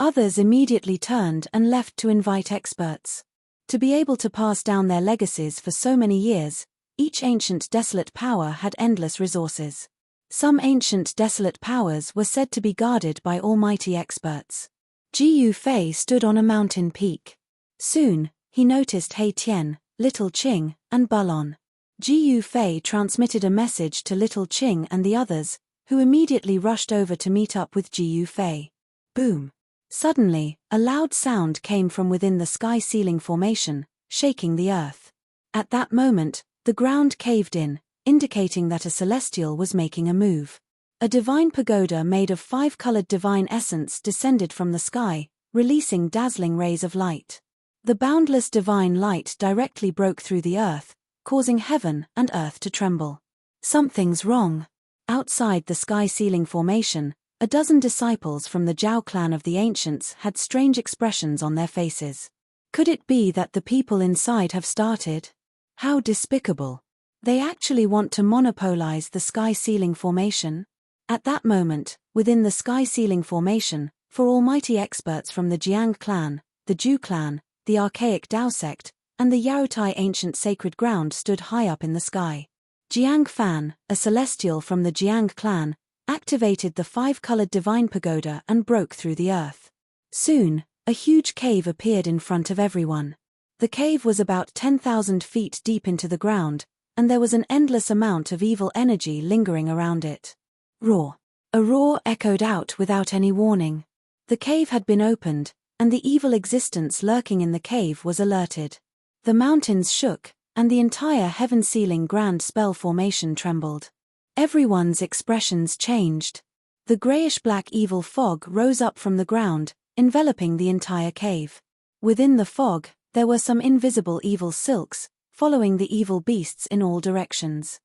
Others immediately turned and left to invite experts. To be able to pass down their legacies for so many years, each ancient desolate power had endless resources. Some ancient desolate powers were said to be guarded by almighty experts. Jiyu Fei stood on a mountain peak. Soon, he noticed He Tian, Little Qing, and Bulon. Jiyu Fei transmitted a message to Little Qing and the others, who immediately rushed over to meet up with Jiyu Fei. Boom! Suddenly, a loud sound came from within the sky ceiling formation, shaking the earth. At that moment, the ground caved in, indicating that a celestial was making a move. A divine pagoda made of 5-colored divine essence descended from the sky, releasing dazzling rays of light. The boundless divine light directly broke through the earth, causing heaven and earth to tremble. Something's wrong. Outside the sky ceiling formation, a dozen disciples from the Zhao clan of the ancients had strange expressions on their faces. Could it be that the people inside have started? How despicable. They actually want to monopolize the sky ceiling formation? At that moment, within the sky ceiling formation, 4 almighty experts from the Jiang clan, the Zhu clan, the archaic Dao sect, and the Yaotai ancient sacred ground stood high up in the sky. Jiang Fan, a celestial from the Jiang clan, activated the 5-colored divine pagoda and broke through the earth. Soon, a huge cave appeared in front of everyone. The cave was about 10,000 feet deep into the ground, and there was an endless amount of evil energy lingering around it. Roar! A roar echoed out without any warning. The cave had been opened, and the evil existence lurking in the cave was alerted. The mountains shook, and the entire heaven-sealing grand spell formation trembled. Everyone's expressions changed. The grayish-black evil fog rose up from the ground, enveloping the entire cave. Within the fog, there were some invisible evil silks, following the evil beasts in all directions.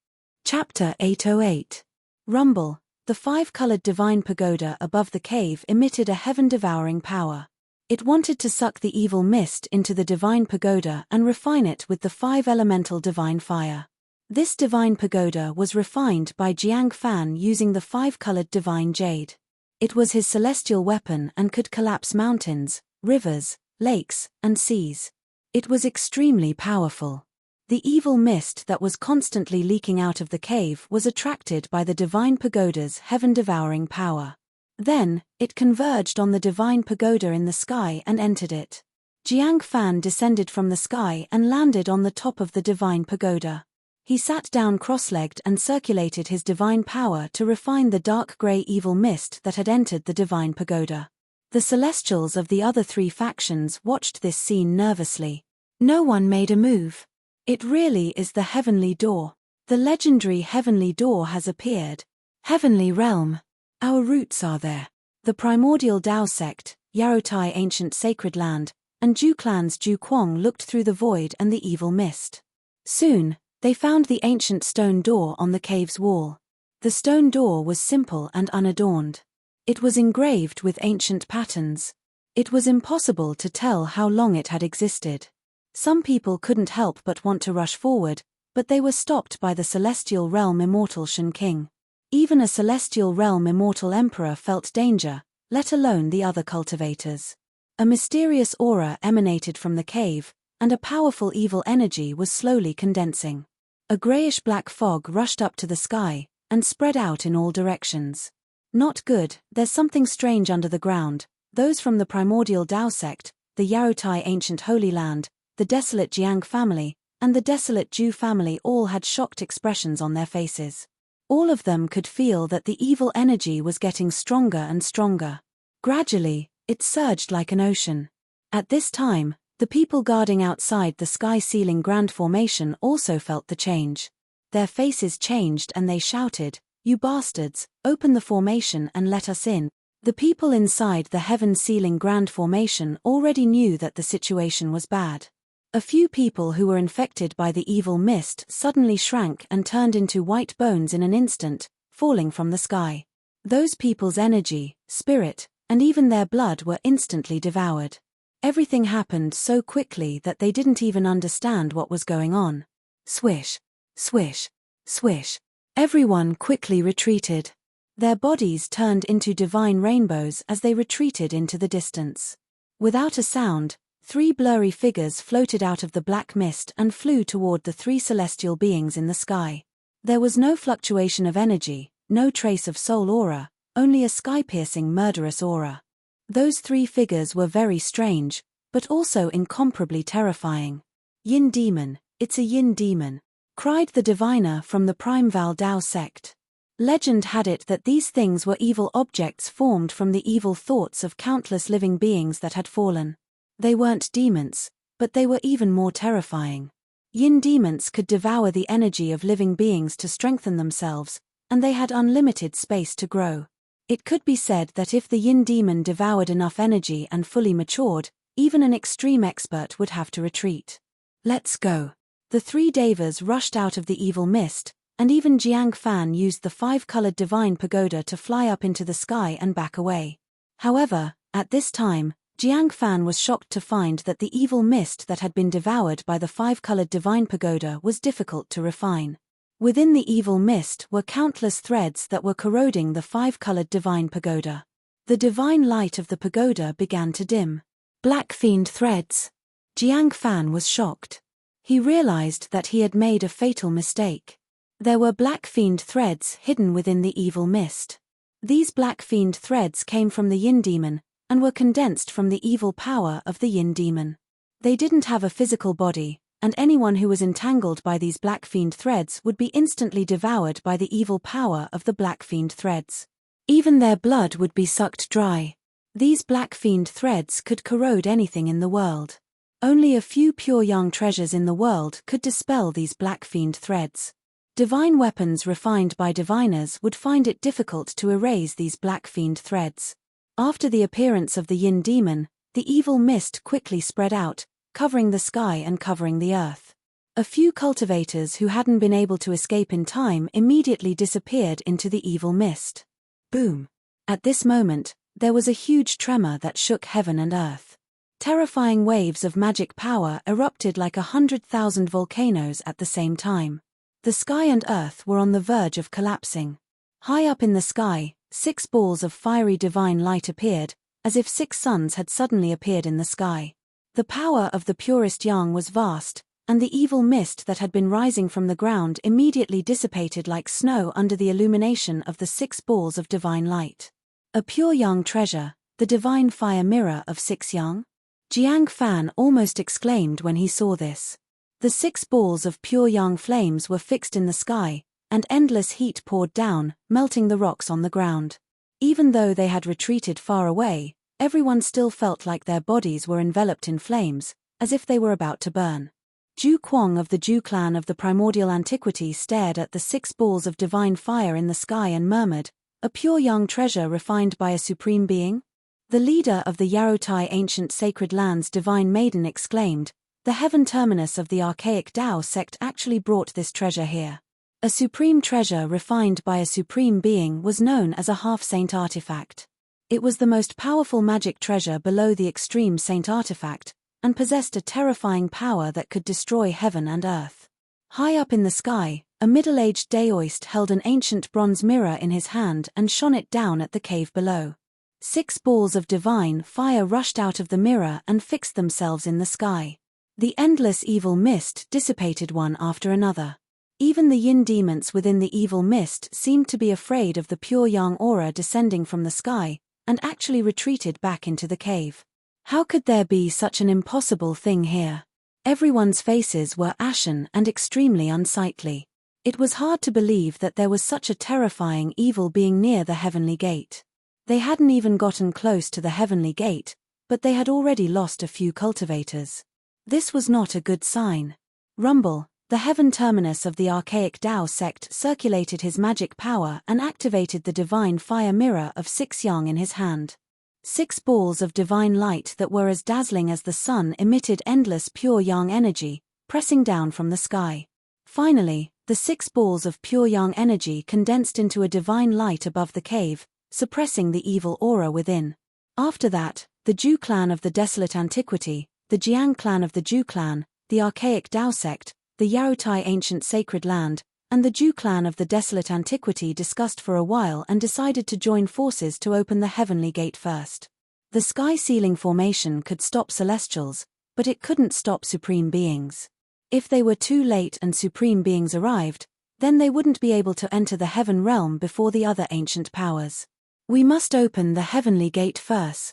Chapter 808. Rumble. The 5-colored divine pagoda above the cave emitted a heaven-devouring power. It wanted to suck the evil mist into the divine pagoda and refine it with the 5-elemental divine fire. This divine pagoda was refined by Jiang Fan using the 5-colored divine jade. It was his celestial weapon and could collapse mountains, rivers, lakes, and seas. It was extremely powerful. The evil mist that was constantly leaking out of the cave was attracted by the divine pagoda's heaven-devouring power. Then, it converged on the divine pagoda in the sky and entered it. Jiang Fan descended from the sky and landed on the top of the divine pagoda. He sat down cross-legged and circulated his divine power to refine the dark grey evil mist that had entered the divine pagoda. The celestials of the other 3 factions watched this scene nervously. No one made a move. It really is the heavenly door. The legendary heavenly door has appeared. Heavenly realm. Our roots are there. The primordial Dao sect, Yaotai ancient sacred land, and Zhu clan's Zhu Kuang looked through the void and the evil mist. Soon, they found the ancient stone door on the cave's wall. The stone door was simple and unadorned. It was engraved with ancient patterns. It was impossible to tell how long it had existed. Some people couldn't help but want to rush forward, but they were stopped by the celestial realm immortal Shen King. Even a celestial realm immortal emperor felt danger, let alone the other cultivators. A mysterious aura emanated from the cave, and a powerful evil energy was slowly condensing. A grayish-black fog rushed up to the sky, and spread out in all directions. Not good, there's something strange under the ground. Those from the primordial Dao sect, the Yaotai ancient holy land, the desolate Jiang family, and the desolate Zhu family all had shocked expressions on their faces. All of them could feel that the evil energy was getting stronger and stronger. Gradually, it surged like an ocean. At this time, the people guarding outside the sky-ceiling grand formation also felt the change. Their faces changed and they shouted, "You bastards, open the formation and let us in." The people inside the heaven-ceiling grand formation already knew that the situation was bad. A few people who were infected by the evil mist suddenly shrank and turned into white bones in an instant, falling from the sky. Those people's energy, spirit, and even their blood were instantly devoured. Everything happened so quickly that they didn't even understand what was going on. Swish, swish, swish. Everyone quickly retreated. Their bodies turned into divine rainbows as they retreated into the distance. Without a sound, 3 blurry figures floated out of the black mist and flew toward the 3 celestial beings in the sky. There was no fluctuation of energy, no trace of soul aura, only a sky-piercing murderous aura. Those 3 figures were very strange, but also incomparably terrifying. "Yin demon, it's a yin demon," cried the diviner from the Prime Val Dao sect. Legend had it that these things were evil objects formed from the evil thoughts of countless living beings that had fallen. They weren't demons, but they were even more terrifying. Yin demons could devour the energy of living beings to strengthen themselves, and they had unlimited space to grow. It could be said that if the yin demon devoured enough energy and fully matured, even an extreme expert would have to retreat. "Let's go." The 3 devas rushed out of the evil mist, and even Jiang Fan used the 5-colored divine pagoda to fly up into the sky and back away. However, at this time, Jiang Fan was shocked to find that the evil mist that had been devoured by the 5-colored divine pagoda was difficult to refine. Within the evil mist were countless threads that were corroding the 5-colored divine pagoda. The divine light of the pagoda began to dim. Black fiend threads. Jiang Fan was shocked. He realized that he had made a fatal mistake. There were black fiend threads hidden within the evil mist. These black fiend threads came from the yin demon, and were condensed from the evil power of the yin demon. They didn't have a physical body, and anyone who was entangled by these black fiend threads would be instantly devoured by the evil power of the black fiend threads. Even their blood would be sucked dry. These black fiend threads could corrode anything in the world. Only a few pure young treasures in the world could dispel these black fiend threads. Divine weapons refined by diviners would find it difficult to erase these black fiend threads. After the appearance of the yin demon, the evil mist quickly spread out, covering the sky and covering the earth. A few cultivators who hadn't been able to escape in time immediately disappeared into the evil mist. Boom! At this moment, there was a huge tremor that shook heaven and earth. Terrifying waves of magic power erupted like 100,000 volcanoes at the same time. The sky and earth were on the verge of collapsing. High up in the sky, 6 balls of fiery divine light appeared, as if 6 suns had suddenly appeared in the sky. The power of the purest yang was vast, and the evil mist that had been rising from the ground immediately dissipated like snow under the illumination of the 6 balls of divine light. A pure yang treasure, the divine fire mirror of 6 yang? Jiang Fan almost exclaimed when he saw this. The 6 balls of pure yang flames were fixed in the sky, and endless heat poured down, melting the rocks on the ground. Even though they had retreated far away, everyone still felt like their bodies were enveloped in flames, as if they were about to burn. Zhu Kuang of the Zhu clan of the primordial antiquity stared at the 6 balls of divine fire in the sky and murmured, "A pure young treasure refined by a supreme being?" The leader of the Yarotai ancient sacred lands divine maiden exclaimed, "The heaven terminus of the archaic Tao sect actually brought this treasure here." A supreme treasure refined by a supreme being was known as a half-saint artifact. It was the most powerful magic treasure below the extreme saint artifact, and possessed a terrifying power that could destroy heaven and earth. High up in the sky, a middle-aged daoist held an ancient bronze mirror in his hand and shone it down at the cave below. 6 balls of divine fire rushed out of the mirror and fixed themselves in the sky. The endless evil mist dissipated one after another. Even the yin demons within the evil mist seemed to be afraid of the pure yang aura descending from the sky, and actually retreated back into the cave. How could there be such an impossible thing here? Everyone's faces were ashen and extremely unsightly. It was hard to believe that there was such a terrifying evil being near the heavenly gate. They hadn't even gotten close to the heavenly gate, but they had already lost a few cultivators. This was not a good sign. Rumble, the heaven terminus of the archaic Tao sect, circulated his magic power and activated the divine fire mirror of 6 yang in his hand. 6 balls of divine light that were as dazzling as the sun emitted endless pure yang energy, pressing down from the sky. Finally, the 6 balls of pure yang energy condensed into a divine light above the cave, suppressing the evil aura within. After that, the Zhu clan of the desolate antiquity, the Jiang clan of the Zhu clan, the archaic Tao sect, the Yaotai ancient sacred land, and the Zhu clan of the desolate antiquity discussed for a while and decided to join forces to open the heavenly gate first. The sky ceiling formation could stop celestials, but it couldn't stop supreme beings. If they were too late and supreme beings arrived, then they wouldn't be able to enter the heaven realm before the other ancient powers. We must open the heavenly gate first.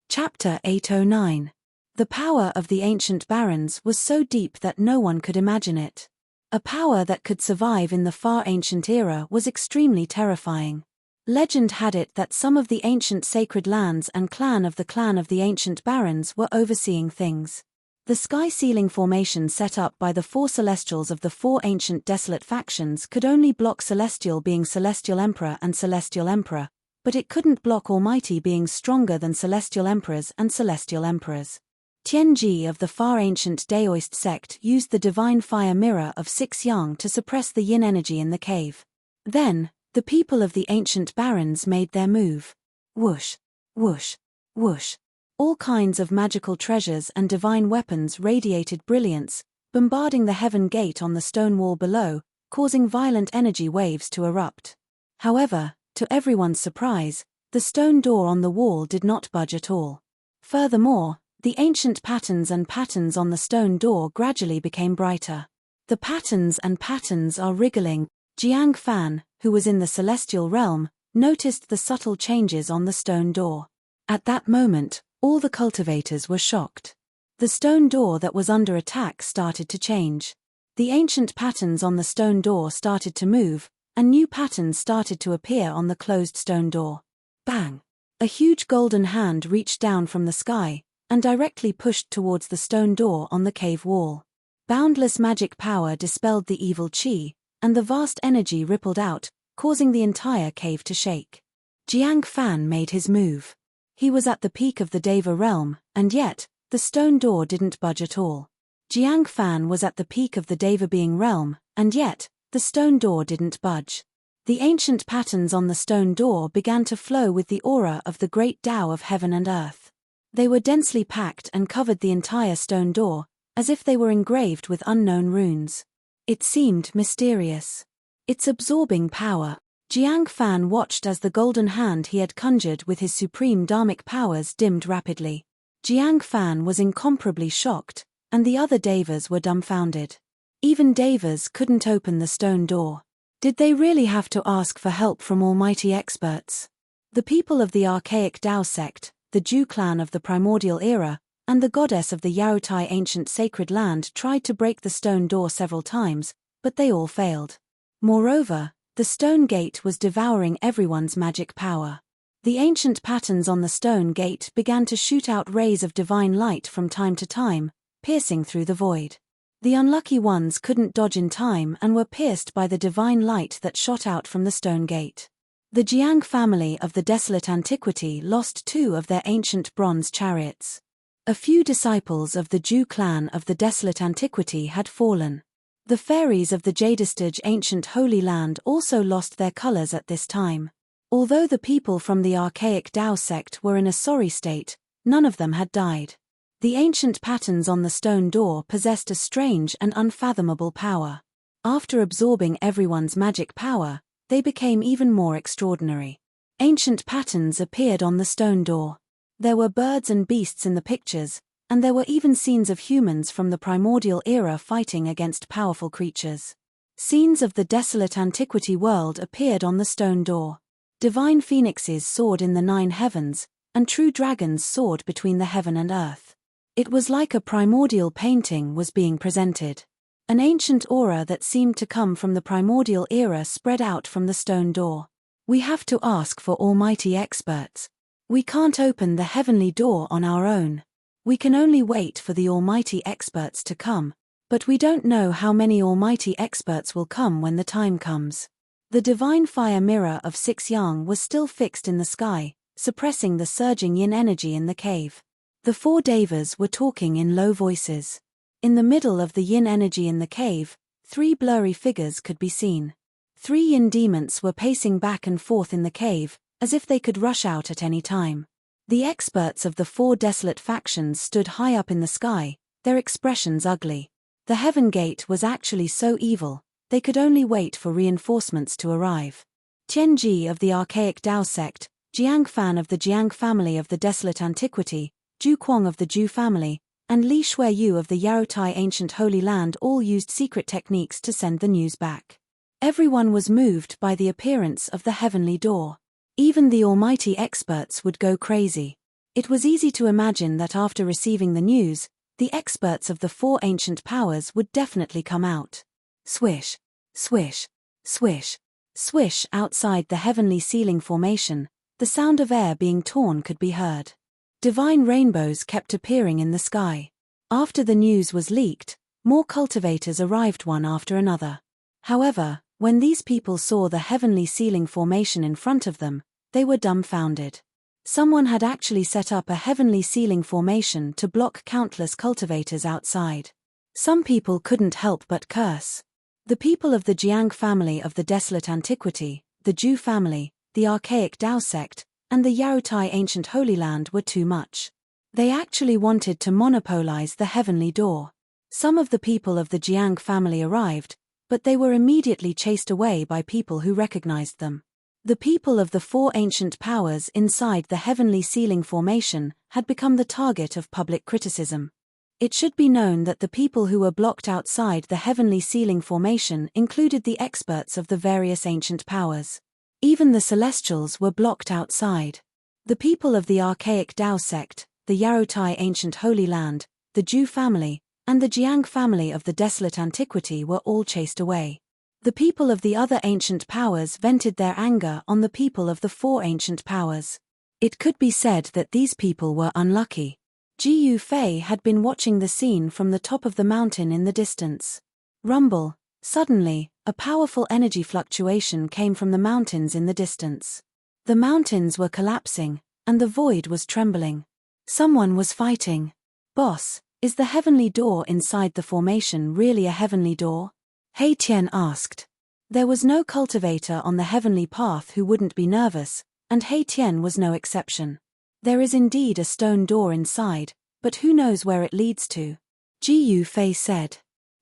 Chapter 809. The power of the ancient barons was so deep that no one could imagine it. A power that could survive in the far ancient era was extremely terrifying. Legend had it that some of the ancient sacred lands and clan of the ancient barons were overseeing things. The sky ceiling formation set up by the 4 celestials of the 4 ancient desolate factions could only block celestial beings Celestial Emperor and Celestial Emperor, but it couldn't block almighty beings stronger than Celestial Emperors and Celestial Emperors. Tianji of the far ancient Daoist sect used the divine fire mirror of 6 yang to suppress the yin energy in the cave. Then, the people of the ancient barons made their move. Whoosh, whoosh, whoosh. All kinds of magical treasures and divine weapons radiated brilliance, bombarding the heaven gate on the stone wall below, causing violent energy waves to erupt. However, to everyone's surprise, the stone door on the wall did not budge at all. Furthermore, the ancient patterns on the stone door gradually became brighter. The patterns are wriggling. Jiang Fan, who was in the celestial realm, noticed the subtle changes on the stone door. At that moment, all the cultivators were shocked. The stone door that was under attack started to change. The ancient patterns on the stone door started to move, and new patterns started to appear on the closed stone door. Bang! A huge golden hand reached down from the sky and directly pushed towards the stone door on the cave wall. Boundless magic power dispelled the evil qi, and the vast energy rippled out, causing the entire cave to shake. Jiang Fan made his move. He was at the peak of the Deva realm, and yet, the stone door didn't budge at all. Jiang Fan was at the peak of the Deva being realm, and yet, the stone door didn't budge. The ancient patterns on the stone door began to flow with the aura of the great Tao of heaven and earth. They were densely packed and covered the entire stone door, as if they were engraved with unknown runes. It seemed mysterious. Its absorbing power. Jiang Fan watched as the golden hand he had conjured with his supreme dharmic powers dimmed rapidly. Jiang Fan was incomparably shocked, and the other Devas were dumbfounded. Even Devas couldn't open the stone door. Did they really have to ask for help from almighty experts? The people of the archaic Tao sect, the Zhu clan of the primordial era, and the goddess of the Yaotai ancient sacred land tried to break the stone door several times, but they all failed. Moreover, the stone gate was devouring everyone's magic power. The ancient patterns on the stone gate began to shoot out rays of divine light from time to time, piercing through the void. The unlucky ones couldn't dodge in time and were pierced by the divine light that shot out from the stone gate. The Jiang family of the desolate antiquity lost 2 of their ancient bronze chariots. A few disciples of the Zhu clan of the desolate antiquity had fallen. The fairies of the Jadestage ancient holy land also lost their colors at this time. Although the people from the archaic Tao sect were in a sorry state, none of them had died. The ancient patterns on the stone door possessed a strange and unfathomable power. After absorbing everyone's magic power, they became even more extraordinary. Ancient patterns appeared on the stone door. There were birds and beasts in the pictures, and there were even scenes of humans from the primordial era fighting against powerful creatures. Scenes of the desolate antiquity world appeared on the stone door. Divine phoenixes soared in the 9 heavens, and true dragons soared between the heaven and earth. It was like a primordial painting was being presented. An ancient aura that seemed to come from the primordial era spread out from the stone door. We have to ask for almighty experts. We can't open the heavenly door on our own. We can only wait for the almighty experts to come. But we don't know how many almighty experts will come when the time comes. The divine fire mirror of 6 yang was still fixed in the sky, suppressing the surging yin energy in the cave. The 4 devas were talking in low voices. In the middle of the yin energy in the cave, 3 blurry figures could be seen. 3 yin demons were pacing back and forth in the cave, as if they could rush out at any time. The experts of the 4 desolate factions stood high up in the sky, their expressions ugly. The heaven gate was actually so evil, they could only wait for reinforcements to arrive. Tianji of the archaic Dao sect, Jiang Fan of the Jiang family of the desolate antiquity, Zhu Kuang of the Zhu family, and Li Shuiyu of the Yaotai ancient holy land all used secret techniques to send the news back. Everyone was moved by the appearance of the heavenly door. Even the almighty experts would go crazy. It was easy to imagine that after receiving the news, the experts of the 4 ancient powers would definitely come out. Swish, swish, swish, swish outside the heavenly ceiling formation, the sound of air being torn could be heard. Divine rainbows kept appearing in the sky. After the news was leaked, more cultivators arrived one after another. However, when these people saw the heavenly ceiling formation in front of them, they were dumbfounded. Someone had actually set up a heavenly ceiling formation to block countless cultivators outside. Some people couldn't help but curse. The people of the Jiang family of the desolate antiquity, the Zhu family, the archaic Dao sect, and the Yaotai ancient holy land were too much. They actually wanted to monopolize the heavenly door. Some of the people of the Jiang family arrived, but they were immediately chased away by people who recognized them. The people of the 4 ancient powers inside the heavenly ceiling formation had become the target of public criticism. It should be known that the people who were blocked outside the heavenly ceiling formation included the experts of the various ancient powers. Even the celestials were blocked outside. The people of the archaic Dao sect, the Yaotai ancient holy land, the Zhu family, and the Jiang family of the desolate antiquity were all chased away. The people of the other ancient powers vented their anger on the people of the 4 ancient powers. It could be said that these people were unlucky. Ji Fei had been watching the scene from the top of the mountain in the distance. Rumble, suddenly, a powerful energy fluctuation came from the mountains in the distance. The mountains were collapsing, and the void was trembling. Someone was fighting. Boss, is the heavenly door inside the formation really a heavenly door? He Tian asked. There was no cultivator on the heavenly path who wouldn't be nervous, and He Tian was no exception. There is indeed a stone door inside, but who knows where it leads to? Ji Fei said.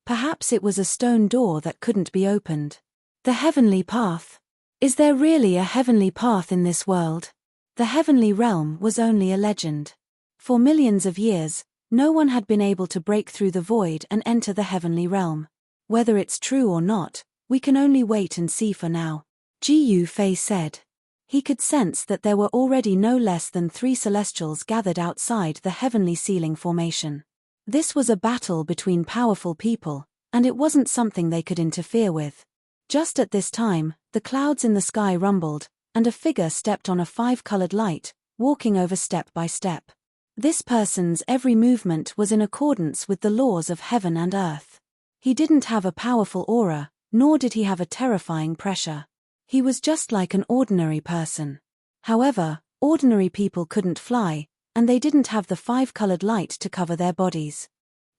Perhaps it was a stone door that couldn't be opened. The heavenly path. Is there really a heavenly path in this world? The heavenly realm was only a legend. For millions of years, no one had been able to break through the void and enter the heavenly realm. Whether it's true or not, we can only wait and see for now, Ji Fei said. He could sense that there were already no less than 3 celestials gathered outside the heavenly ceiling formation. This was a battle between powerful people, and it wasn't something they could interfere with. Just at this time, the clouds in the sky rumbled, and a figure stepped on a 5-colored light, walking over step by step. This person's every movement was in accordance with the laws of heaven and earth. He didn't have a powerful aura, nor did he have a terrifying pressure. He was just like an ordinary person. However, ordinary people couldn't fly, and they didn't have the 5-colored light to cover their bodies.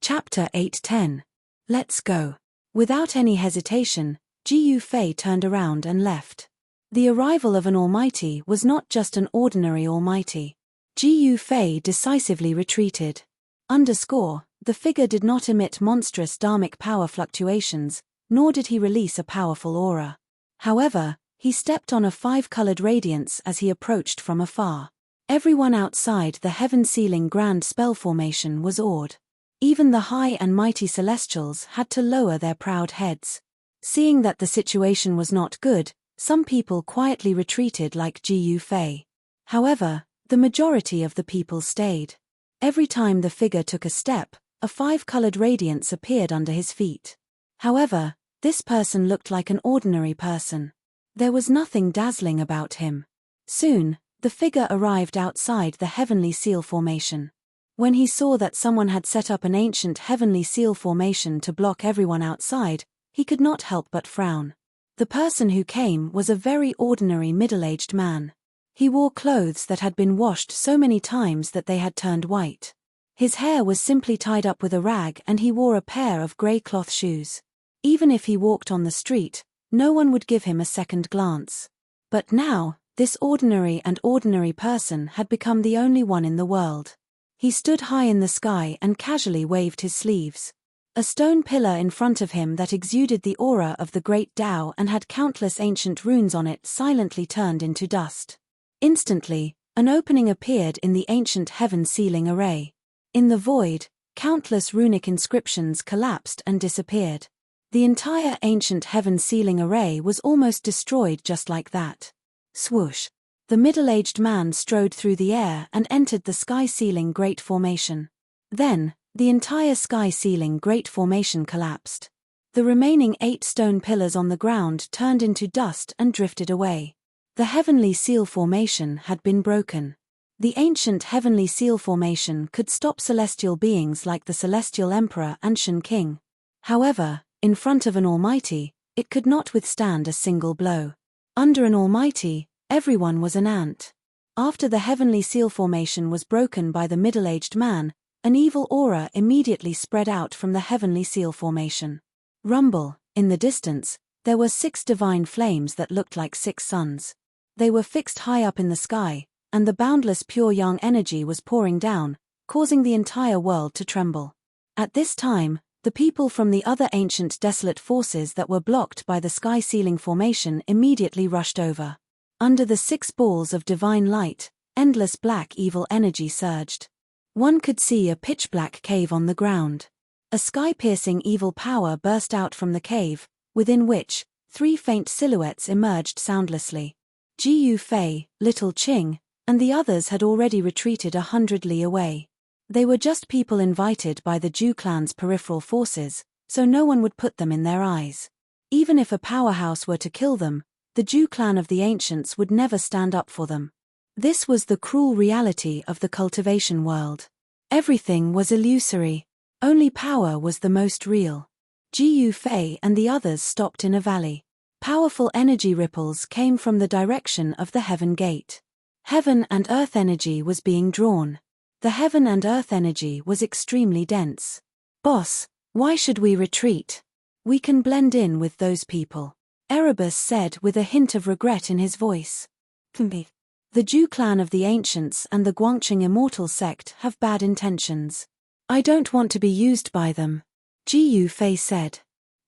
Chapter 8:10. Let's go. Without any hesitation, Ji Fei turned around and left. The arrival of an almighty was not just an ordinary almighty. Ji Fei decisively retreated. The figure did not emit monstrous dharmic power fluctuations, nor did he release a powerful aura. However, he stepped on a 5-colored radiance as he approached from afar. Everyone outside the heaven-sealing grand spell formation was awed. Even the high and mighty celestials had to lower their proud heads. Seeing that the situation was not good, some people quietly retreated like Ji Fei. However, the majority of the people stayed. Every time the figure took a step, a 5-colored radiance appeared under his feet. However, this person looked like an ordinary person. There was nothing dazzling about him. Soon, the figure arrived outside the heavenly seal formation. When he saw that someone had set up an ancient heavenly seal formation to block everyone outside, he could not help but frown. The person who came was a very ordinary middle-aged man. He wore clothes that had been washed so many times that they had turned white. His hair was simply tied up with a rag and he wore a pair of grey cloth shoes. Even if he walked on the street, no one would give him a second glance. But now, this ordinary person had become the only one in the world. He stood high in the sky and casually waved his sleeves. A stone pillar in front of him that exuded the aura of the great Tao and had countless ancient runes on it silently turned into dust. Instantly, an opening appeared in the ancient heaven sealing array. In the void, countless runic inscriptions collapsed and disappeared. The entire ancient heaven sealing array was almost destroyed just like that. Swoosh! The middle-aged man strode through the air and entered the sky-sealing great formation. Then, the entire sky-sealing great formation collapsed. The remaining 8 stone pillars on the ground turned into dust and drifted away. The heavenly seal formation had been broken. The ancient heavenly seal formation could stop celestial beings like the celestial emperor and Shen King. However, in front of an almighty, it could not withstand a single blow. Under an almighty, everyone was an ant. After the heavenly seal formation was broken by the middle-aged man, an evil aura immediately spread out from the heavenly seal formation. Rumble, in the distance, there were 6 divine flames that looked like 6 suns. They were fixed high up in the sky, and the boundless pure yang energy was pouring down, causing the entire world to tremble. At this time, the people from the other ancient desolate forces that were blocked by the sky-sealing formation immediately rushed over. Under the 6 balls of divine light, endless black evil energy surged. One could see a pitch-black cave on the ground. A sky-piercing evil power burst out from the cave, within which 3 faint silhouettes emerged soundlessly. Jiyu Fei, Little Qing, and the others had already retreated 100 li away. They were just people invited by the Zhu clan's peripheral forces, so no one would put them in their eyes. Even if a powerhouse were to kill them, the Zhu clan of the ancients would never stand up for them. This was the cruel reality of the cultivation world. Everything was illusory. Only power was the most real. Jiyu Fei and the others stopped in a valley. Powerful energy ripples came from the direction of the heaven gate. Heaven and earth energy was being drawn. The heaven and earth energy was extremely dense. "Boss, why should we retreat? We can blend in with those people," Erebus said with a hint of regret in his voice. The Zhu clan of the ancients and the Guangqing immortal sect have bad intentions. "I don't want to be used by them," Jiyu Fei said.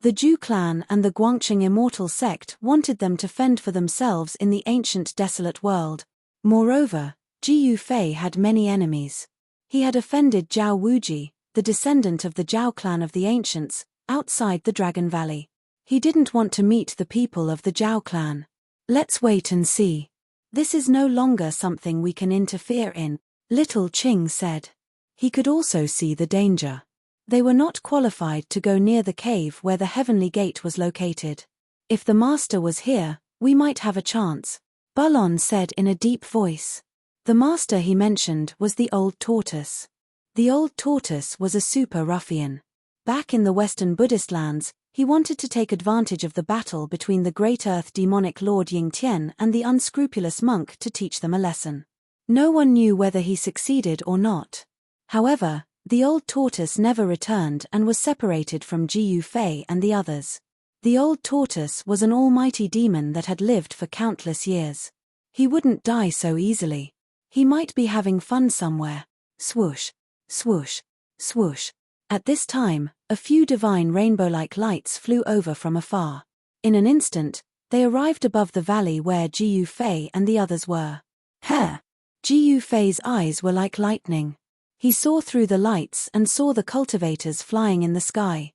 The Zhu clan and the Guangqing immortal sect wanted them to fend for themselves in the ancient desolate world. Moreover, Jiyu Fei had many enemies. He had offended Zhao Wuji, the descendant of the Zhao clan of the ancients, outside the Dragon Valley. He didn't want to meet the people of the Zhao clan. "Let's wait and see. This is no longer something we can interfere in," Little Qing said. He could also see the danger. They were not qualified to go near the cave where the heavenly gate was located. "If the master was here, we might have a chance," Bulon said in a deep voice. The master he mentioned was the old tortoise. The old tortoise was a super ruffian. Back in the Western Buddhist lands, he wanted to take advantage of the battle between the Great Earth demonic lord Ying Tian and the unscrupulous monk to teach them a lesson. No one knew whether he succeeded or not. However, the old tortoise never returned and was separated from Jiyu Fei and the others. The old tortoise was an almighty demon that had lived for countless years. He wouldn't die so easily. He might be having fun somewhere. Swoosh, swoosh, swoosh. At this time, a few divine rainbow-like lights flew over from afar. In an instant, they arrived above the valley where Jiyu Fei and the others were. "Heh!" Jiyu Fei's eyes were like lightning. He saw through the lights and saw the cultivators flying in the sky.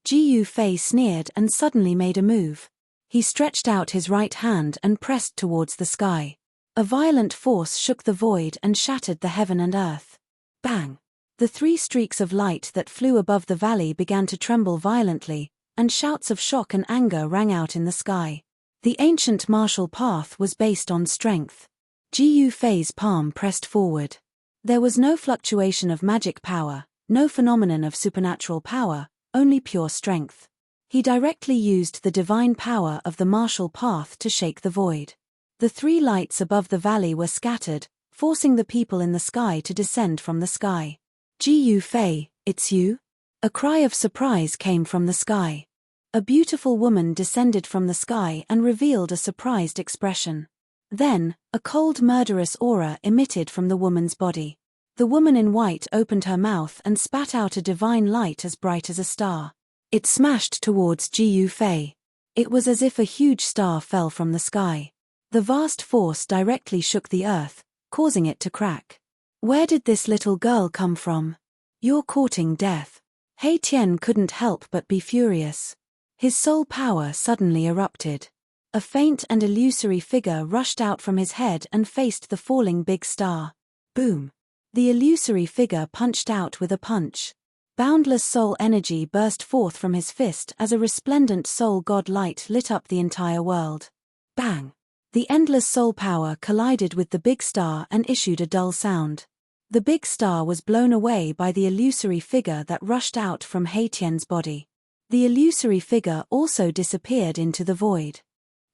Jiyu Fei sneered and suddenly made a move. He stretched out his right hand and pressed towards the sky. A violent force shook the void and shattered the heaven and earth. Bang! The 3 streaks of light that flew above the valley began to tremble violently, and shouts of shock and anger rang out in the sky. The ancient martial path was based on strength. Ji Yufei's palm pressed forward. There was no fluctuation of magic power, no phenomenon of supernatural power, only pure strength. He directly used the divine power of the martial path to shake the void. The 3 lights above the valley were scattered, forcing the people in the sky to descend from the sky. Ji Yufei, it's you? A cry of surprise came from the sky. A beautiful woman descended from the sky and revealed a surprised expression. Then, a cold murderous aura emitted from the woman's body. The woman in white opened her mouth and spat out a divine light as bright as a star. It smashed towards Ji Yufei. It was as if a huge star fell from the sky. The vast force directly shook the earth, causing it to crack. Where did this little girl come from? You're courting death. He Tian couldn't help but be furious. His soul power suddenly erupted. A faint and illusory figure rushed out from his head and faced the falling big star. Boom! The illusory figure punched out with a punch. Boundless soul energy burst forth from his fist as a resplendent soul god light lit up the entire world. Bang! The endless soul power collided with the big star and issued a dull sound. The big star was blown away by the illusory figure that rushed out from He Tian's body. The illusory figure also disappeared into the void.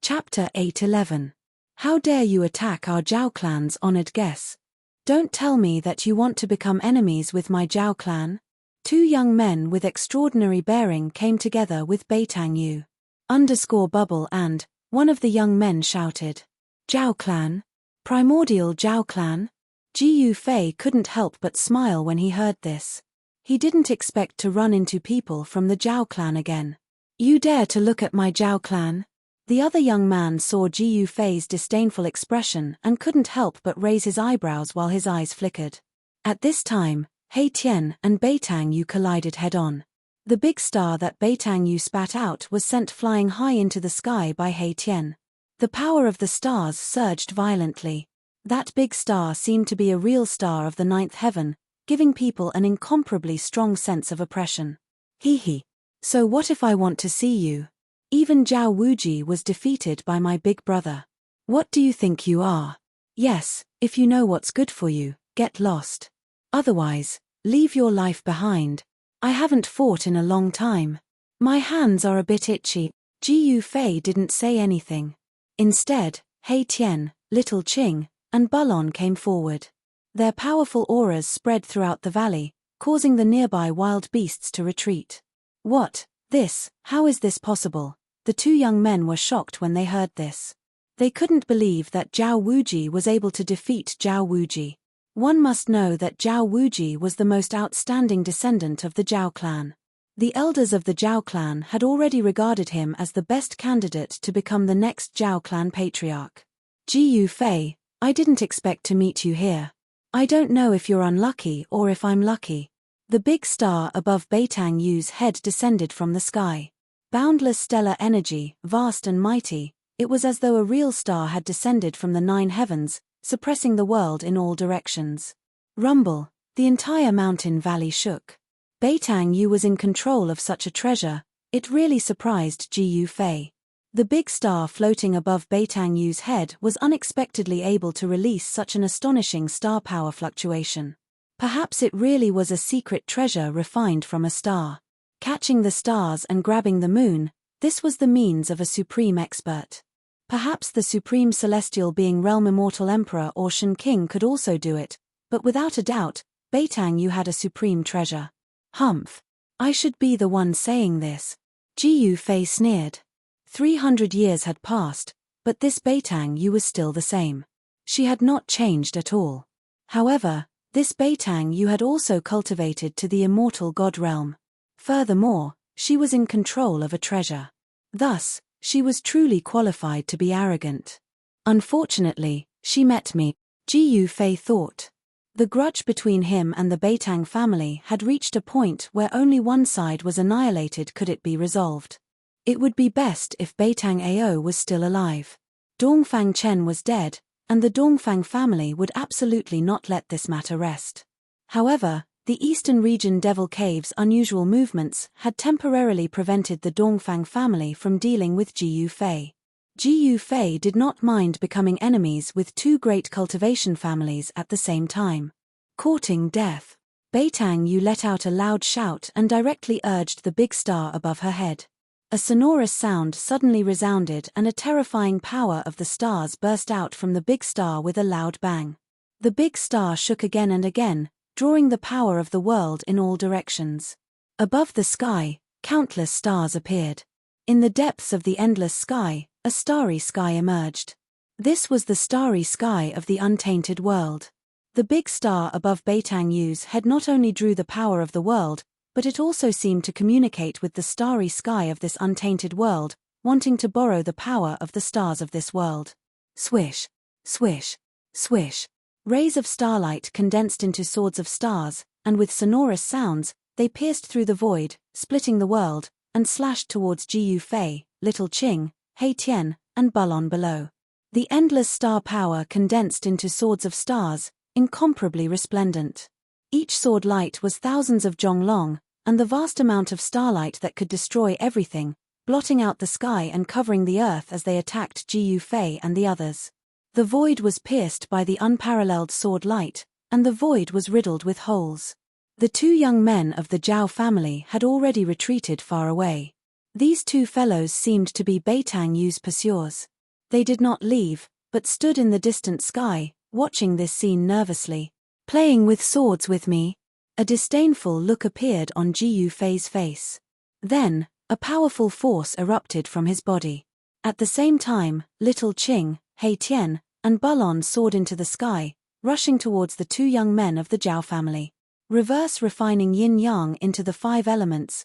Chapter 8:11. How dare you attack our Zhao clan's honored guests? Don't tell me that you want to become enemies with my Zhao clan. 2 young men with extraordinary bearing came together with Beitang Yu. _bubble and, one of the young men shouted. Zhao clan? Primordial Zhao clan? Ji Yufei couldn't help but smile when he heard this. He didn't expect to run into people from the Zhao clan again. You dare to look at my Zhao clan? The other young man saw Ji Yufei's disdainful expression and couldn't help but raise his eyebrows while his eyes flickered. At this time, He Tian and Beitang Yu collided head-on. The big star that Beitang Yu spat out was sent flying high into the sky by He Tian. The power of the stars surged violently. That big star seemed to be a real star of the 9th heaven, giving people an incomparably strong sense of oppression. Hee. So what if I want to see you? Even Zhao Wuji was defeated by my big brother. What do you think you are? Yes, if you know what's good for you, get lost. Otherwise, leave your life behind. I haven't fought in a long time. My hands are a bit itchy. Ji Yufei didn't say anything. Instead, He Tian, Little Qing, and Bulon came forward. Their powerful auras spread throughout the valley, causing the nearby wild beasts to retreat. What? This? How is this possible? The 2 young men were shocked when they heard this. They couldn't believe that Zhao Wuji was able to defeat Zhao Wuji. One must know that Zhao Wuji was the most outstanding descendant of the Zhao clan. The elders of the Zhao clan had already regarded him as the best candidate to become the next Zhao clan patriarch. Ji Yufei, I didn't expect to meet you here. I don't know if you're unlucky or if I'm lucky. The big star above Beitang Yu's head descended from the sky. Boundless stellar energy, vast and mighty, it was as though a real star had descended from the 9 heavens, suppressing the world in all directions. Rumble, the entire mountain valley shook. Beitang Yu was in control of such a treasure, it really surprised Ji Yufei. The big star floating above Beitang Yu's head was unexpectedly able to release such an astonishing star power fluctuation. Perhaps it really was a secret treasure refined from a star. Catching the stars and grabbing the moon, this was the means of a supreme expert. Perhaps the supreme celestial being Realm Immortal Emperor or Shen King could also do it, but without a doubt, Beitang Yu had a supreme treasure. Humph. I should be the one saying this. Ji Yufei sneered. 300 years had passed, but this Beitang Yu was still the same. She had not changed at all. However, this Beitang Yu had also cultivated to the immortal god realm. Furthermore, she was in control of a treasure. Thus, she was truly qualified to be arrogant. Unfortunately, she met me, Ji Yufei thought. The grudge between him and the Beitang family had reached a point where only one side was annihilated could it be resolved. It would be best if Beitang Ao was still alive. Dongfang Chen was dead, and the Dongfang family would absolutely not let this matter rest. However, the Eastern Region Devil Cave's unusual movements had temporarily prevented the Dongfang family from dealing with Ji Yufei. Jiyu Fei did not mind becoming enemies with two great cultivation families at the same time. Courting death. Beitang Yu let out a loud shout and directly urged the big star above her head. A sonorous sound suddenly resounded and a terrifying power of the stars burst out from the big star with a loud bang. The big star shook again and again, drawing the power of the world in all directions. Above the sky, countless stars appeared. In the depths of the endless sky, a starry sky emerged. This was the starry sky of the untainted world. The big star above Beitang Yu's head not only drew the power of the world, but it also seemed to communicate with the starry sky of this untainted world, wanting to borrow the power of the stars of this world. Swish, swish, swish. Rays of starlight condensed into swords of stars, and with sonorous sounds, they pierced through the void, splitting the world, and slashed towards Jiyu Fei, Little Qing, He Tian, and Bulon below. The endless star power condensed into swords of stars, incomparably resplendent. Each sword light was thousands of zhong long, and the vast amount of starlight that could destroy everything, blotting out the sky and covering the earth as they attacked Jiyu Fei and the others. The void was pierced by the unparalleled sword light, and the void was riddled with holes. The two young men of the Zhao family had already retreated far away. These two fellows seemed to be Beitang Yu's pursuers. They did not leave, but stood in the distant sky, watching this scene nervously. Playing with swords with me? A disdainful look appeared on Jiyu Fei's face. Then, a powerful force erupted from his body. At the same time, Little Qing, He Tian, and Bulon soared into the sky, rushing towards the two young men of the Zhao family. Reverse refining yin-yang into the 5 elements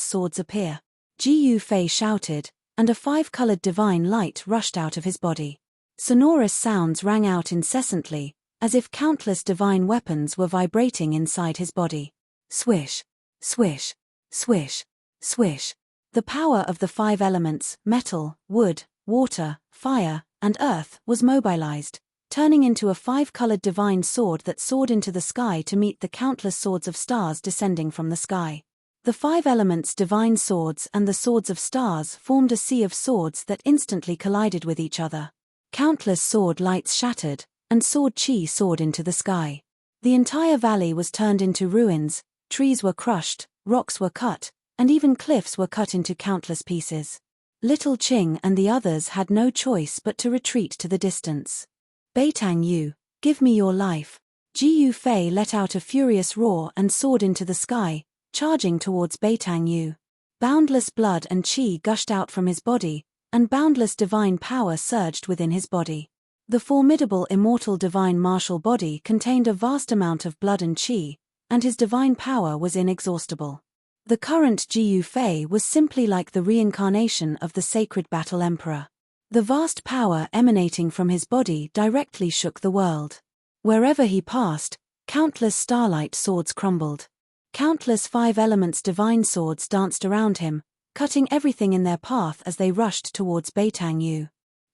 swords appear. Jiyu Fei shouted, and a 5-colored divine light rushed out of his body. Sonorous sounds rang out incessantly, as if countless divine weapons were vibrating inside his body. Swish, swish, swish, swish. The power of the 5 elements, metal, wood, water, fire, and earth, was mobilized, turning into a 5-colored divine sword that soared into the sky to meet the countless swords of stars descending from the sky. The 5 elements' divine swords and the swords of stars formed a sea of swords that instantly collided with each other. Countless sword lights shattered, and sword chi soared into the sky. The entire valley was turned into ruins, trees were crushed, rocks were cut, and even cliffs were cut into countless pieces. Little Qing and the others had no choice but to retreat to the distance. Beitang Yu, give me your life. Jiyu Fei let out a furious roar and soared into the sky, charging towards Beitang Yu. Boundless blood and qi gushed out from his body, and boundless divine power surged within his body. The formidable immortal divine martial body contained a vast amount of blood and qi, and his divine power was inexhaustible. The current Jiyu Fei was simply like the reincarnation of the sacred battle emperor. The vast power emanating from his body directly shook the world. Wherever he passed, countless starlight swords crumbled. Countless 5 elements divine swords danced around him, cutting everything in their path as they rushed towards Beitang Yu.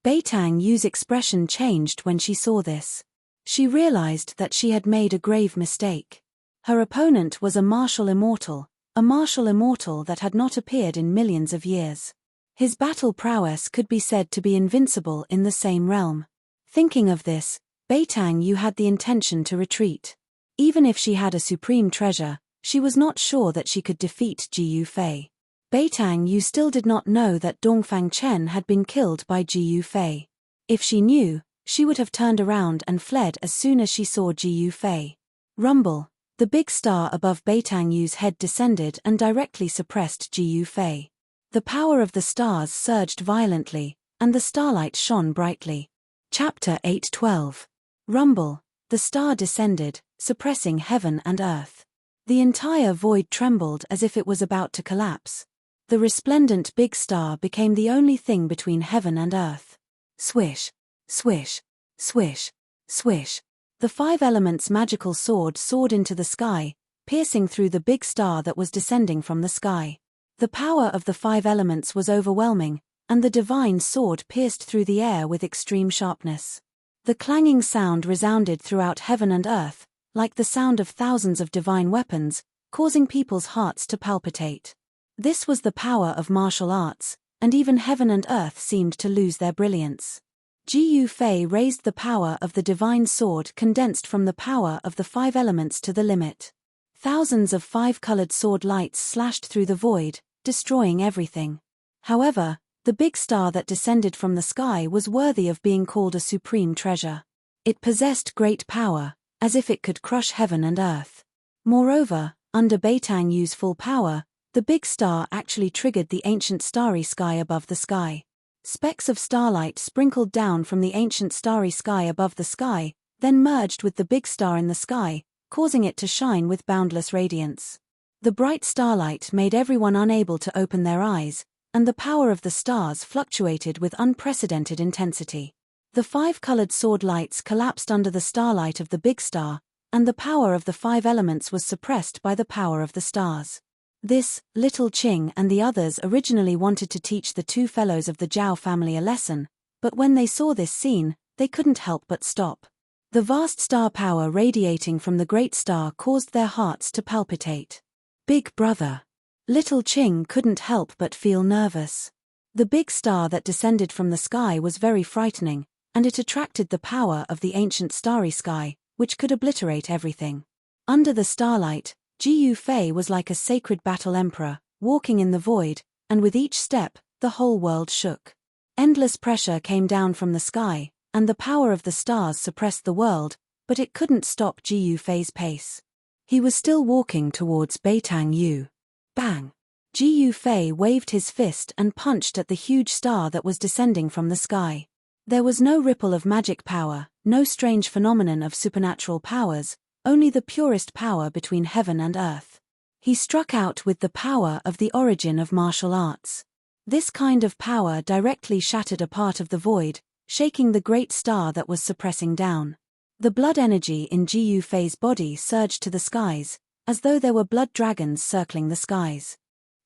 Beitang Yu's expression changed when she saw this. She realized that she had made a grave mistake. Her opponent was a martial immortal that had not appeared in millions of years. His battle prowess could be said to be invincible in the same realm. Thinking of this, Beitang Yu had the intention to retreat. Even if she had a supreme treasure, she was not sure that she could defeat Jiyu Fei. Beitang Yu still did not know that Dongfang Chen had been killed by Jiyu Fei. If she knew, she would have turned around and fled as soon as she saw Jiyu Fei. Rumble. The big star above Beitang Yu's head descended and directly suppressed Jiyu Fei. The power of the stars surged violently, and the starlight shone brightly. Chapter 8:12. Rumble. The star descended, suppressing heaven and earth. The entire void trembled as if it was about to collapse. The resplendent big star became the only thing between heaven and earth. Swish, swish, swish, swish. The 5 elements' magical sword soared into the sky, piercing through the big star that was descending from the sky. The power of the 5 elements was overwhelming, and the divine sword pierced through the air with extreme sharpness. The clanging sound resounded throughout heaven and earth, like the sound of thousands of divine weapons, causing people's hearts to palpitate. This was the power of martial arts, and even heaven and earth seemed to lose their brilliance. Ji Fei raised the power of the divine sword condensed from the power of the 5 elements to the limit. Thousands of 5-colored sword lights slashed through the void, destroying everything. However, the big star that descended from the sky was worthy of being called a supreme treasure. It possessed great power, as if it could crush heaven and earth. Moreover, under Beitang Yu's full power, the big star actually triggered the ancient starry sky above the sky. Specks of starlight sprinkled down from the ancient starry sky above the sky, then merged with the big star in the sky, causing it to shine with boundless radiance. The bright starlight made everyone unable to open their eyes, and the power of the stars fluctuated with unprecedented intensity. The 5-colored sword lights collapsed under the starlight of the big star, and the power of the 5 elements was suppressed by the power of the stars. This, Little Qing and the others originally wanted to teach the 2 fellows of the Zhao family a lesson, but when they saw this scene, they couldn't help but stop. The vast star power radiating from the great star caused their hearts to palpitate. Big brother. Little Qing couldn't help but feel nervous. The big star that descended from the sky was very frightening, and it attracted the power of the ancient starry sky, which could obliterate everything. Under the starlight, Ji Fei was like a sacred battle emperor, walking in the void, and with each step, the whole world shook. Endless pressure came down from the sky, and the power of the stars suppressed the world, but it couldn't stop Ji Fei's pace. He was still walking towards Beitang Yu. Bang! Ji Fei waved his fist and punched at the huge star that was descending from the sky. There was no ripple of magic power, no strange phenomenon of supernatural powers, only the purest power between heaven and earth. He struck out with the power of the origin of martial arts. This kind of power directly shattered a part of the void, shaking the great star that was suppressing down. The blood energy in Ji Fei's body surged to the skies, as though there were blood dragons circling the skies.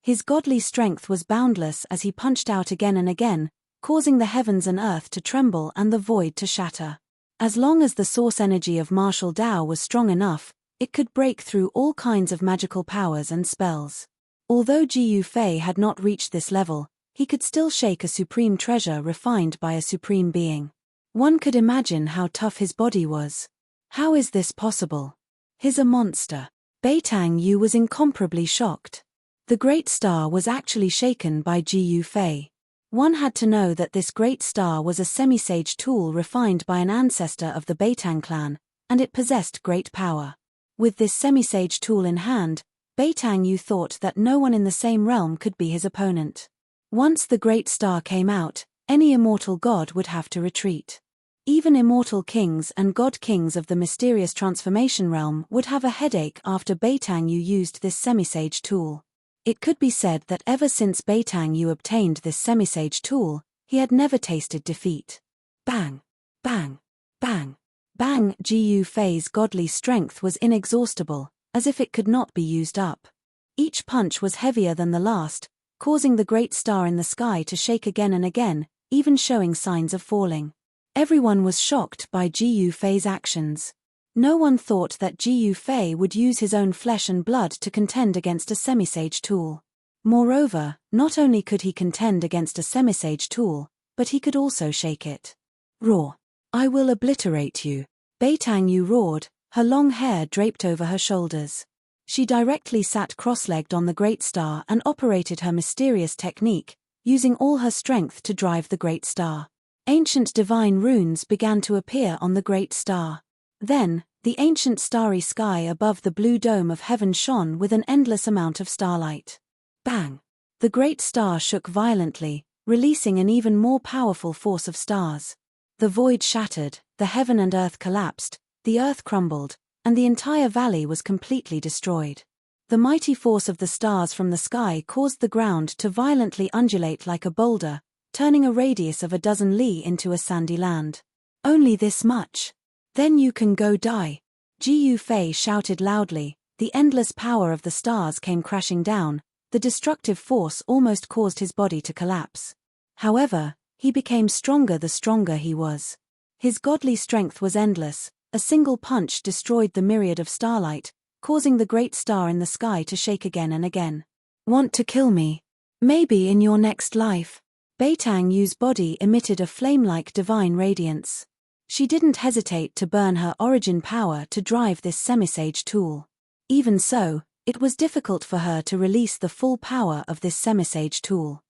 His godly strength was boundless as he punched out again and again, causing the heavens and earth to tremble and the void to shatter. As long as the source energy of martial Tao was strong enough, it could break through all kinds of magical powers and spells. Although Ji Fei had not reached this level, he could still shake a supreme treasure refined by a supreme being. One could imagine how tough his body was. How is this possible? He's a monster. Beitang Yu was incomparably shocked. The great star was actually shaken by Ji Fei. One had to know that this great star was a semi-sage tool refined by an ancestor of the Beitang clan, and it possessed great power. With this semi-sage tool in hand, Beitang Yu thought that no one in the same realm could be his opponent. Once the great star came out, any immortal god would have to retreat. Even immortal kings and god kings of the mysterious transformation realm would have a headache after Beitang Yu used this semi-sage tool. It could be said that ever since Beitang Yu obtained this semi-sage tool, he had never tasted defeat. Bang! Bang! Bang! Bang! Ji Fei's godly strength was inexhaustible, as if it could not be used up. Each punch was heavier than the last, causing the great star in the sky to shake again and again, even showing signs of falling. Everyone was shocked by Ji Fei's actions. No one thought that Ji Fei would use his own flesh and blood to contend against a semi-sage tool. Moreover, not only could he contend against a semi-sage tool, but he could also shake it. Roar! I will obliterate you. Beitang Yu roared, her long hair draped over her shoulders. She directly sat cross-legged on the great star and operated her mysterious technique, using all her strength to drive the great star. Ancient divine runes began to appear on the great star. Then, the ancient starry sky above the blue dome of heaven shone with an endless amount of starlight. Bang! The great star shook violently, releasing an even more powerful force of stars. The void shattered, the heaven and earth collapsed, the earth crumbled, and the entire valley was completely destroyed. The mighty force of the stars from the sky caused the ground to violently undulate like a boulder, turning a radius of 12 li into a sandy land. Only this much. Then you can go die. Ji Fei shouted loudly, the endless power of the stars came crashing down, the destructive force almost caused his body to collapse. However, he became stronger the stronger he was. His godly strength was endless, a single punch destroyed the myriad of starlight, causing the great star in the sky to shake again and again. Want to kill me? Maybe in your next life. Beitang Yu's body emitted a flame-like divine radiance. She didn't hesitate to burn her origin power to drive this semisage tool. Even so, it was difficult for her to release the full power of this semisage tool.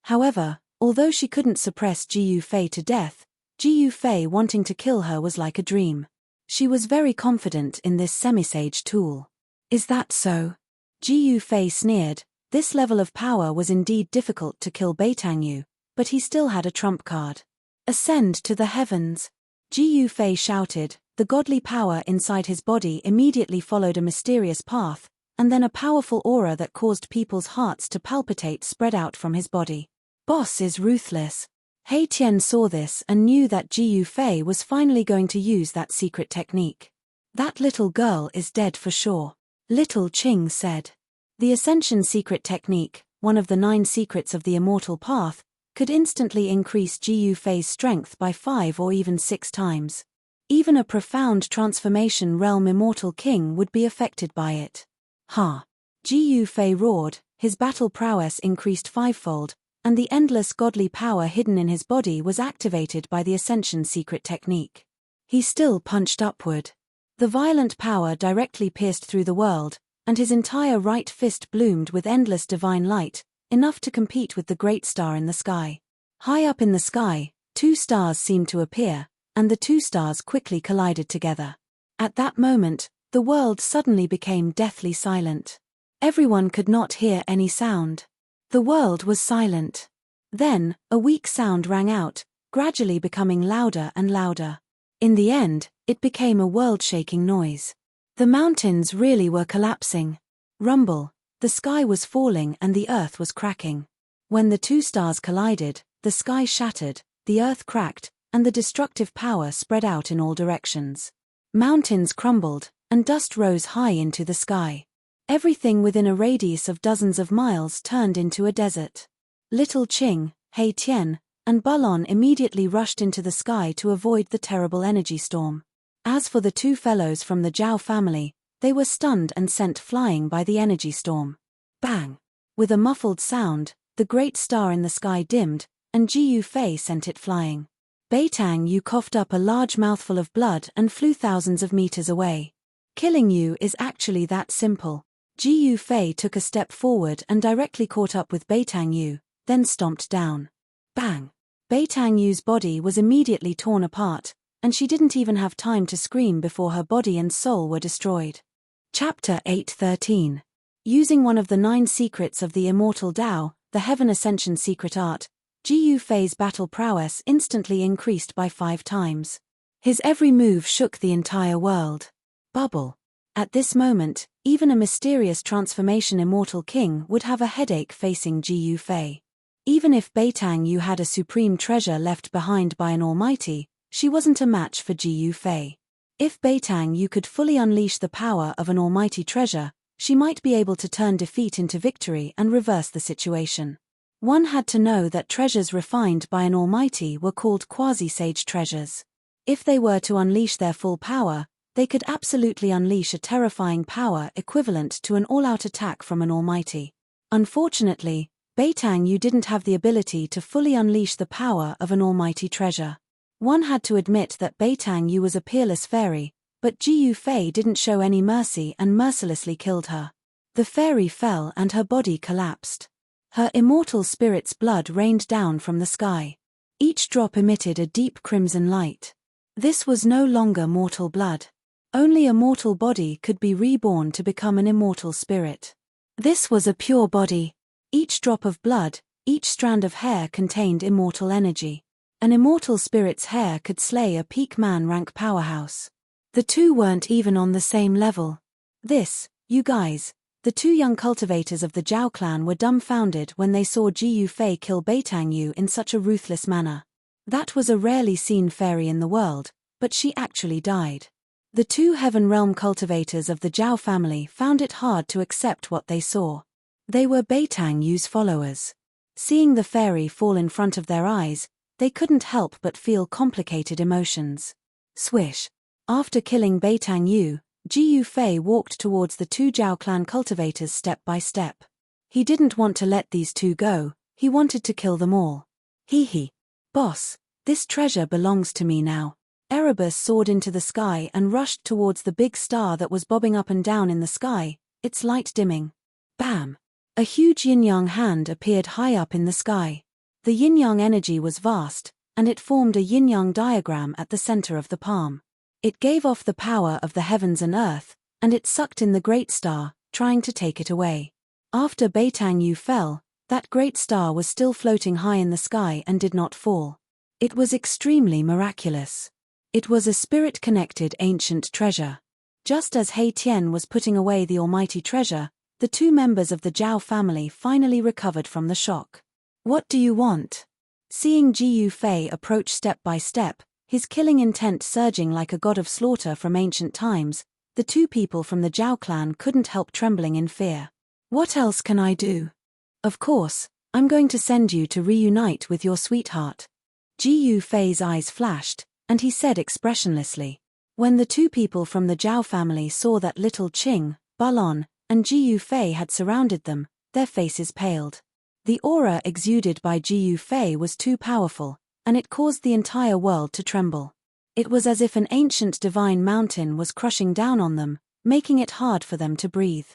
However, although she couldn't suppress Ji Yufei to death, Ji Yufei wanting to kill her was like a dream. She was very confident in this semisage tool. Is that so? Ji Yufei sneered. This level of power was indeed difficult to kill Beitang Yu, but he still had a trump card. Ascend to the heavens! Ji Yufei shouted. The godly power inside his body immediately followed a mysterious path, and then a powerful aura that caused people's hearts to palpitate spread out from his body. Boss is ruthless. He Tian saw this and knew that Ji Yufei was finally going to use that secret technique. That little girl is dead for sure. Little Qing said. The Ascension secret technique, one of the 9 secrets of the immortal path, could instantly increase Ji Yufei's strength by 5 or even 6 times. Even a profound transformation realm immortal king would be affected by it. Ha! Ji Yufei roared, his battle prowess increased 5-fold, and the endless godly power hidden in his body was activated by the Ascension secret technique. He still punched upward. The violent power directly pierced through the world, and his entire right fist bloomed with endless divine light, enough to compete with the great star in the sky. High up in the sky, 2 stars seemed to appear, and the 2 stars quickly collided together. At that moment, the world suddenly became deathly silent. Everyone could not hear any sound. The world was silent. Then, a weak sound rang out, gradually becoming louder and louder. In the end, it became a world-shaking noise. The mountains really were collapsing. Rumble, the sky was falling and the earth was cracking. When the 2 stars collided, the sky shattered, the earth cracked, and the destructive power spread out in all directions. Mountains crumbled, and dust rose high into the sky. Everything within a radius of dozens of miles turned into a desert. Little Qing, He Tian, and Bulon immediately rushed into the sky to avoid the terrible energy storm. As for the 2 fellows from the Zhao family, they were stunned and sent flying by the energy storm. Bang! With a muffled sound, the great star in the sky dimmed, and Ji Yufei sent it flying. Beitang Yu coughed up a large mouthful of blood and flew thousands of meters away. Killing you is actually that simple. Ji Yufei took a step forward and directly caught up with Beitang Yu, then stomped down. Bang! Beitang Yu's body was immediately torn apart, and she didn't even have time to scream before her body and soul were destroyed. Chapter 8:13. Using one of the 9 secrets of the immortal Tao, the Heaven Ascension secret art, Ji Yufei's battle prowess instantly increased by 5 times. His every move shook the entire world. Bubble. At this moment, even a mysterious transformation immortal king would have a headache facing Ji Yufei. Even if Beitang Yu had a supreme treasure left behind by an almighty, she wasn't a match for Ji Yufei. If Beitang Yu could fully unleash the power of an almighty treasure, she might be able to turn defeat into victory and reverse the situation. One had to know that treasures refined by an almighty were called quasi-sage treasures. If they were to unleash their full power, they could absolutely unleash a terrifying power equivalent to an all-out attack from an almighty. Unfortunately, Beitang Yu didn't have the ability to fully unleash the power of an almighty treasure. One had to admit that Beitang Yu was a peerless fairy, but Ji Yufei didn't show any mercy and mercilessly killed her. The fairy fell and her body collapsed. Her immortal spirit's blood rained down from the sky. Each drop emitted a deep crimson light. This was no longer mortal blood. Only a mortal body could be reborn to become an immortal spirit. This was a pure body. Each drop of blood, each strand of hair contained immortal energy. An immortal spirit's hair could slay a peak man-rank powerhouse. The 2 weren't even on the same level. This, you guys, the 2 young cultivators of the Zhao clan were dumbfounded when they saw Ji Yufei kill Beitang Yu in such a ruthless manner. That was a rarely seen fairy in the world, but she actually died. The 2 Heaven Realm cultivators of the Zhao family found it hard to accept what they saw. They were Beitang Yu's followers. Seeing the fairy fall in front of their eyes, they couldn't help but feel complicated emotions. Swish. After killing Beitang Yu, Ji Yufei walked towards the 2 Zhao clan cultivators step by step. He didn't want to let these 2 go, he wanted to kill them all. Hee hee. Boss, this treasure belongs to me now. Erebus soared into the sky and rushed towards the big star that was bobbing up and down in the sky, its light dimming. Bam! A huge yin-yang hand appeared high up in the sky. The yin-yang energy was vast, and it formed a yin-yang diagram at the center of the palm. It gave off the power of the heavens and earth, and it sucked in the great star, trying to take it away. After Beitang Yu fell, that great star was still floating high in the sky and did not fall. It was extremely miraculous. It was a spirit-connected ancient treasure. Just as He Tian was putting away the almighty treasure, the two members of the Zhao family finally recovered from the shock. What do you want? Seeing Ji Yufei approach step by step, his killing intent surging like a god of slaughter from ancient times, the two people from the Zhao clan couldn't help trembling in fear. What else can I do? Of course, I'm going to send you to reunite with your sweetheart. Ji Yufei's eyes flashed, and he said expressionlessly. When the two people from the Zhao family saw that little Qing, Balon, and Ji Yufei had surrounded them, their faces paled. The aura exuded by Ji Yufei was too powerful, and it caused the entire world to tremble. It was as if an ancient divine mountain was crushing down on them, making it hard for them to breathe.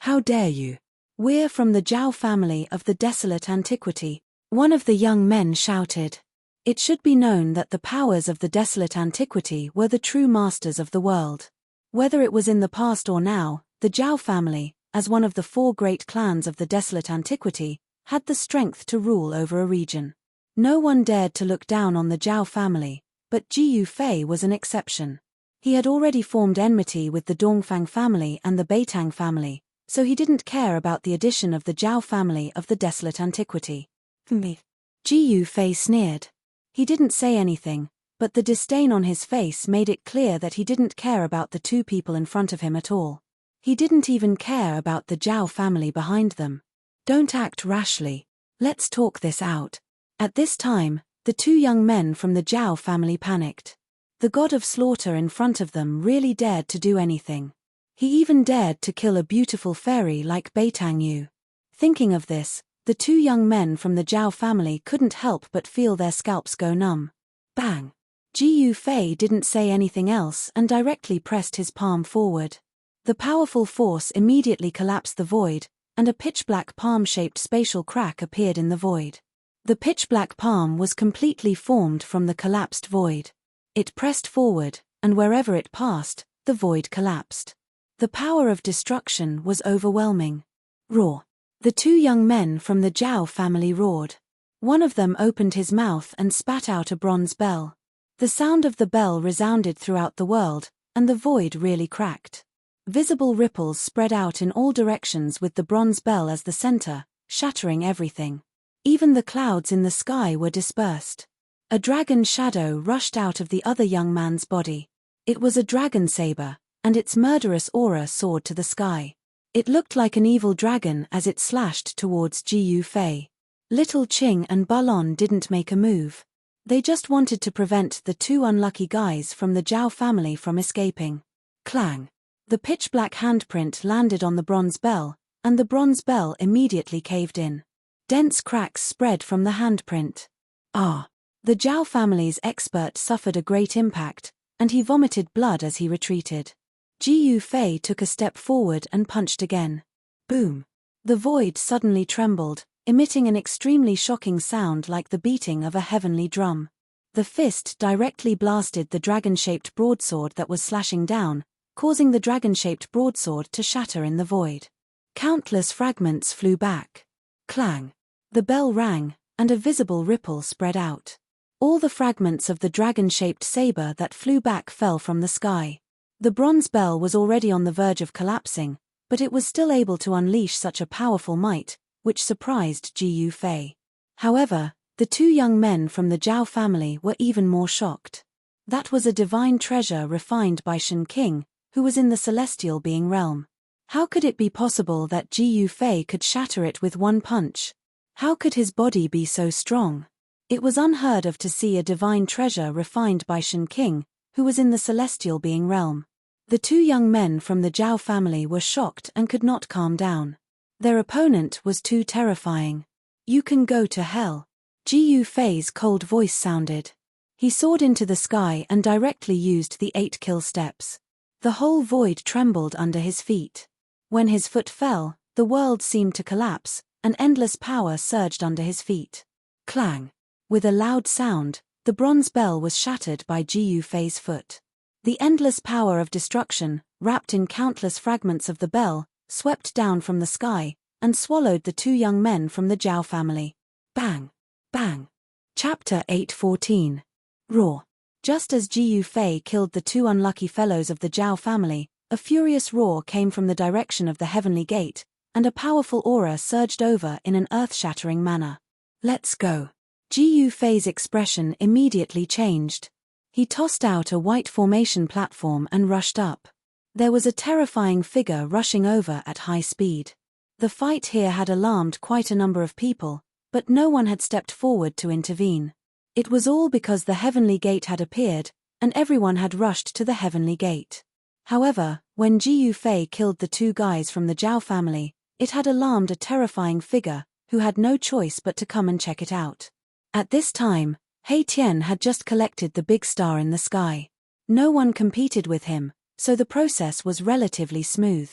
How dare you? We're from the Zhao family of the desolate antiquity, one of the young men shouted. It should be known that the powers of the desolate antiquity were the true masters of the world. Whether it was in the past or now, the Zhao family, as one of the four great clans of the desolate antiquity, had the strength to rule over a region. No one dared to look down on the Zhao family, but Ji Yufei was an exception. He had already formed enmity with the Dongfang family and the Beitang family, so he didn't care about the addition of the Zhao family of the desolate antiquity. Me. Ji Yufei sneered. He didn't say anything, but the disdain on his face made it clear that he didn't care about the two people in front of him at all. He didn't even care about the Zhao family behind them. Don't act rashly. Let's talk this out. At this time, the two young men from the Zhao family panicked. The god of slaughter in front of them really dared to do anything. He even dared to kill a beautiful fairy like Beitang Yu. Thinking of this, the two young men from the Zhao family couldn't help but feel their scalps go numb. Bang! Ji Yufei didn't say anything else and directly pressed his palm forward. The powerful force immediately collapsed the void, and a pitch-black palm-shaped spatial crack appeared in the void. The pitch-black palm was completely formed from the collapsed void. It pressed forward, and wherever it passed, the void collapsed. The power of destruction was overwhelming. Roar! The two young men from the Zhao family roared. One of them opened his mouth and spat out a bronze bell. The sound of the bell resounded throughout the world, and the void really cracked. Visible ripples spread out in all directions with the bronze bell as the center, shattering everything. Even the clouds in the sky were dispersed. A dragon shadow rushed out of the other young man's body. It was a dragon saber, and its murderous aura soared to the sky. It looked like an evil dragon as it slashed towards Ji Yufei. Little Qing and Balon didn't make a move. They just wanted to prevent the two unlucky guys from the Zhao family from escaping. Clang! The pitch-black handprint landed on the bronze bell, and the bronze bell immediately caved in. Dense cracks spread from the handprint. Ah! The Zhao family's expert suffered a great impact, and he vomited blood as he retreated. Ji Yufei took a step forward and punched again. Boom! The void suddenly trembled, emitting an extremely shocking sound like the beating of a heavenly drum. The fist directly blasted the dragon-shaped broadsword that was slashing down, causing the dragon-shaped broadsword to shatter in the void. Countless fragments flew back. Clang! The bell rang, and a visible ripple spread out. All the fragments of the dragon-shaped saber that flew back fell from the sky. The bronze bell was already on the verge of collapsing, but it was still able to unleash such a powerful might, which surprised Ji Yufei. However, the two young men from the Zhao family were even more shocked. That was a divine treasure refined by Shen King, who was in the celestial being realm. How could it be possible that Ji Yufei could shatter it with one punch? How could his body be so strong? It was unheard of to see a divine treasure refined by Shen King, who was in the celestial being realm. The two young men from the Zhao family were shocked and could not calm down. Their opponent was too terrifying. You can go to hell. Ji Fei's cold voice sounded. He soared into the sky and directly used the 8 kill steps. The whole void trembled under his feet. When his foot fell, the world seemed to collapse, and endless power surged under his feet. Clang! With a loud sound, the bronze bell was shattered by Ji Fei's foot. The endless power of destruction, wrapped in countless fragments of the bell, swept down from the sky, and swallowed the 2 young men from the Zhao family. Bang! Bang! Chapter 8:14. Roar. Just as Ji Fei killed the 2 unlucky fellows of the Zhao family, a furious roar came from the direction of the heavenly gate, and a powerful aura surged over in an earth-shattering manner. Let's go. Ji Fei's expression immediately changed. He tossed out a white formation platform and rushed up. There was a terrifying figure rushing over at high speed. The fight here had alarmed quite a number of people, but no one had stepped forward to intervene. It was all because the heavenly gate had appeared, and everyone had rushed to the heavenly gate. However, when Ji Fei killed the 2 guys from the Zhao family, it had alarmed a terrifying figure, who had no choice but to come and check it out. At this time, He Tian had just collected the big star in the sky. No one competed with him, so the process was relatively smooth.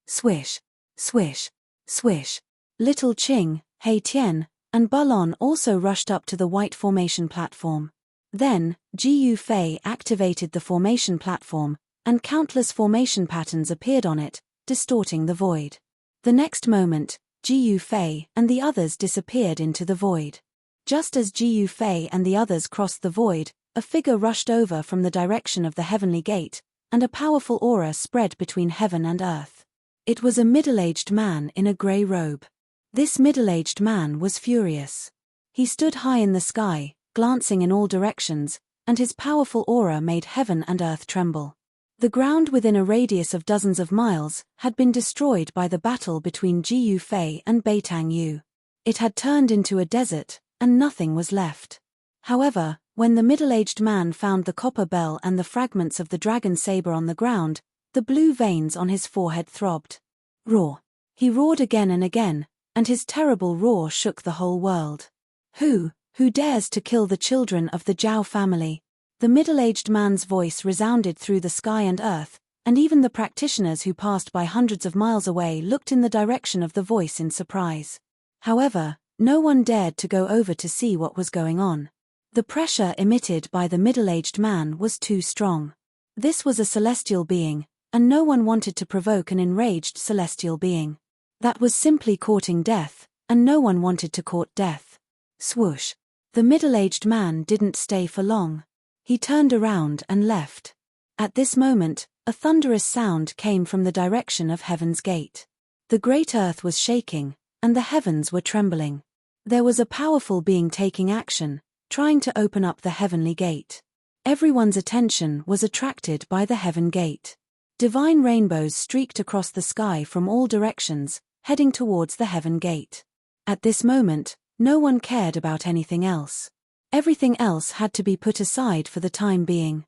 Swish, swish, swish. Little Qing, He Tian, and Balon also rushed up to the white formation platform. Then, Ji Fei activated the formation platform, and countless formation patterns appeared on it, distorting the void. The next moment, Ji Fei and the others disappeared into the void. Just as Ji Fei and the others crossed the void, a figure rushed over from the direction of the heavenly gate, and a powerful aura spread between heaven and earth. It was a middle-aged man in a grey robe. This middle-aged man was furious. He stood high in the sky, glancing in all directions, and his powerful aura made heaven and earth tremble. The ground within a radius of dozens of miles had been destroyed by the battle between Ji Fei and Beitang Yu. It had turned into a desert, and nothing was left. However, when the middle-aged man found the copper bell and the fragments of the dragon saber on the ground, the blue veins on his forehead throbbed. Roar! He roared again and again, and his terrible roar shook the whole world. Who dares to kill the children of the Zhao family? The middle-aged man's voice resounded through the sky and earth, and even the practitioners who passed by hundreds of miles away looked in the direction of the voice in surprise. However, no one dared to go over to see what was going on. The pressure emitted by the middle-aged man was too strong. This was a celestial being, and no one wanted to provoke an enraged celestial being. That was simply courting death, and no one wanted to court death. Swoosh! The middle-aged man didn't stay for long. He turned around and left. At this moment, a thunderous sound came from the direction of Heaven's Gate. The great earth was shaking, and the heavens were trembling. There was a powerful being taking action, trying to open up the heavenly gate. Everyone's attention was attracted by the heaven gate. Divine rainbows streaked across the sky from all directions, heading towards the heaven gate. At this moment, no one cared about anything else. Everything else had to be put aside for the time being.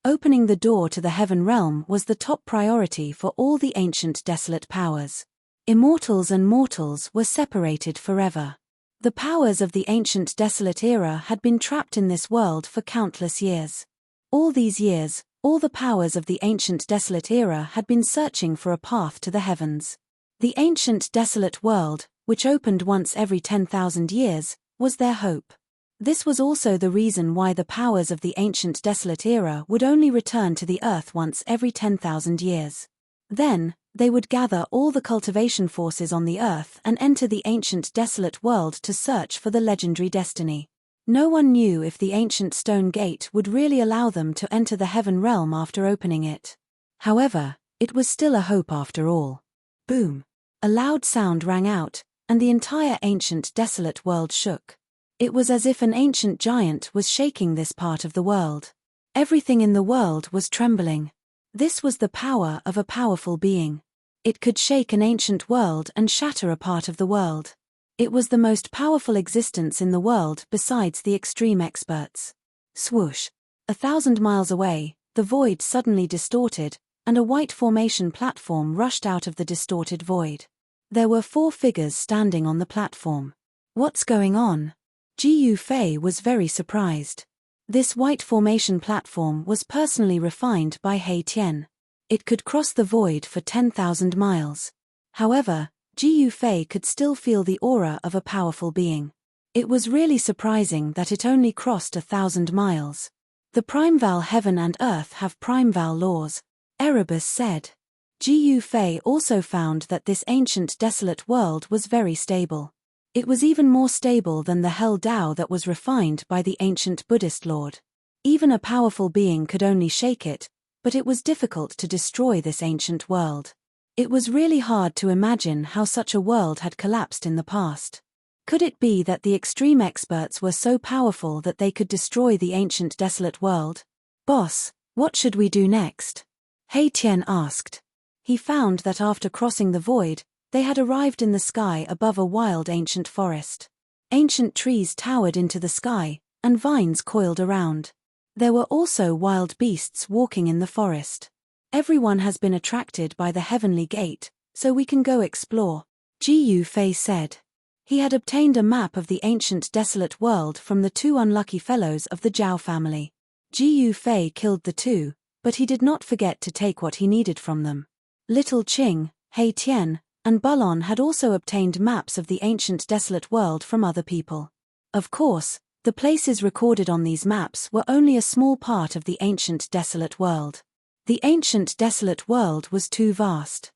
Opening the door to the heaven realm was the top priority for all the ancient desolate powers. Immortals and mortals were separated forever. The powers of the ancient desolate era had been trapped in this world for countless years. All these years, all the powers of the ancient desolate era had been searching for a path to the heavens. The ancient desolate world, which opened once every 10,000 years, was their hope. This was also the reason why the powers of the ancient desolate era would only return to the earth once every 10,000 years. Then, they would gather all the cultivation forces on the earth and enter the ancient desolate world to search for the legendary destiny. No one knew if the ancient stone gate would really allow them to enter the heaven realm after opening it. However, it was still a hope after all. Boom! A loud sound rang out, and the entire ancient desolate world shook. It was as if an ancient giant was shaking this part of the world. Everything in the world was trembling. This was the power of a powerful being. It could shake an ancient world and shatter a part of the world. It was the most powerful existence in the world besides the extreme experts. Swoosh! 1,000 miles away, the void suddenly distorted, and a white formation platform rushed out of the distorted void. There were 4 figures standing on the platform. What's going on? Jiu Fei was very surprised. This white formation platform was personally refined by He Tian. It could cross the void for 10,000 miles. However, Jiu Fei could still feel the aura of a powerful being. It was really surprising that it only crossed 1,000 miles. The Primeval Heaven and Earth have Primeval laws, Erebus said. Jiu Fei also found that this ancient desolate world was very stable. It was even more stable than the Hell Tao that was refined by the ancient Buddhist Lord. Even a powerful being could only shake it, but it was difficult to destroy this ancient world. It was really hard to imagine how such a world had collapsed in the past. Could it be that the extreme experts were so powerful that they could destroy the ancient desolate world? Boss, what should we do next? He Tian asked. He found that after crossing the void, they had arrived in the sky above a wild ancient forest. Ancient trees towered into the sky, and vines coiled around. There were also wild beasts walking in the forest. Everyone has been attracted by the heavenly gate, so we can go explore, Jiu Fei said. He had obtained a map of the ancient desolate world from the 2 unlucky fellows of the Zhao family. Jiu Fei killed the 2, but he did not forget to take what he needed from them. Little Qing, He Tian, and Bulon had also obtained maps of the ancient desolate world from other people. Of course, the places recorded on these maps were only a small part of the ancient desolate world. The ancient desolate world was too vast.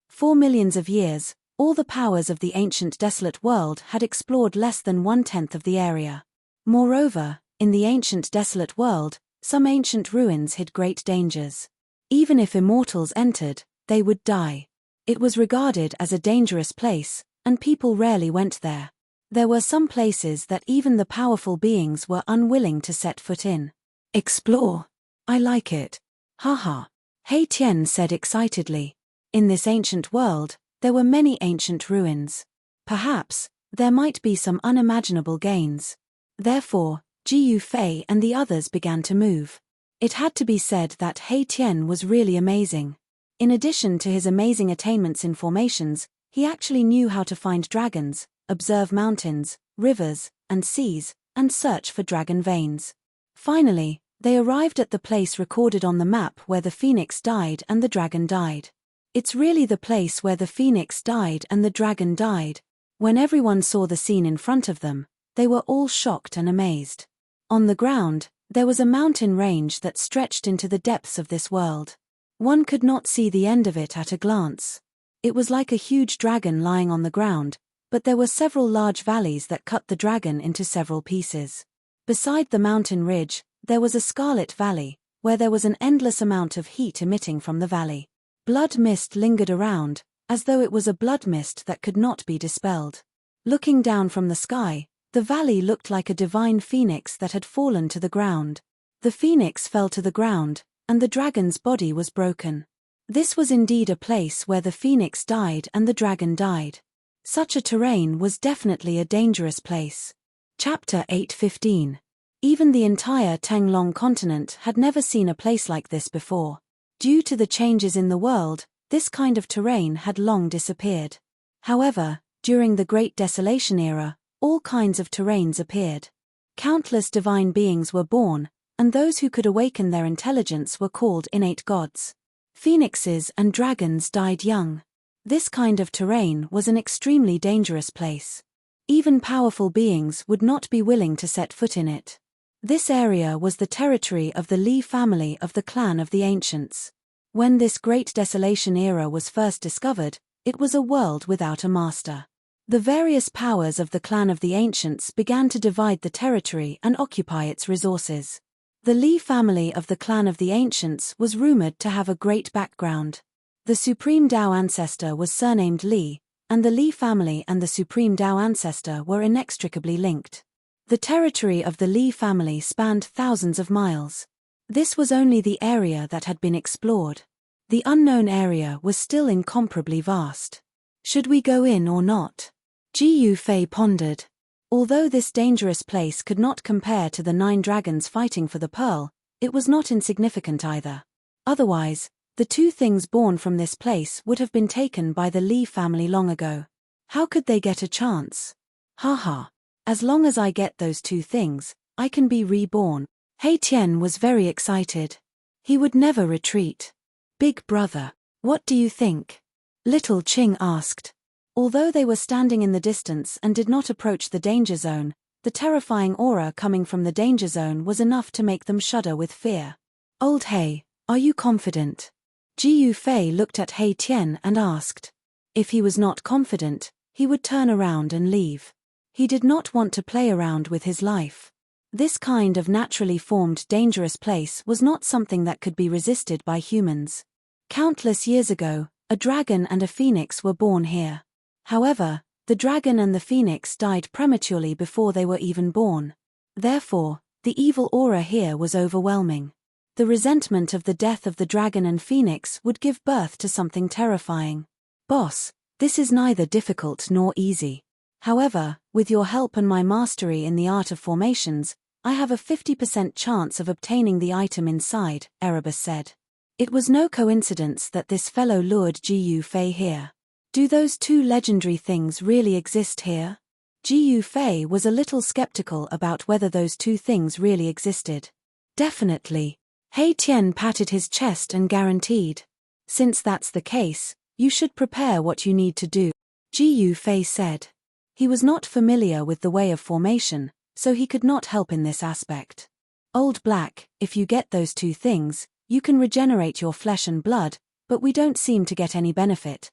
For millions of years, all the powers of the ancient desolate world had explored less than 1/10 of the area. Moreover, in the ancient desolate world, some ancient ruins hid great dangers. Even if immortals entered, they would die. It was regarded as a dangerous place, and people rarely went there. There were some places that even the powerful beings were unwilling to set foot in. Explore. I like it. Haha. He Tian said excitedly. In this ancient world, there were many ancient ruins. Perhaps, there might be some unimaginable gains. Therefore, Jiu Fei and the others began to move. It had to be said that He Tian was really amazing. In addition to his amazing attainments in formations, he actually knew how to find dragons, observe mountains, rivers, and seas, and search for dragon veins. Finally, they arrived at the place recorded on the map where the phoenix died and the dragon died. It's really the place where the phoenix died and the dragon died. When everyone saw the scene in front of them, they were all shocked and amazed. On the ground, there was a mountain range that stretched into the depths of this world. One could not see the end of it at a glance. It was like a huge dragon lying on the ground, but there were several large valleys that cut the dragon into several pieces. Beside the mountain ridge, there was a scarlet valley, where there was an endless amount of heat emitting from the valley. Blood mist lingered around, as though it was a blood mist that could not be dispelled. Looking down from the sky, the valley looked like a divine phoenix that had fallen to the ground. The phoenix fell to the ground, and the dragon's body was broken. This was indeed a place where the phoenix died and the dragon died. Such a terrain was definitely a dangerous place. Chapter 8:15. Even the entire Tenglong continent had never seen a place like this before. Due to the changes in the world, this kind of terrain had long disappeared. However, during the Great Desolation era, all kinds of terrains appeared. Countless divine beings were born, and those who could awaken their intelligence were called innate gods. Phoenixes and dragons died young. This kind of terrain was an extremely dangerous place. Even powerful beings would not be willing to set foot in it. This area was the territory of the Li family of the clan of the ancients. When this Great Desolation era was first discovered, it was a world without a master. The various powers of the clan of the ancients began to divide the territory and occupy its resources. The Li family of the clan of the ancients was rumored to have a great background. The Supreme Tao ancestor was surnamed Li, and the Li family and the Supreme Tao ancestor were inextricably linked. The territory of the Li family spanned thousands of miles. This was only the area that had been explored. The unknown area was still incomparably vast. Should we go in or not? Jiu Fei pondered. Although this dangerous place could not compare to the 9 dragons fighting for the pearl, it was not insignificant either. Otherwise, the 2 things born from this place would have been taken by the Li family long ago. How could they get a chance? Haha. As long as I get those two things, I can be reborn. He Tian was very excited. He would never retreat. Big brother, what do you think? Little Qing asked. Although they were standing in the distance and did not approach the danger zone, the terrifying aura coming from the danger zone was enough to make them shudder with fear. Old He, are you confident? Ji Yufei looked at He Tian and asked. If he was not confident, he would turn around and leave. He did not want to play around with his life. This kind of naturally formed dangerous place was not something that could be resisted by humans. Countless years ago, a dragon and a phoenix were born here. However, the dragon and the phoenix died prematurely before they were even born. Therefore, the evil aura here was overwhelming. The resentment of the death of the dragon and phoenix would give birth to something terrifying. Boss, this is neither difficult nor easy. However, with your help and my mastery in the art of formations, I have a 50% chance of obtaining the item inside, Erebus said. It was no coincidence that this fellow lured Ji Yufei here. Do those two legendary things really exist here? Ji Yufei was a little skeptical about whether those two things really existed. Definitely. He Tian patted his chest and guaranteed. Since that's the case, you should prepare what you need to do, Ji Yufei said. He was not familiar with the way of formation, so he could not help in this aspect. Old Black, if you get those two things, you can regenerate your flesh and blood, but we don't seem to get any benefit.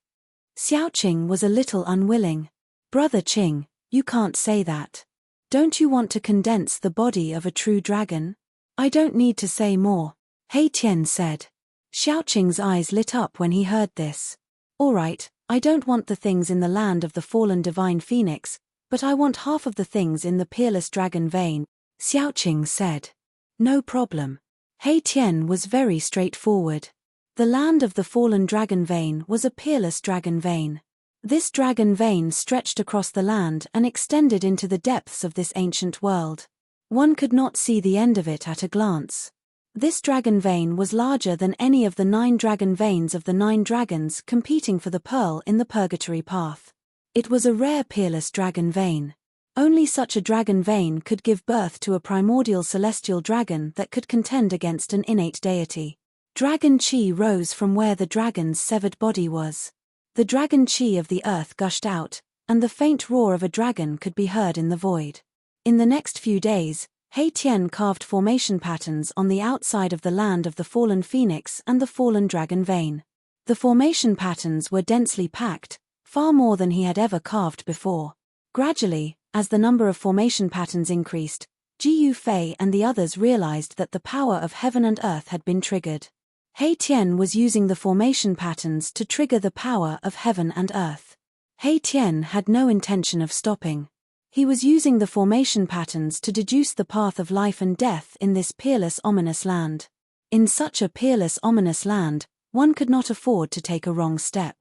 Xiaoqing was a little unwilling. Brother Qing, you can't say that. Don't you want to condense the body of a true dragon? I don't need to say more, He Tian said. Xiaoqing's eyes lit up when he heard this. Alright, I don't want the things in the land of the fallen divine phoenix, but I want half of the things in the peerless dragon vein, Xiaoqing said. No problem. He Tian was very straightforward. The land of the fallen dragon vein was a peerless dragon vein. This dragon vein stretched across the land and extended into the depths of this ancient world. One could not see the end of it at a glance. This dragon vein was larger than any of the 9 dragon veins of the 9 dragons competing for the pearl in the purgatory path. It was a rare peerless dragon vein. Only such a dragon vein could give birth to a primordial celestial dragon that could contend against an innate deity. Dragon chi rose from where the dragon's severed body was. The dragon chi of the earth gushed out, and the faint roar of a dragon could be heard in the void. In the next few days, He Tian carved formation patterns on the outside of the land of the fallen phoenix and the fallen dragon vein. The formation patterns were densely packed, far more than he had ever carved before. Gradually, as the number of formation patterns increased, Ji Yufei and the others realized that the power of heaven and earth had been triggered. He Tian was using the formation patterns to trigger the power of heaven and earth. He Tian had no intention of stopping. He was using the formation patterns to deduce the path of life and death in this peerless ominous land. In such a peerless ominous land, one could not afford to take a wrong step.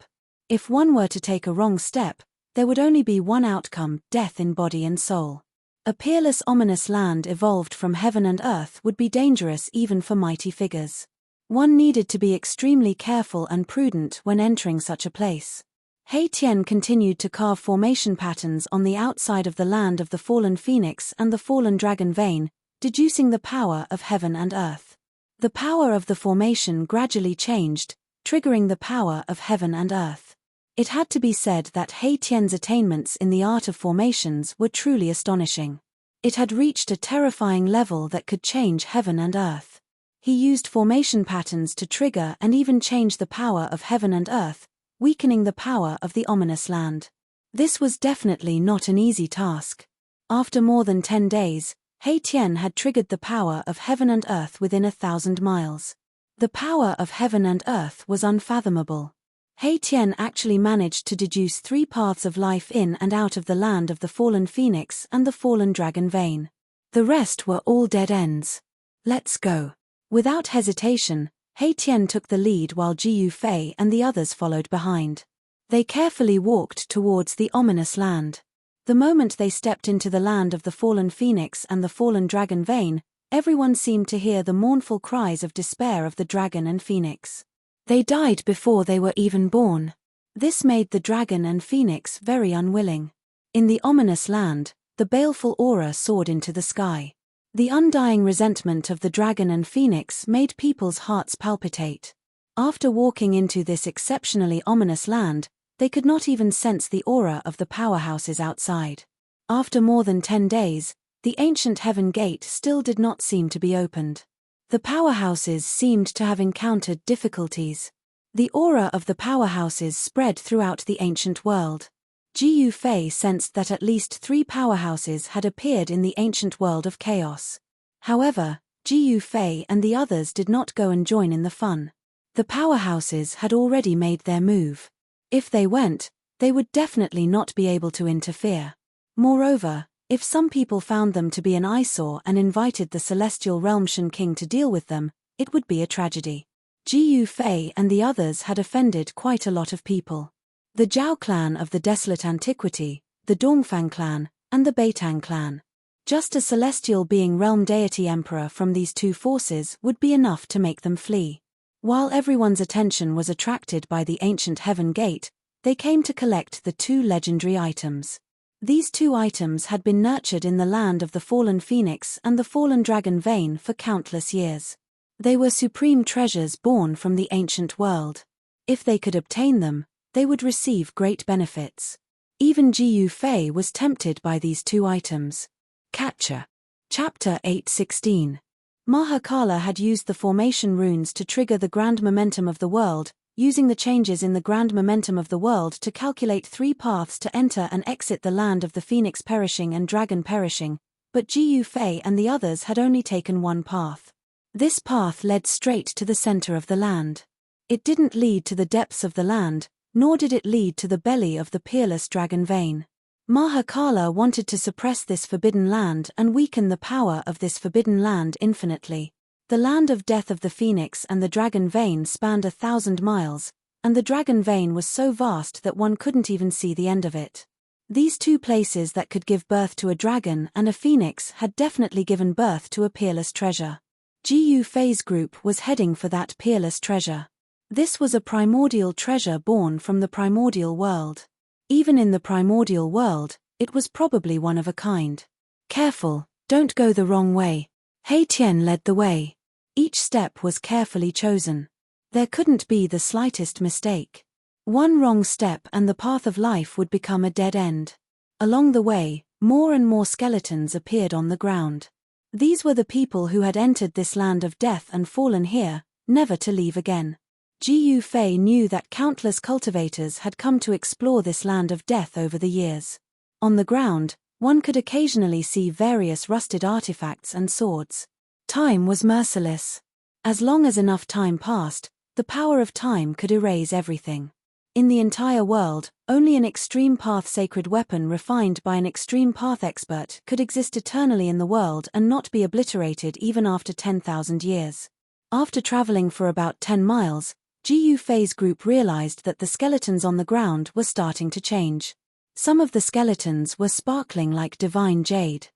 If one were to take a wrong step, there would only be one outcome, death in body and soul. A peerless ominous land evolved from heaven and earth would be dangerous even for mighty figures. One needed to be extremely careful and prudent when entering such a place. He Tian continued to carve formation patterns on the outside of the land of the fallen phoenix and the fallen dragon vein, deducing the power of heaven and earth. The power of the formation gradually changed, triggering the power of heaven and earth. It had to be said that He Tian's attainments in the art of formations were truly astonishing. It had reached a terrifying level that could change heaven and earth. He used formation patterns to trigger and even change the power of heaven and earth, weakening the power of the ominous land. This was definitely not an easy task. After more than 10 days, He Tian had triggered the power of heaven and earth within 1,000 miles. The power of heaven and earth was unfathomable. He Tian actually managed to deduce 3 paths of life in and out of the land of the fallen phoenix and the fallen dragon vein. The rest were all dead ends. Let's go. Without hesitation, He Tian took the lead while Ji Yufei and the others followed behind. They carefully walked towards the ominous land. The moment they stepped into the land of the fallen phoenix and the fallen dragon vein, everyone seemed to hear the mournful cries of despair of the dragon and phoenix. They died before they were even born. This made the dragon and phoenix very unwilling. In the ominous land, The baleful aura soared into the sky. The undying resentment of the dragon and phoenix made people's hearts palpitate. After walking into this exceptionally ominous land, they could not even sense the aura of the powerhouses outside. After more than 10 days, the ancient heaven gate still did not seem to be opened. The powerhouses seemed to have encountered difficulties. The aura of the powerhouses spread throughout the ancient world. Jiu Fei sensed that at least 3 powerhouses had appeared in the ancient world of chaos. However, Jiu Fei and the others did not go and join in the fun. The powerhouses had already made their move. If they went, they would definitely not be able to interfere. Moreover, if some people found them to be an eyesore and invited the Celestial Realm Shen King to deal with them, it would be a tragedy. Jiu Fei and the others had offended quite a lot of people. The Zhao clan of the Desolate Antiquity, the Dongfang clan, and the Beitang clan. Just a celestial being realm deity emperor from these 2 forces would be enough to make them flee. While everyone's attention was attracted by the ancient heaven gate, they came to collect the 2 legendary items. These 2 items had been nurtured in the land of the fallen phoenix and the fallen dragon vein for countless years. They were supreme treasures born from the ancient world. If they could obtain them, they would receive great benefits. Even Jiu Fei was tempted by these 2 items. Capture. Chapter 8:16. Mahakala had used the formation runes to trigger the grand momentum of the world, using the changes in the grand momentum of the world to calculate 3 paths to enter and exit the land of the phoenix perishing and dragon perishing, but Jiu Fei and the others had only taken 1 path. This path led straight to the center of the land. It didn't lead to the depths of the land, nor did it lead to the belly of the peerless dragon vein. Mahakala wanted to suppress this forbidden land and weaken the power of this forbidden land infinitely. The land of death of the phoenix and the dragon vein spanned 1,000 miles, and the dragon vein was so vast that one couldn't even see the end of it. These 2 places that could give birth to a dragon and a phoenix had definitely given birth to a peerless treasure. Jiu Fei's group was heading for that peerless treasure. This was a primordial treasure born from the primordial world. Even in the primordial world, it was probably one of a kind. Careful, don't go the wrong way. Hei Tian led the way. Each step was carefully chosen. There couldn't be the slightest mistake. One wrong step and the path of life would become a dead end. Along the way, more and more skeletons appeared on the ground. These were the people who had entered this land of death and fallen here, never to leave again. Jiu Fei knew that countless cultivators had come to explore this land of death over the years. On the ground, one could occasionally see various rusted artifacts and swords. Time was merciless. As long as enough time passed, the power of time could erase everything. In the entire world, only an extreme path sacred weapon refined by an extreme path expert could exist eternally in the world and not be obliterated even after 10,000 years. After traveling for about 10 miles, Jiu Fei's group realized that the skeletons on the ground were starting to change. Some of the skeletons were sparkling like divine jade.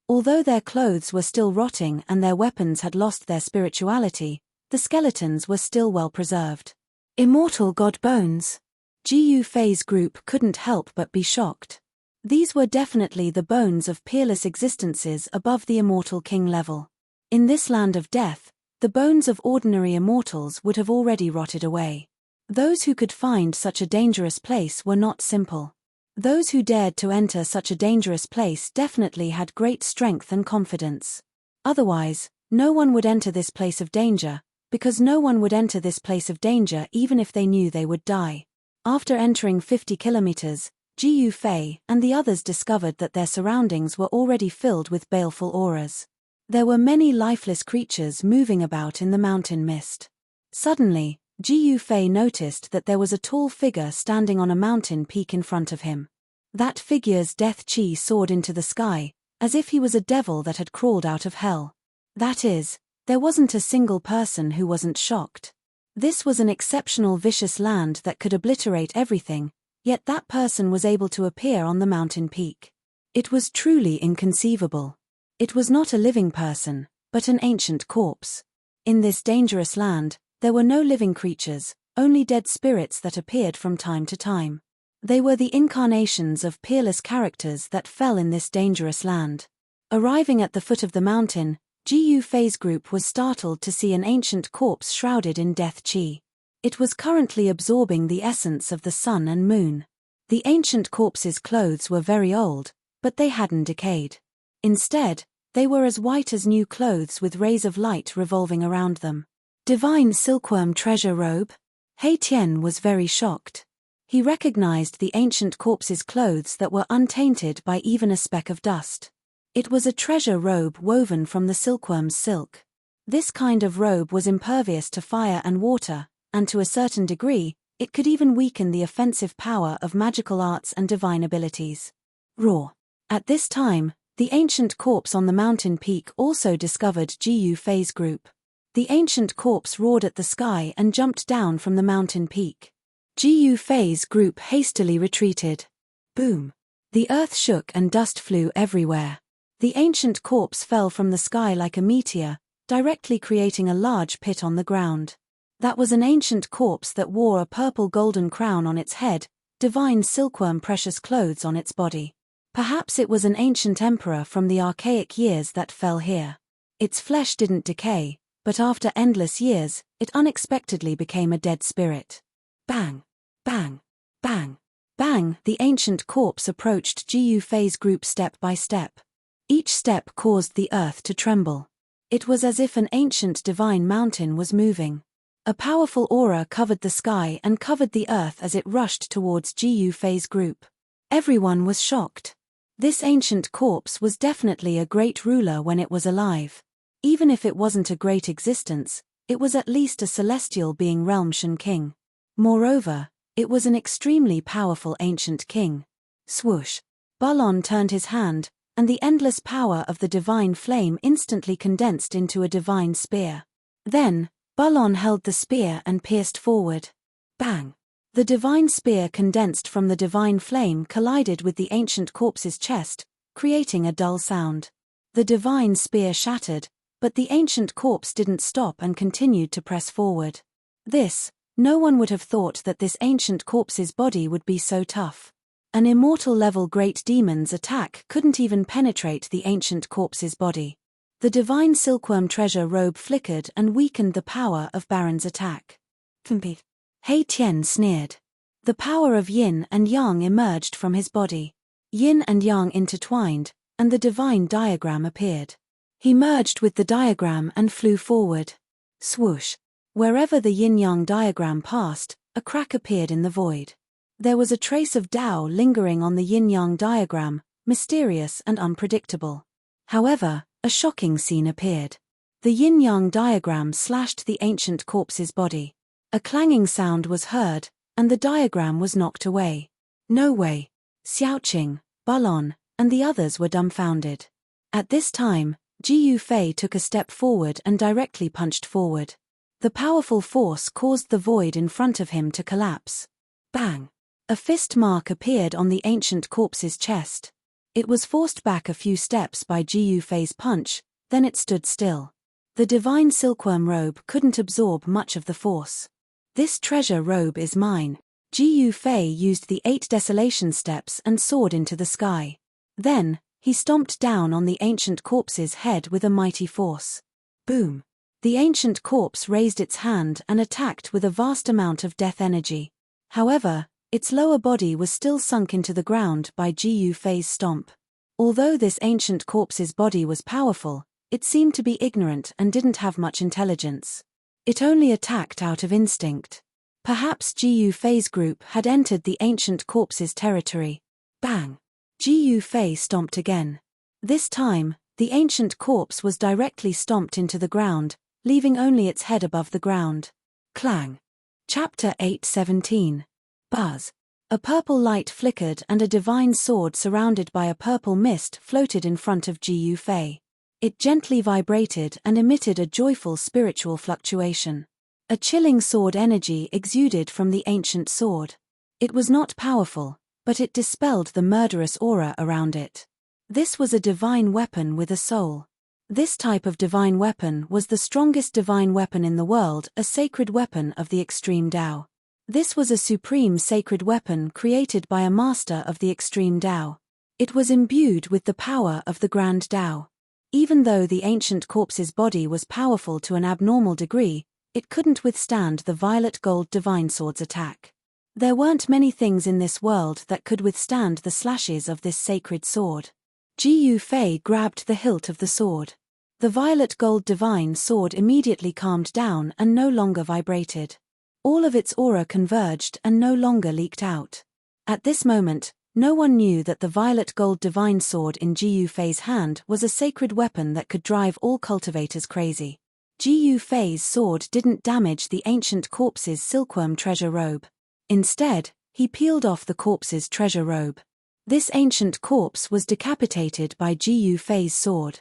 Although their clothes were still rotting and their weapons had lost their spirituality, the skeletons were still well preserved. Immortal god bones. Jiu Fei's group couldn't help but be shocked. These were definitely the bones of peerless existences above the immortal king level. In this land of death, the bones of ordinary immortals would have already rotted away. Those who could find such a dangerous place were not simple. Those who dared to enter such a dangerous place definitely had great strength and confidence. Otherwise, no one would enter this place of danger, because no one would enter this place of danger even if they knew they would die. After entering 50 kilometers, Jiu Fei and the others discovered that their surroundings were already filled with baleful auras. There were many lifeless creatures moving about in the mountain mist. Suddenly, Jiu Fei noticed that there was a tall figure standing on a mountain peak in front of him. That figure's death chi soared into the sky, as if he was a devil that had crawled out of hell. That is, there wasn't a single person who wasn't shocked. This was an exceptional vicious land that could obliterate everything, yet that person was able to appear on the mountain peak. It was truly inconceivable. It was not a living person, but an ancient corpse. In this dangerous land, there were no living creatures, only dead spirits that appeared from time to time. They were the incarnations of peerless characters that fell in this dangerous land. Arriving at the foot of the mountain, Ji Yufei's group was startled to see an ancient corpse shrouded in death qi. It was currently absorbing the essence of the sun and moon. The ancient corpse's clothes were very old, but they hadn't decayed. Instead, they were as white as new clothes with rays of light revolving around them. Divine silkworm treasure robe? He Tian was very shocked. He recognized the ancient corpse's clothes that were untainted by even a speck of dust. It was a treasure robe woven from the silkworm's silk. This kind of robe was impervious to fire and water, and to a certain degree, it could even weaken the offensive power of magical arts and divine abilities. Roar. At this time, the ancient corpse on the mountain peak also discovered Ji Yufei's group. The ancient corpse roared at the sky and jumped down from the mountain peak. Ji Yufei's group hastily retreated. Boom. The earth shook and dust flew everywhere. The ancient corpse fell from the sky like a meteor, directly creating a large pit on the ground. That was an ancient corpse that wore a purple golden crown on its head, divine silkworm precious clothes on its body. Perhaps it was an ancient emperor from the archaic years that fell here. Its flesh didn't decay, but after endless years, it unexpectedly became a dead spirit. Bang! Bang! Bang! Bang! The ancient corpse approached Ji Yufei's group step by step. Each step caused the earth to tremble. It was as if an ancient divine mountain was moving. A powerful aura covered the sky and covered the earth as it rushed towards Ji Yufei's group. Everyone was shocked. This ancient corpse was definitely a great ruler when it was alive. Even if it wasn't a great existence, it was at least a celestial being realm Shen king. Moreover, it was an extremely powerful ancient king. Swoosh! Balon turned his hand, and the endless power of the divine flame instantly condensed into a divine spear. Then, Balon held the spear and pierced forward. Bang! The divine spear condensed from the divine flame collided with the ancient corpse's chest, creating a dull sound. The divine spear shattered, but the ancient corpse didn't stop and continued to press forward. No one would have thought that this ancient corpse's body would be so tough. An immortal-level great demon's attack couldn't even penetrate the ancient corpse's body. The divine silkworm treasure robe flickered and weakened the power of Baron's attack. He Tian sneered. The power of yin and yang emerged from his body. Yin and yang intertwined, and the divine diagram appeared. He merged with the diagram and flew forward. Swoosh! Wherever the yin-yang diagram passed, a crack appeared in the void. There was a trace of Tao lingering on the yin-yang diagram, mysterious and unpredictable. However, a shocking scene appeared. The yin-yang diagram slashed the ancient corpse's body. A clanging sound was heard, and the diagram was knocked away. No way! Xiaoqing, Balon, and the others were dumbfounded. At this time, Ji Yufei took a step forward and directly punched forward. The powerful force caused the void in front of him to collapse. Bang! A fist mark appeared on the ancient corpse's chest. It was forced back a few steps by Ji Yufei's punch, then it stood still. The divine silkworm robe couldn't absorb much of the force. This treasure robe is mine. Ji Yufei used the 8 desolation steps and soared into the sky. Then, he stomped down on the ancient corpse's head with a mighty force. Boom! The ancient corpse raised its hand and attacked with a vast amount of death energy. However, its lower body was still sunk into the ground by Ji Yufei's stomp. Although this ancient corpse's body was powerful, it seemed to be ignorant and didn't have much intelligence. It only attacked out of instinct. Perhaps Ji Yufei's group had entered the ancient corpse's territory. Bang! Ji Yufei stomped again. This time, the ancient corpse was directly stomped into the ground, leaving only its head above the ground. Clang! Chapter 8:17. Buzz. A purple light flickered and a divine sword surrounded by a purple mist floated in front of Ji Yufei. It gently vibrated and emitted a joyful spiritual fluctuation. A chilling sword energy exuded from the ancient sword. It was not powerful, but it dispelled the murderous aura around it. This was a divine weapon with a soul. This type of divine weapon was the strongest divine weapon in the world, a sacred weapon of the extreme Tao. This was a supreme sacred weapon created by a master of the extreme Tao. It was imbued with the power of the Grand Tao. Even though the ancient corpse's body was powerful to an abnormal degree, it couldn't withstand the violet gold divine sword's attack. There weren't many things in this world that could withstand the slashes of this sacred sword. Ji Fei grabbed the hilt of the sword. The violet gold divine sword immediately calmed down and no longer vibrated. All of its aura converged and no longer leaked out. At this moment, no one knew that the violet gold divine sword in Ji Fei's hand was a sacred weapon that could drive all cultivators crazy. Ji Fei's sword didn't damage the ancient corpse's silkworm treasure robe. Instead, he peeled off the corpse's treasure robe. This ancient corpse was decapitated by Ji Fei's sword.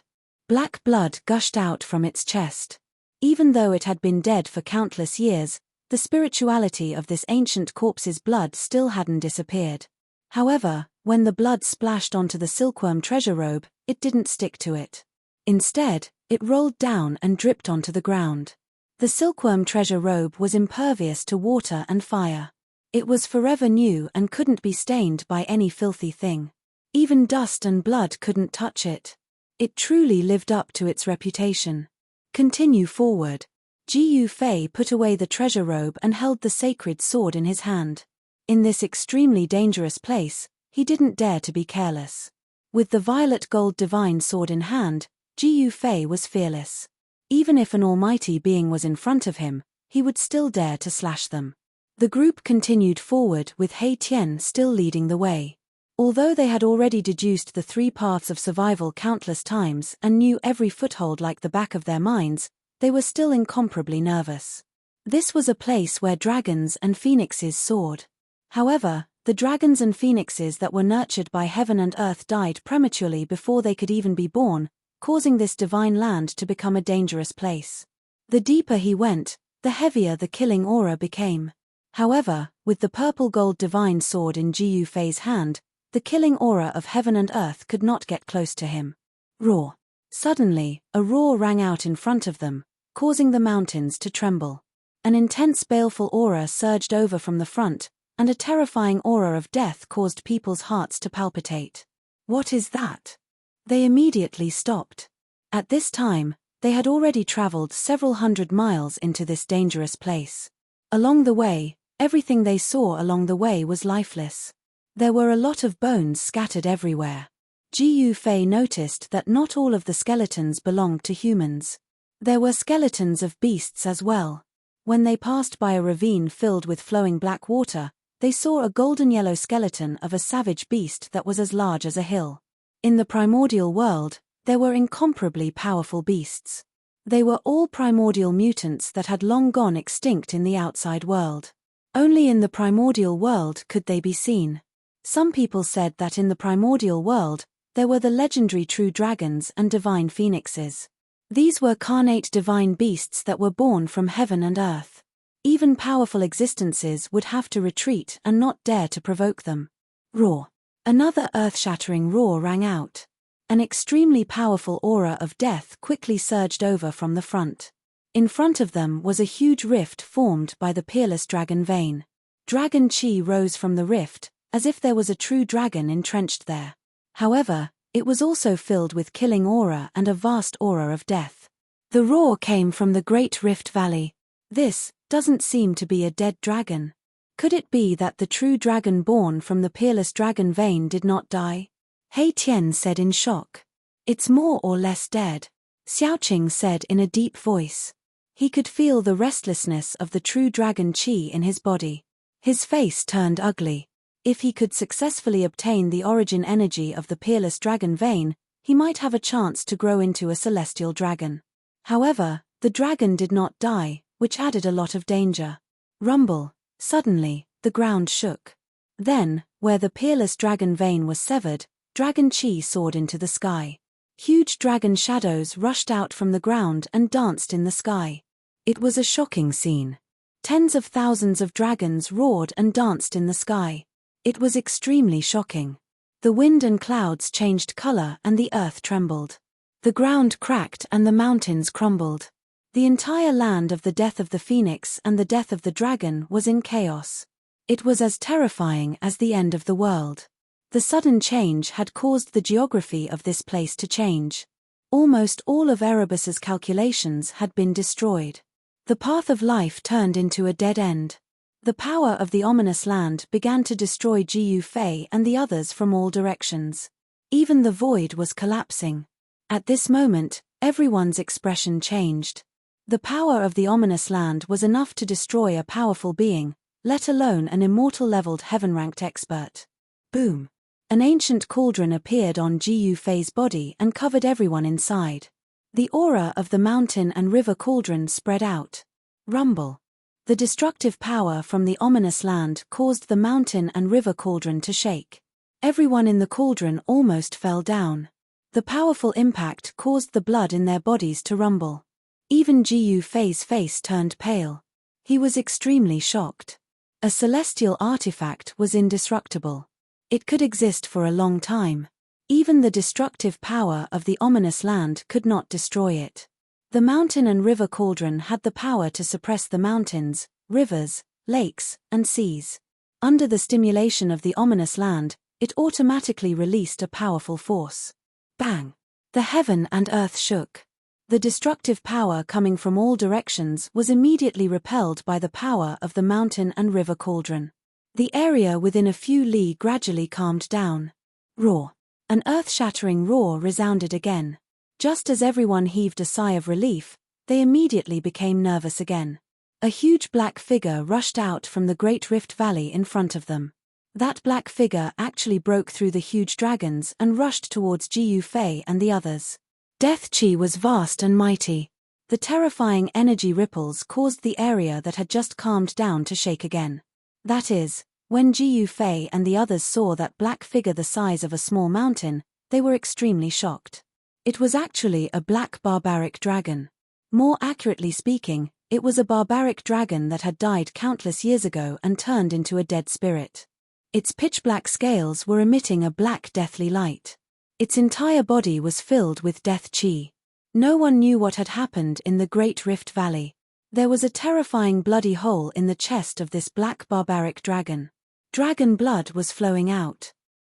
Black blood gushed out from its chest. Even though it had been dead for countless years, the spirituality of this ancient corpse's blood still hadn't disappeared. However, when the blood splashed onto the silkworm treasure robe, it didn't stick to it. Instead, it rolled down and dripped onto the ground. The silkworm treasure robe was impervious to water and fire. It was forever new and couldn't be stained by any filthy thing. Even dust and blood couldn't touch it. It truly lived up to its reputation. Continue forward. Ji Fei put away the treasure robe and held the sacred sword in his hand. In this extremely dangerous place, he didn't dare to be careless. With the violet gold divine sword in hand, Ji Fei was fearless. Even if an almighty being was in front of him, he would still dare to slash them. The group continued forward with He Tian still leading the way. Although they had already deduced the 3 paths of survival countless times and knew every foothold like the back of their minds, they were still incomparably nervous. This was a place where dragons and phoenixes soared. However, the dragons and phoenixes that were nurtured by heaven and earth died prematurely before they could even be born, causing this divine land to become a dangerous place. The deeper he went, the heavier the killing aura became. However, with the purple gold divine sword in Ji Fei's hand, the killing aura of heaven and earth could not get close to him. Roar. Suddenly, a roar rang out in front of them, causing the mountains to tremble. An intense baleful aura surged over from the front, and a terrifying aura of death caused people's hearts to palpitate. What is that? They immediately stopped. At this time, they had already traveled several hundred miles into this dangerous place. Along the way, everything they saw along the way was lifeless. There were a lot of bones scattered everywhere. Ji Fei noticed that not all of the skeletons belonged to humans. There were skeletons of beasts as well. When they passed by a ravine filled with flowing black water, they saw a golden yellow skeleton of a savage beast that was as large as a hill. In the primordial world, there were incomparably powerful beasts. They were all primordial mutants that had long gone extinct in the outside world. Only in the primordial world could they be seen. Some people said that in the primordial world, there were the legendary true dragons and divine phoenixes. These were carnate divine beasts that were born from heaven and earth. Even powerful existences would have to retreat and not dare to provoke them. Roar. Another earth-shattering roar rang out. An extremely powerful aura of death quickly surged over from the front. In front of them was a huge rift formed by the peerless dragon vein. Dragon chi rose from the rift, as if there was a true dragon entrenched there. However, it was also filled with killing aura and a vast aura of death. The roar came from the Great Rift Valley. This doesn't seem to be a dead dragon. Could it be that the true dragon born from the peerless dragon vein did not die? He Tian said in shock. It's more or less dead, Xiaoqing said in a deep voice. He could feel the restlessness of the true dragon chi in his body. His face turned ugly. If he could successfully obtain the origin energy of the peerless dragon vein, he might have a chance to grow into a celestial dragon. However, the dragon did not die, which added a lot of danger. Rumble. Suddenly, the ground shook. Then, where the peerless dragon vein was severed, dragon chi soared into the sky. Huge dragon shadows rushed out from the ground and danced in the sky. It was a shocking scene. Tens of thousands of dragons roared and danced in the sky. It was extremely shocking. The wind and clouds changed color and the earth trembled. The ground cracked and the mountains crumbled. The entire land of the death of the phoenix and the death of the dragon was in chaos. It was as terrifying as the end of the world. The sudden change had caused the geography of this place to change. Almost all of Erebus's calculations had been destroyed. The path of life turned into a dead end. The power of the ominous land began to destroy Gu Fei and the others from all directions. Even the void was collapsing. At this moment, everyone's expression changed. The power of the ominous land was enough to destroy a powerful being, let alone an immortal-leveled heaven-ranked expert. Boom! An ancient cauldron appeared on Gu Fei's body and covered everyone inside. The aura of the mountain and river cauldron spread out. Rumble! The destructive power from the ominous land caused the mountain and river cauldron to shake. Everyone in the cauldron almost fell down. The powerful impact caused the blood in their bodies to rumble. Even Gu Fei's face turned pale. He was extremely shocked. A celestial artifact was indestructible. It could exist for a long time. Even the destructive power of the ominous land could not destroy it. The mountain and river cauldron had the power to suppress the mountains, rivers, lakes, and seas. Under the stimulation of the ominous land, it automatically released a powerful force. Bang! The heaven and earth shook. The destructive power coming from all directions was immediately repelled by the power of the mountain and river cauldron. The area within a few li gradually calmed down. Roar! An earth-shattering roar resounded again. Just as everyone heaved a sigh of relief, they immediately became nervous again. A huge black figure rushed out from the Great Rift Valley in front of them. That black figure actually broke through the huge dragons and rushed towards Gu Fei and the others. Death Chi was vast and mighty. The terrifying energy ripples caused the area that had just calmed down to shake again. That is, when Gu Fei and the others saw that black figure the size of a small mountain, they were extremely shocked. It was actually a black barbaric dragon. More accurately speaking, it was a barbaric dragon that had died countless years ago and turned into a dead spirit. Its pitch-black scales were emitting a black deathly light. Its entire body was filled with death chi. No one knew what had happened in the Great Rift Valley. There was a terrifying bloody hole in the chest of this black barbaric dragon. Dragon blood was flowing out.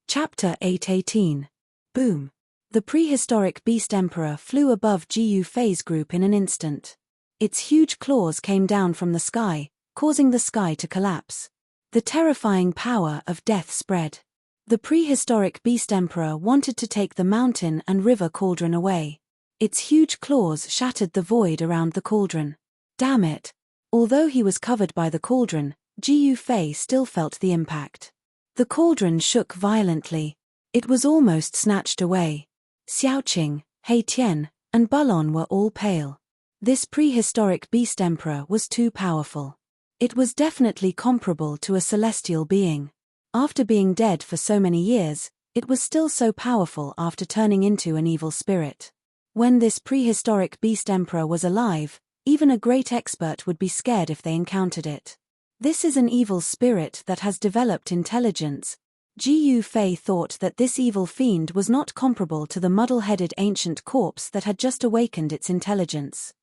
Chapter 8:18. Boom! The prehistoric beast emperor flew above Gu Fei's group in an instant. Its huge claws came down from the sky, causing the sky to collapse. The terrifying power of death spread. The prehistoric beast emperor wanted to take the mountain and river cauldron away. Its huge claws shattered the void around the cauldron. Damn it! Although he was covered by the cauldron, Gu Fei still felt the impact. The cauldron shook violently. It was almost snatched away. Xiaoqing, He Tian, and Bulon were all pale. This prehistoric beast emperor was too powerful. It was definitely comparable to a celestial being. After being dead for so many years, it was still so powerful after turning into an evil spirit. When this prehistoric beast emperor was alive, even a great expert would be scared if they encountered it. This is an evil spirit that has developed intelligence. Gu Fei thought that this evil fiend was not comparable to the muddle-headed ancient corpse that had just awakened its intelligence.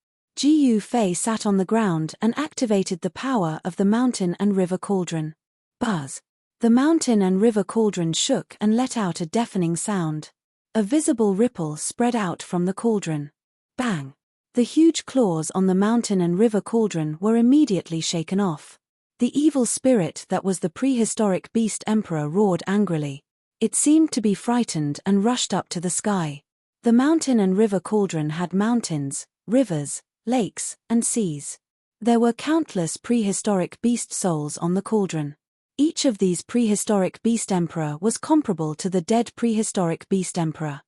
Gu Fei sat on the ground and activated the power of the mountain and river cauldron. Buzz! The mountain and river cauldron shook and let out a deafening sound. A visible ripple spread out from the cauldron. Bang! The huge claws on the mountain and river cauldron were immediately shaken off. The evil spirit that was the prehistoric beast emperor roared angrily. It seemed to be frightened and rushed up to the sky. The mountain and river cauldron had mountains, rivers, lakes, and seas. There were countless prehistoric beast souls on the cauldron. Each of these prehistoric beast emperor was comparable to the dead prehistoric beast emperor.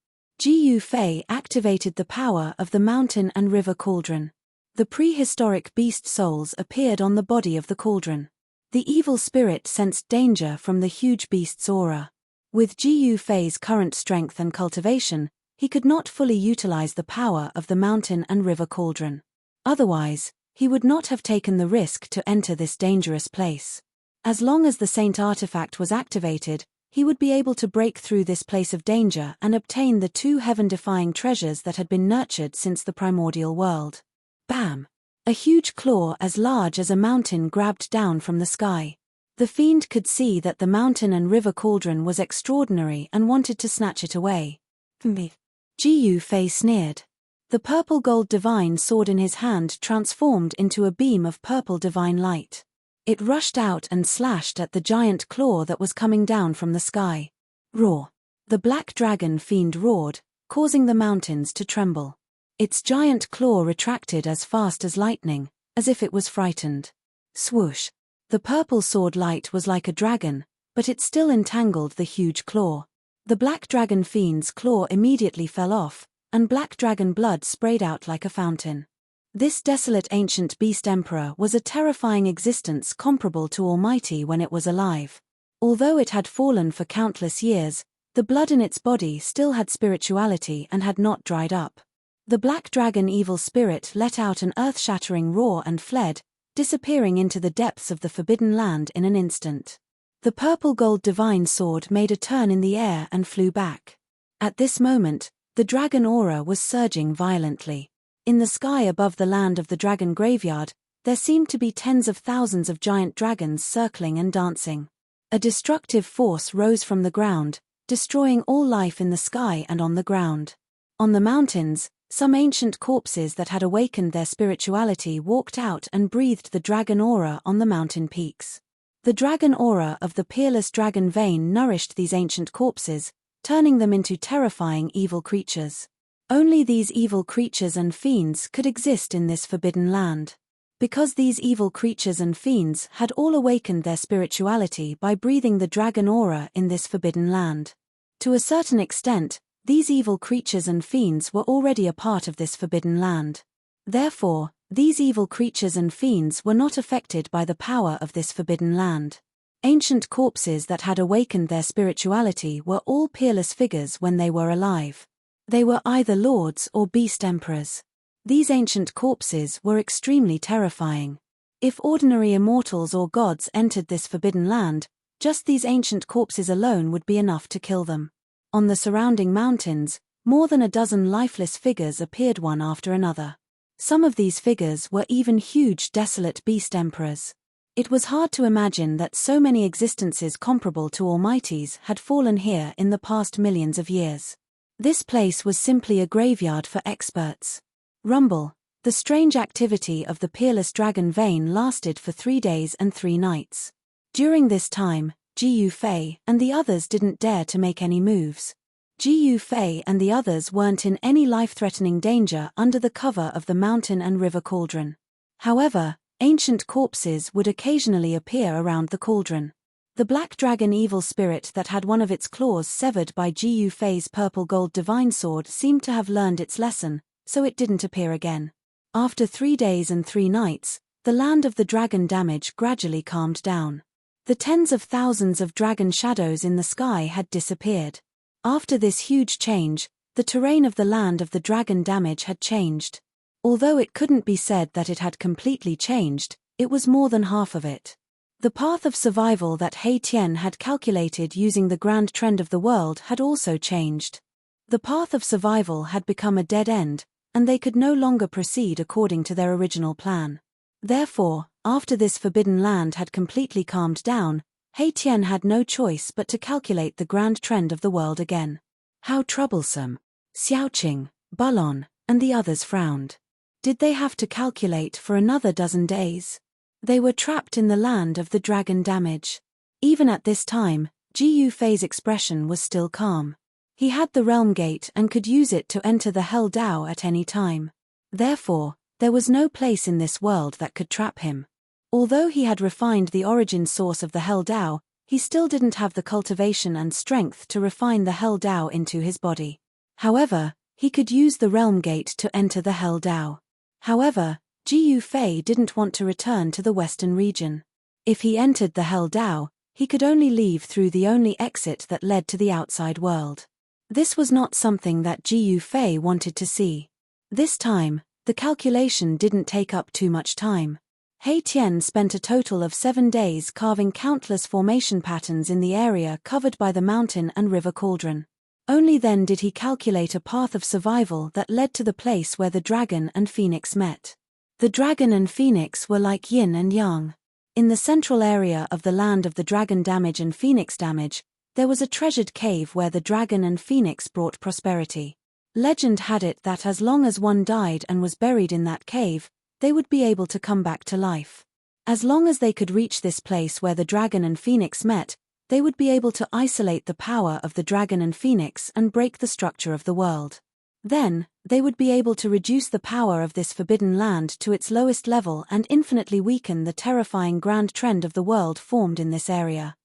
Gu Fei activated the power of the mountain and river cauldron. The prehistoric beast souls appeared on the body of the cauldron. The evil spirit sensed danger from the huge beast's aura. With Gu Fei's current strength and cultivation, he could not fully utilize the power of the mountain and river cauldron. Otherwise, he would not have taken the risk to enter this dangerous place. As long as the Saint Artifact was activated, he would be able to break through this place of danger and obtain the two heaven-defying treasures that had been nurtured since the primordial world. Bam! A huge claw as large as a mountain grabbed down from the sky. The fiend could see that the mountain and river cauldron was extraordinary and wanted to snatch it away. Jiyu Fei sneered. The purple gold divine sword in his hand transformed into a beam of purple divine light. It rushed out and slashed at the giant claw that was coming down from the sky. Roar! The black dragon fiend roared, causing the mountains to tremble. Its giant claw retracted as fast as lightning, as if it was frightened. Swoosh! The purple sword light was like a dragon, but it still entangled the huge claw. The black dragon fiend's claw immediately fell off, and black dragon blood sprayed out like a fountain. This desolate ancient beast emperor was a terrifying existence comparable to Almighty when it was alive. Although it had fallen for countless years, the blood in its body still had spirituality and had not dried up. The black dragon evil spirit let out an earth-shattering roar and fled, disappearing into the depths of the forbidden land in an instant. The purple gold divine sword made a turn in the air and flew back. At this moment, the dragon aura was surging violently. In the sky above the land of the dragon graveyard, there seemed to be tens of thousands of giant dragons circling and dancing. A destructive force rose from the ground, destroying all life in the sky and on the ground. On the mountains, some ancient corpses that had awakened their spirituality walked out and breathed the dragon aura on the mountain peaks. The dragon aura of the peerless dragon vein nourished these ancient corpses, turning them into terrifying evil creatures. Only these evil creatures and fiends could exist in this forbidden land. Because these evil creatures and fiends had all awakened their spirituality by breathing the dragon aura in this forbidden land. To a certain extent, these evil creatures and fiends were already a part of this forbidden land. Therefore, these evil creatures and fiends were not affected by the power of this forbidden land. Ancient corpses that had awakened their spirituality were all peerless figures when they were alive. They were either lords or beast emperors. These ancient corpses were extremely terrifying. If ordinary immortals or gods entered this forbidden land, just these ancient corpses alone would be enough to kill them. On the surrounding mountains, more than a dozen lifeless figures appeared one after another. Some of these figures were even huge desolate beast emperors. It was hard to imagine that so many existences comparable to Almighty's had fallen here in the past millions of years. This place was simply a graveyard for experts. Rumble, the strange activity of the peerless dragon vein lasted for 3 days and 3 nights. During this time, Jiyu Fei and the others didn't dare to make any moves. Jiyu Fei and the others weren't in any life-threatening danger under the cover of the mountain and river cauldron. However, ancient corpses would occasionally appear around the cauldron. The black dragon evil spirit that had one of its claws severed by Jiyu Fei's purple gold divine sword seemed to have learned its lesson, so it didn't appear again. After 3 days and 3 nights, the land of the dragon damage gradually calmed down. The tens of thousands of dragon shadows in the sky had disappeared. After this huge change, the terrain of the land of the dragon damage had changed. Although it couldn't be said that it had completely changed, it was more than half of it. The path of survival that He Tian had calculated using the grand trend of the world had also changed. The path of survival had become a dead end, and they could no longer proceed according to their original plan. Therefore, after this forbidden land had completely calmed down, He Tian had no choice but to calculate the grand trend of the world again. How troublesome. Xiaoqing, Balon, and the others frowned. Did they have to calculate for another dozen days? They were trapped in the land of the dragon damage. Even at this time, Jiyu Fei's expression was still calm. He had the realm gate and could use it to enter the Hell Dao at any time. Therefore, there was no place in this world that could trap him. Although he had refined the origin source of the Hell Dao, he still didn't have the cultivation and strength to refine the Hell Dao into his body. However, he could use the realm gate to enter the Hell Dao. However, Jiyu Fei didn't want to return to the western region. If he entered the Hell Dao, he could only leave through the only exit that led to the outside world. This was not something that Jiyu Fei wanted to see. This time, the calculation didn't take up too much time. He Tian spent a total of 7 days carving countless formation patterns in the area covered by the mountain and river cauldron. Only then did he calculate a path of survival that led to the place where the dragon and phoenix met. The dragon and phoenix were like yin and yang. In the central area of the land of the dragon damage and phoenix damage, there was a treasured cave where the dragon and phoenix brought prosperity. Legend had it that as long as one died and was buried in that cave, they would be able to come back to life. As long as they could reach this place where the dragon and phoenix met, they would be able to isolate the power of the dragon and phoenix and break the structure of the world. Then, they would be able to reduce the power of this forbidden land to its lowest level and infinitely weaken the terrifying grand trend of the world formed in this area.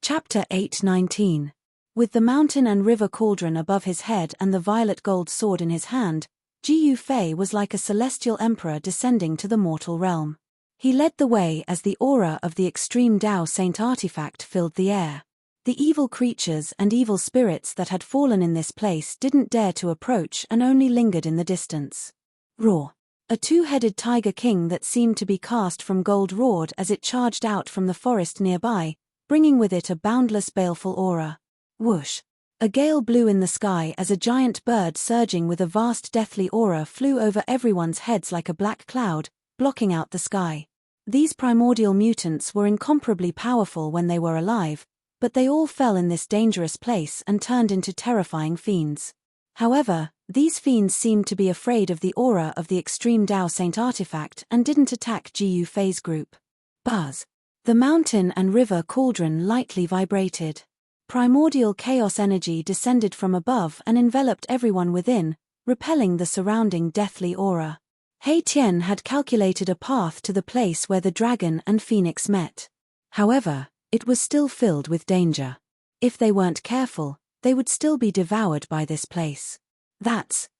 Chapter 8:19. With the mountain and river cauldron above his head and the violet gold sword in his hand, Jiyu Fei was like a celestial emperor descending to the mortal realm. He led the way as the aura of the extreme Tao Saint artifact filled the air. The evil creatures and evil spirits that had fallen in this place didn't dare to approach and only lingered in the distance. Roar. A two-headed tiger king that seemed to be cast from gold roared as it charged out from the forest nearby, bringing with it a boundless baleful aura. Whoosh. A gale blew in the sky as a giant bird surging with a vast deathly aura flew over everyone's heads like a black cloud, blocking out the sky. These primordial mutants were incomparably powerful when they were alive, but they all fell in this dangerous place and turned into terrifying fiends. However, these fiends seemed to be afraid of the aura of the extreme Tao Saint artifact and didn't attack Jiyu Fei's group. Buzz. The mountain and river cauldron lightly vibrated. Primordial chaos energy descended from above and enveloped everyone within, repelling the surrounding deathly aura. He Tian had calculated a path to the place where the dragon and phoenix met. However, it was still filled with danger. If they weren't careful, they would still be devoured by this place.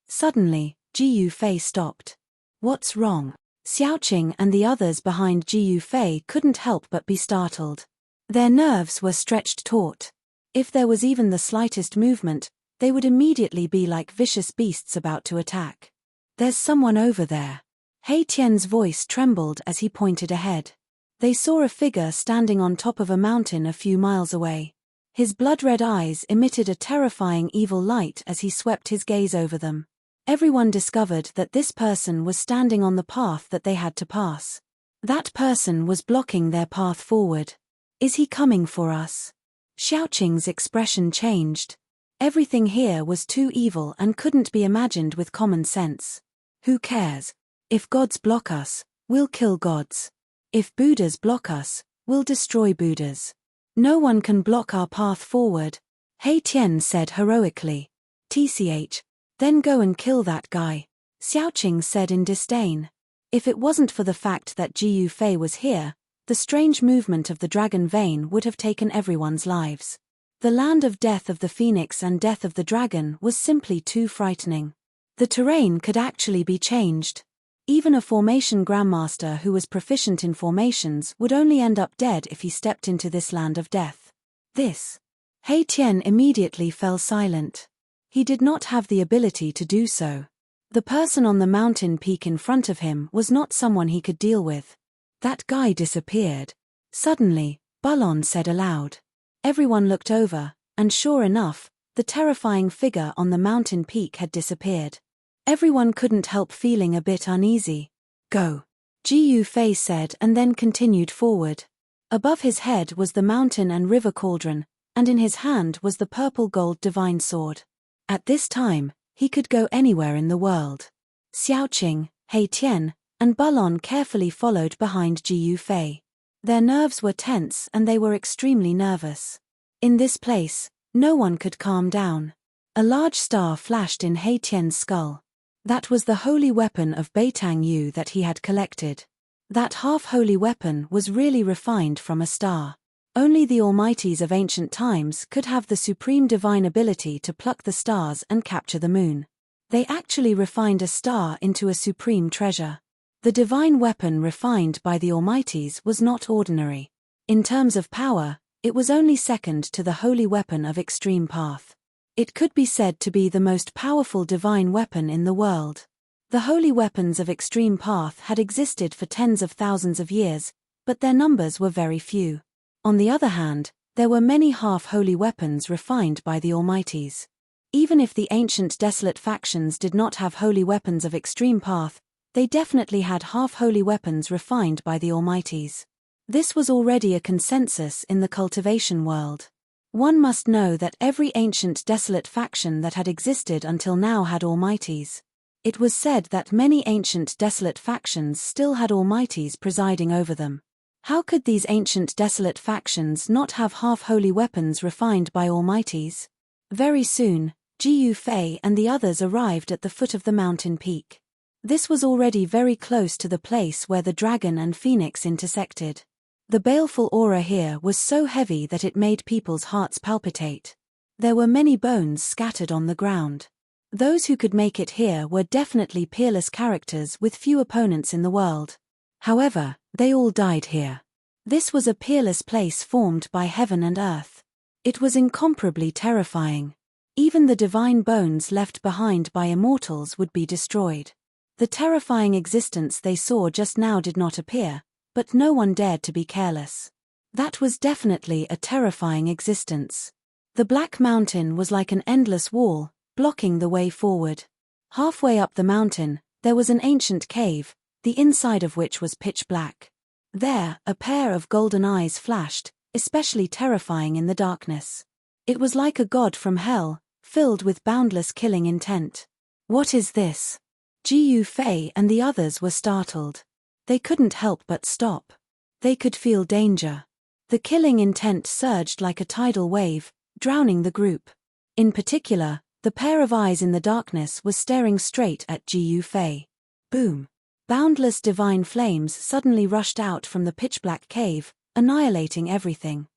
Suddenly, Jiyu Fei stopped. What's wrong? Xiaoqing and the others behind Jiyu Fei couldn't help but be startled. Their nerves were stretched taut. If there was even the slightest movement, they would immediately be like vicious beasts about to attack. There's someone over there. He Tian's voice trembled as he pointed ahead. They saw a figure standing on top of a mountain a few miles away. His blood-red eyes emitted a terrifying evil light as he swept his gaze over them. Everyone discovered that this person was standing on the path that they had to pass. That person was blocking their path forward. Is he coming for us? Xiaoqing's expression changed. Everything here was too evil and couldn't be imagined with common sense. Who cares? If gods block us, we'll kill gods. If Buddhas block us, we'll destroy Buddhas. No one can block our path forward, He Tian said heroically. Then go and kill that guy, Xiaoqing said in disdain. If it wasn't for the fact that Jiyu Fei was here, the strange movement of the dragon vein would have taken everyone's lives. The land of death of the phoenix and death of the dragon was simply too frightening. The terrain could actually be changed. Even a formation grandmaster who was proficient in formations would only end up dead if he stepped into this land of death. He Tian immediately fell silent. He did not have the ability to do so. The person on the mountain peak in front of him was not someone he could deal with. That guy disappeared. Suddenly, Balon said aloud. Everyone looked over, and sure enough, the terrifying figure on the mountain peak had disappeared. Everyone couldn't help feeling a bit uneasy. Go, Jiyu Fei said and then continued forward. Above his head was the mountain and river cauldron, and in his hand was the purple gold divine sword. At this time, he could go anywhere in the world. Xiaoqing, He Tian, and Balon carefully followed behind Jiyu Fei. Their nerves were tense and they were extremely nervous. In this place, no one could calm down. A large star flashed in He Tian's skull. That was the holy weapon of Beitang Yu that he had collected. That half-holy weapon was really refined from a star. Only the almighties of ancient times could have the supreme divine ability to pluck the stars and capture the moon. They actually refined a star into a supreme treasure. The divine weapon refined by the almighties was not ordinary. In terms of power, it was only second to the holy weapon of extreme path. It could be said to be the most powerful divine weapon in the world. The holy weapons of extreme path had existed for tens of thousands of years, but their numbers were very few. On the other hand, there were many half-holy weapons refined by the almighties. Even if the ancient desolate factions did not have holy weapons of extreme path, They definitely had half-holy weapons refined by the Almighties. This was already a consensus in the cultivation world. One must know that every ancient desolate faction that had existed until now had Almighties. It was said that many ancient desolate factions still had Almighties presiding over them. How could these ancient desolate factions not have half-holy weapons refined by Almighties? Very soon, Gu Fei and the others arrived at the foot of the mountain peak. This was already very close to the place where the dragon and phoenix intersected. The baleful aura here was so heavy that it made people's hearts palpitate. There were many bones scattered on the ground. Those who could make it here were definitely peerless characters with few opponents in the world. However, they all died here. This was a peerless place formed by heaven and earth. It was incomparably terrifying. Even the divine bones left behind by immortals would be destroyed. The terrifying existence they saw just now did not appear, but no one dared to be careless. That was definitely a terrifying existence. The Black Mountain was like an endless wall, blocking the way forward. Halfway up the mountain, there was an ancient cave, the inside of which was pitch black. There, a pair of golden eyes flashed, especially terrifying in the darkness. It was like a god from hell, filled with boundless killing intent. What is this? Gu Fei and the others were startled. They couldn't help but stop. They could feel danger. The killing intent surged like a tidal wave, drowning the group. In particular, the pair of eyes in the darkness was staring straight at Gu Fei. Boom! Boundless divine flames suddenly rushed out from the pitch-black cave, annihilating everything.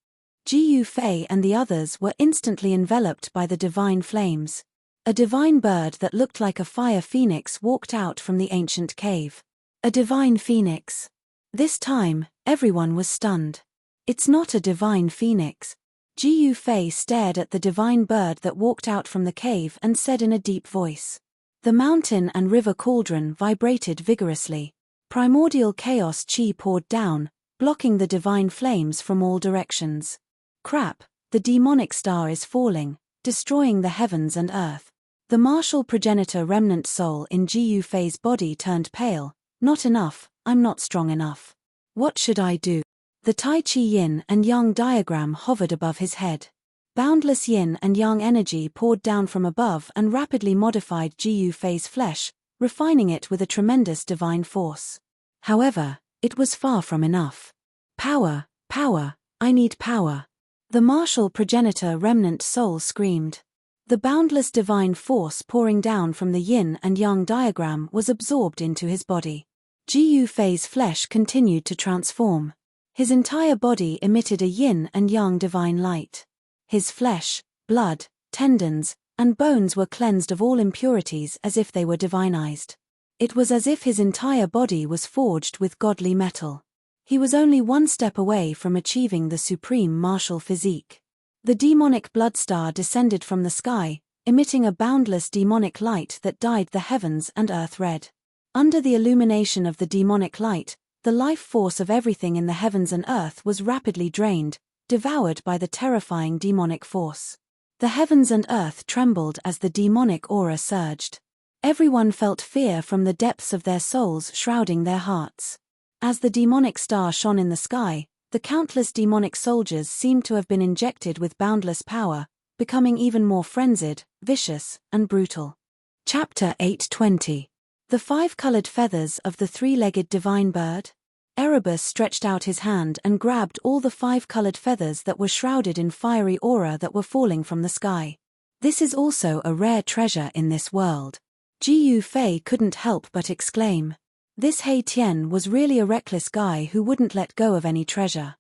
Gu Fei and the others were instantly enveloped by the divine flames. A divine bird that looked like a fire phoenix walked out from the ancient cave. A divine phoenix. This time, everyone was stunned. It's not a divine phoenix. Gu Fei stared at the divine bird that walked out from the cave and said in a deep voice. The mountain and river cauldron vibrated vigorously. Primordial chaos chi poured down, blocking the divine flames from all directions. Crap, the demonic star is falling, destroying the heavens and earth. The martial progenitor remnant soul in Gu Fei's body turned pale. Not enough, I'm not strong enough. What should I do? The Tai Chi yin and yang diagram hovered above his head. Boundless yin and yang energy poured down from above and rapidly modified Gu Fei's flesh, refining it with a tremendous divine force. However, it was far from enough. Power, power, I need power. The martial progenitor remnant soul screamed. The boundless divine force pouring down from the yin and yang diagram was absorbed into his body. Gu Fei's flesh continued to transform. His entire body emitted a yin and yang divine light. His flesh, blood, tendons, and bones were cleansed of all impurities as if they were divinized. It was as if his entire body was forged with godly metal. He was only one step away from achieving the supreme martial physique. The demonic blood star descended from the sky, emitting a boundless demonic light that dyed the heavens and earth red. Under the illumination of the demonic light, the life force of everything in the heavens and earth was rapidly drained, devoured by the terrifying demonic force. The heavens and earth trembled as the demonic aura surged. Everyone felt fear from the depths of their souls shrouding their hearts. As the demonic star shone in the sky, the countless demonic soldiers seemed to have been injected with boundless power, becoming even more frenzied, vicious, and brutal. Chapter 820. The Five-Colored Feathers of the Three-Legged Divine Bird. Erebus stretched out his hand and grabbed all the five-colored feathers that were shrouded in fiery aura that were falling from the sky. This is also a rare treasure in this world. Gu Fei couldn't help but exclaim. This He Tian was really a reckless guy who wouldn't let go of any treasure.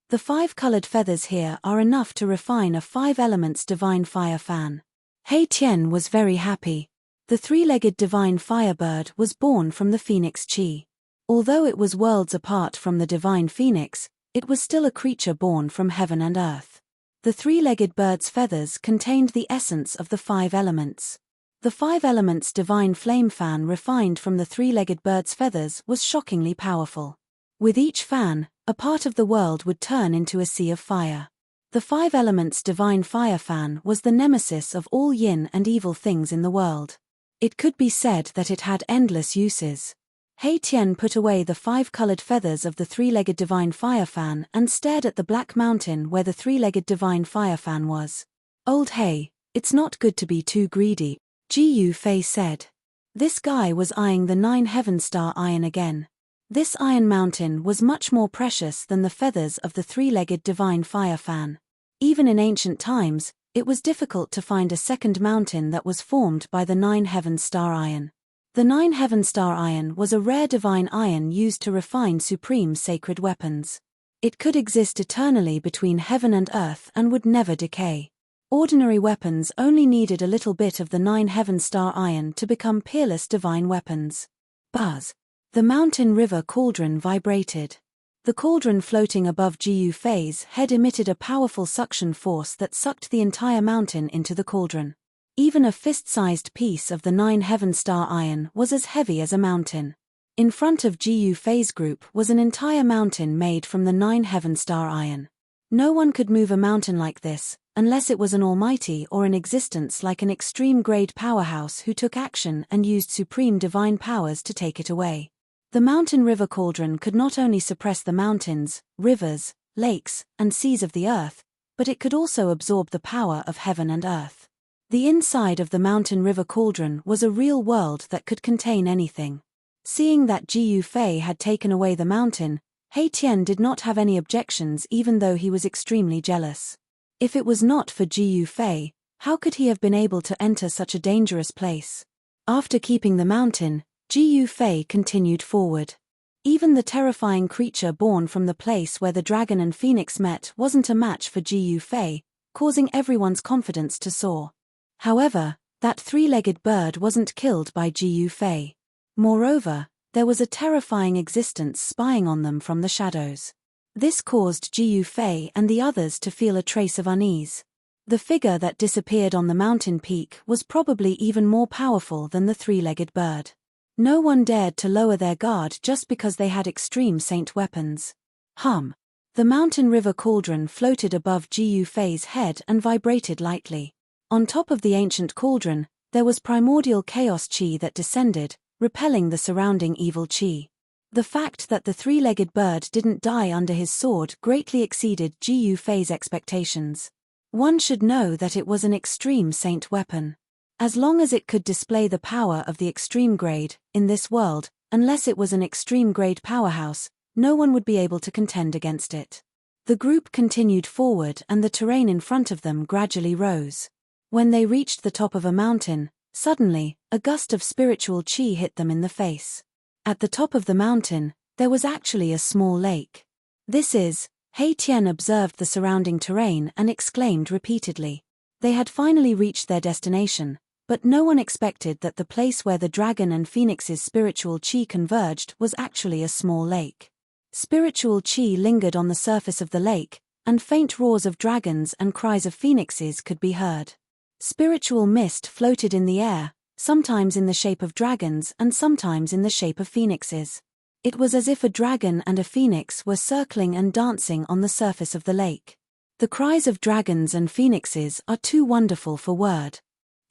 The five-colored feathers here are enough to refine a five-elements divine fire fan. He Tian was very happy. The three-legged divine firebird was born from the phoenix chi. Although it was worlds apart from the divine phoenix, it was still a creature born from heaven and earth. The three-legged bird's feathers contained the essence of the five elements. The five elements divine flame fan refined from the three-legged bird's feathers was shockingly powerful. With each fan, a part of the world would turn into a sea of fire. The five elements divine fire fan was the nemesis of all yin and evil things in the world. It could be said that it had endless uses. He Tian put away the 5-colored feathers of the 3-legged divine fire fan and stared at the black mountain where the 3-legged divine fire fan was. Old He, it's not good to be too greedy, Ji Fei said. This guy was eyeing the 9 heaven star iron again. This iron mountain was much more precious than the feathers of the 3-legged divine fire fan. Even in ancient times, it was difficult to find a second mountain that was formed by the 9 heaven star iron. The 9 heaven star iron was a rare divine iron used to refine supreme sacred weapons. It could exist eternally between heaven and earth and would never decay. Ordinary weapons only needed a little bit of the 9 heaven star iron to become peerless divine weapons. Buzz. The mountain river cauldron vibrated. The cauldron floating above Ji Fei's head emitted a powerful suction force that sucked the entire mountain into the cauldron. Even a fist-sized piece of the 9 heaven star iron was as heavy as a mountain. In front of Ji Fei's group was an entire mountain made from the 9 heaven star iron. No one could move a mountain like this, unless it was an almighty or in existence like an extreme-grade powerhouse who took action and used supreme divine powers to take it away. The mountain river cauldron could not only suppress the mountains, rivers, lakes, and seas of the earth, but it could also absorb the power of heaven and earth. The inside of the mountain river cauldron was a real world that could contain anything. Seeing that Ji Fei had taken away the mountain, He Tian did not have any objections even though he was extremely jealous. If it was not for Ji Fei, how could he have been able to enter such a dangerous place? After keeping the mountain, Ji Fei continued forward. Even the terrifying creature born from the place where the dragon and phoenix met wasn't a match for Ji Fei, causing everyone's confidence to soar. However, that 3-legged bird wasn't killed by Ji Fei. Moreover, there was a terrifying existence spying on them from the shadows. This caused Ji Fei and the others to feel a trace of unease. The figure that disappeared on the mountain peak was probably even more powerful than the 3-legged bird. No one dared to lower their guard just because they had extreme saint weapons. The mountain river cauldron floated above Ji Fei's head and vibrated lightly. On top of the ancient cauldron, there was primordial chaos chi that descended, repelling the surrounding evil chi. The fact that the 3-legged bird didn't die under his sword greatly exceeded Ji Fei's expectations. One should know that it was an extreme saint weapon. As long as it could display the power of the extreme grade, in this world, unless it was an extreme grade powerhouse, no one would be able to contend against it. The group continued forward and the terrain in front of them gradually rose. When they reached the top of a mountain, suddenly, a gust of spiritual chi hit them in the face. At the top of the mountain, there was actually a small lake. He Tian observed the surrounding terrain and exclaimed repeatedly. They had finally reached their destination, but no one expected that the place where the dragon and phoenix's spiritual chi converged was actually a small lake. Spiritual chi lingered on the surface of the lake, and faint roars of dragons and cries of phoenixes could be heard. Spiritual mist floated in the air, sometimes in the shape of dragons and sometimes in the shape of phoenixes. It was as if a dragon and a phoenix were circling and dancing on the surface of the lake. The cries of dragons and phoenixes are too wonderful for word.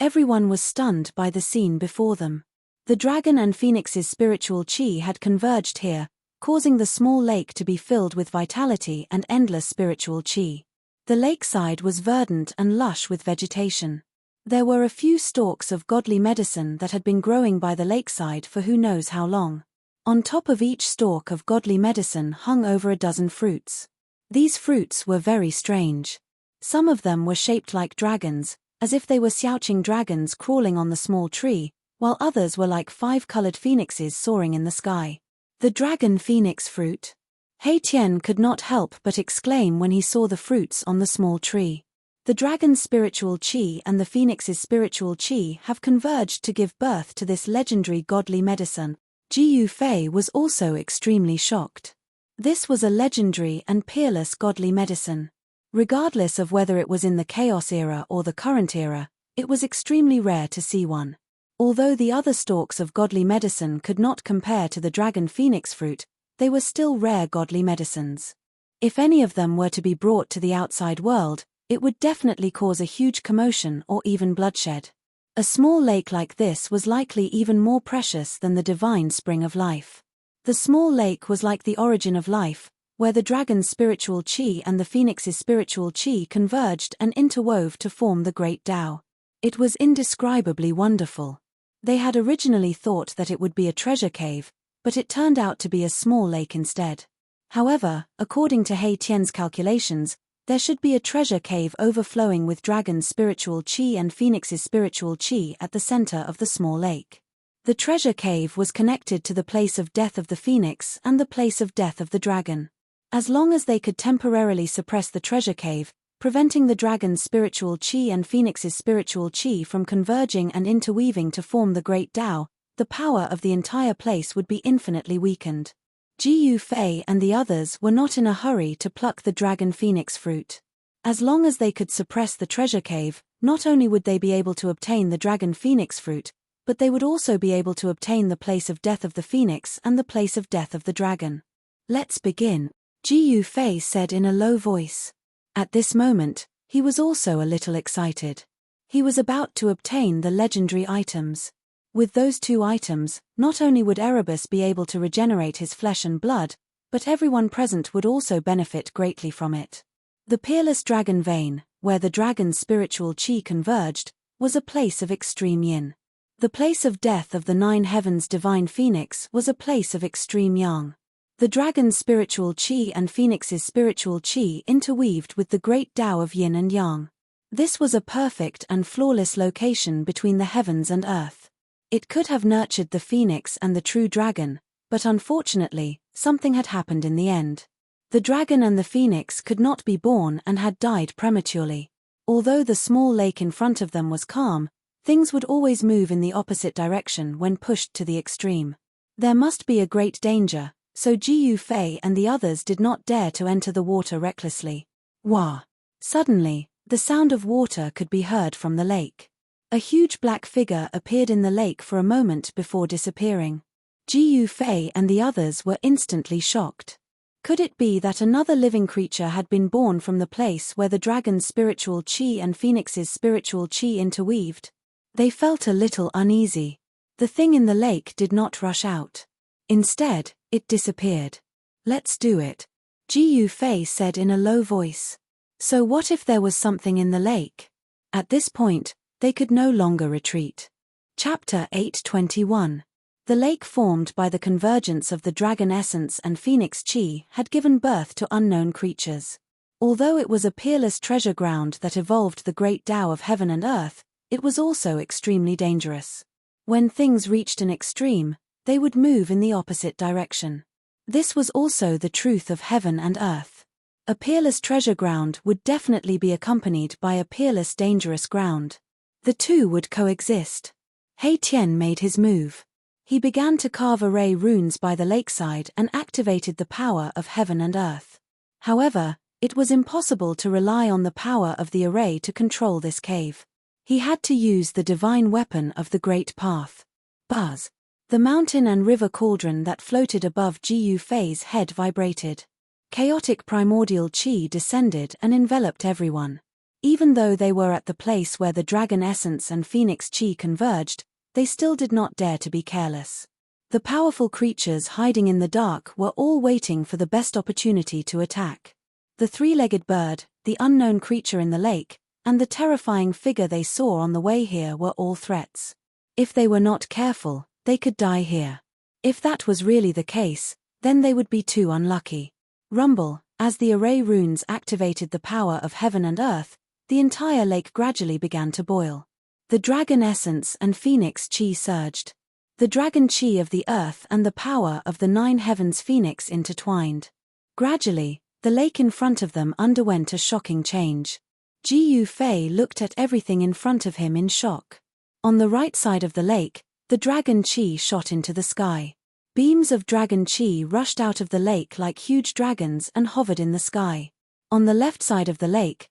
Everyone was stunned by the scene before them. The dragon and phoenix's spiritual chi had converged here, causing the small lake to be filled with vitality and endless spiritual chi. The lakeside was verdant and lush with vegetation. There were a few stalks of godly medicine that had been growing by the lakeside for who knows how long. On top of each stalk of godly medicine hung over a dozen fruits. These fruits were very strange. Some of them were shaped like dragons, as if they were slouching dragons crawling on the small tree, while others were like 5-colored phoenixes soaring in the sky. The dragon phoenix fruit. He Tian could not help but exclaim when he saw the fruits on the small tree. The dragon's spiritual chi and the phoenix's spiritual chi have converged to give birth to this legendary godly medicine. Ji Fei was also extremely shocked. This was a legendary and peerless godly medicine. Regardless of whether it was in the Chaos era or the current era, it was extremely rare to see one. Although the other stalks of godly medicine could not compare to the dragon phoenix fruit, they were still rare godly medicines. If any of them were to be brought to the outside world, it would definitely cause a huge commotion or even bloodshed. A small lake like this was likely even more precious than the divine spring of life. The small lake was like the origin of life, where the dragon's spiritual chi and the phoenix's spiritual chi converged and interwove to form the great Tao. It was indescribably wonderful. They had originally thought that it would be a treasure cave, but it turned out to be a small lake instead. However, according to He Tian's calculations, there should be a treasure cave overflowing with dragon's spiritual chi and phoenix's spiritual chi at the center of the small lake. The treasure cave was connected to the place of death of the phoenix and the place of death of the dragon. As long as they could temporarily suppress the treasure cave, preventing the dragon's spiritual chi and phoenix's spiritual chi from converging and interweaving to form the great Tao, the power of the entire place would be infinitely weakened. Ji Fei and the others were not in a hurry to pluck the dragon phoenix fruit. As long as they could suppress the treasure cave, not only would they be able to obtain the dragon phoenix fruit, but they would also be able to obtain the place of death of the phoenix and the place of death of the dragon. Let's begin, Ji Fei said in a low voice. At this moment, he was also a little excited. He was about to obtain the legendary items. With those two items, not only would Erebus be able to regenerate his flesh and blood, but everyone present would also benefit greatly from it. The peerless dragon vein, where the dragon's spiritual chi converged, was a place of extreme yin. The place of death of the nine heavens divine phoenix was a place of extreme yang. The dragon's spiritual chi and phoenix's spiritual chi interweaved with the great Tao of yin and yang. This was a perfect and flawless location between the heavens and earth. It could have nurtured the phoenix and the true dragon, but unfortunately, something had happened in the end. The dragon and the phoenix could not be born and had died prematurely. Although the small lake in front of them was calm, things would always move in the opposite direction when pushed to the extreme. There must be a great danger, so Ji Fei and the others did not dare to enter the water recklessly. Wah! Suddenly, the sound of water could be heard from the lake. A huge black figure appeared in the lake for a moment before disappearing. Ji Fei and the others were instantly shocked. Could it be that another living creature had been born from the place where the dragon's spiritual chi and phoenix's spiritual chi interweaved? They felt a little uneasy. The thing in the lake did not rush out. Instead, it disappeared. Let's do it, Ji Fei said in a low voice. So what if there was something in the lake? At this point, they could no longer retreat. Chapter 821. The lake formed by the convergence of the dragon essence and phoenix chi had given birth to unknown creatures. Although it was a peerless treasure ground that evolved the great Tao of heaven and earth, it was also extremely dangerous. When things reached an extreme, they would move in the opposite direction. This was also the truth of heaven and earth. A peerless treasure ground would definitely be accompanied by a peerless dangerous ground. The two would coexist. He Tian made his move. He began to carve array runes by the lakeside and activated the power of heaven and earth. However, it was impossible to rely on the power of the array to control this cave. He had to use the divine weapon of the Great Path. Buzz! The mountain and river cauldron that floated above Ji Fei's head vibrated. Chaotic primordial chi descended and enveloped everyone. Even though they were at the place where the dragon essence and phoenix chi converged, they still did not dare to be careless. The powerful creatures hiding in the dark were all waiting for the best opportunity to attack. The three-legged bird, the unknown creature in the lake, and the terrifying figure they saw on the way here were all threats. If they were not careful, they could die here. If that was really the case, then they would be too unlucky. Rumble, as the array runes activated the power of heaven and earth, the entire lake gradually began to boil. The dragon essence and phoenix chi surged. The dragon chi of the earth and the power of the nine heavens phoenix intertwined. Gradually, the lake in front of them underwent a shocking change. Ji Fei looked at everything in front of him in shock. On the right side of the lake, the dragon chi shot into the sky. Beams of dragon chi rushed out of the lake like huge dragons and hovered in the sky. On the left side of the lake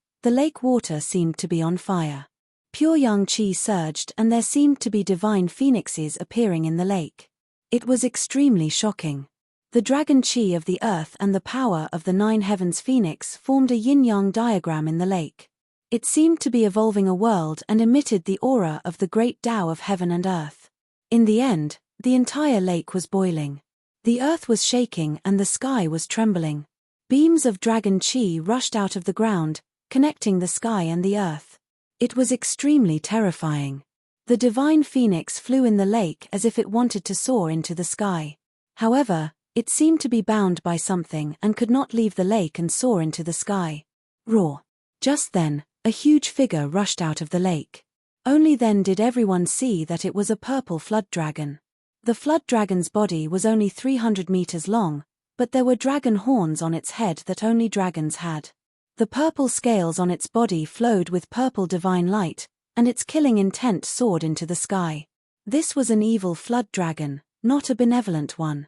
water seemed to be on fire. Pure yang chi surged and there seemed to be divine phoenixes appearing in the lake. It was extremely shocking. The dragon chi of the earth and the power of the nine heavens phoenix formed a yin-yang diagram in the lake. It seemed to be evolving a world and emitted the aura of the great Tao of heaven and earth. In the end, the entire lake was boiling. The earth was shaking and the sky was trembling. Beams of dragon chi rushed out of the ground, connecting the sky and the earth. It was extremely terrifying. The divine phoenix flew in the lake as if it wanted to soar into the sky. However, it seemed to be bound by something and could not leave the lake and soar into the sky. Roar. Just then, a huge figure rushed out of the lake. Only then did everyone see that it was a purple flood dragon. The flood dragon's body was only 300 meters long, but there were dragon horns on its head that only dragons had. The purple scales on its body flowed with purple divine light, and its killing intent soared into the sky. This was an evil flood dragon, not a benevolent one.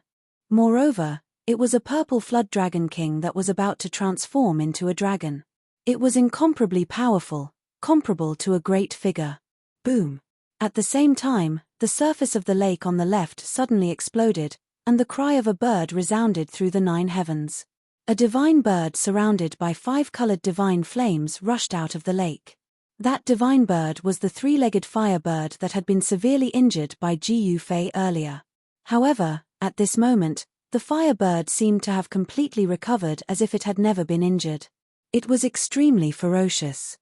Moreover, it was a purple flood dragon king that was about to transform into a dragon. It was incomparably powerful, comparable to a great figure. Boom! At the same time, the surface of the lake on the left suddenly exploded, and the cry of a bird resounded through the 9 heavens. A divine bird surrounded by 5-colored divine flames rushed out of the lake. That divine bird was the 3-legged fire bird that had been severely injured by Jiu Fei earlier. However, at this moment, the fire bird seemed to have completely recovered as if it had never been injured. It was extremely ferocious.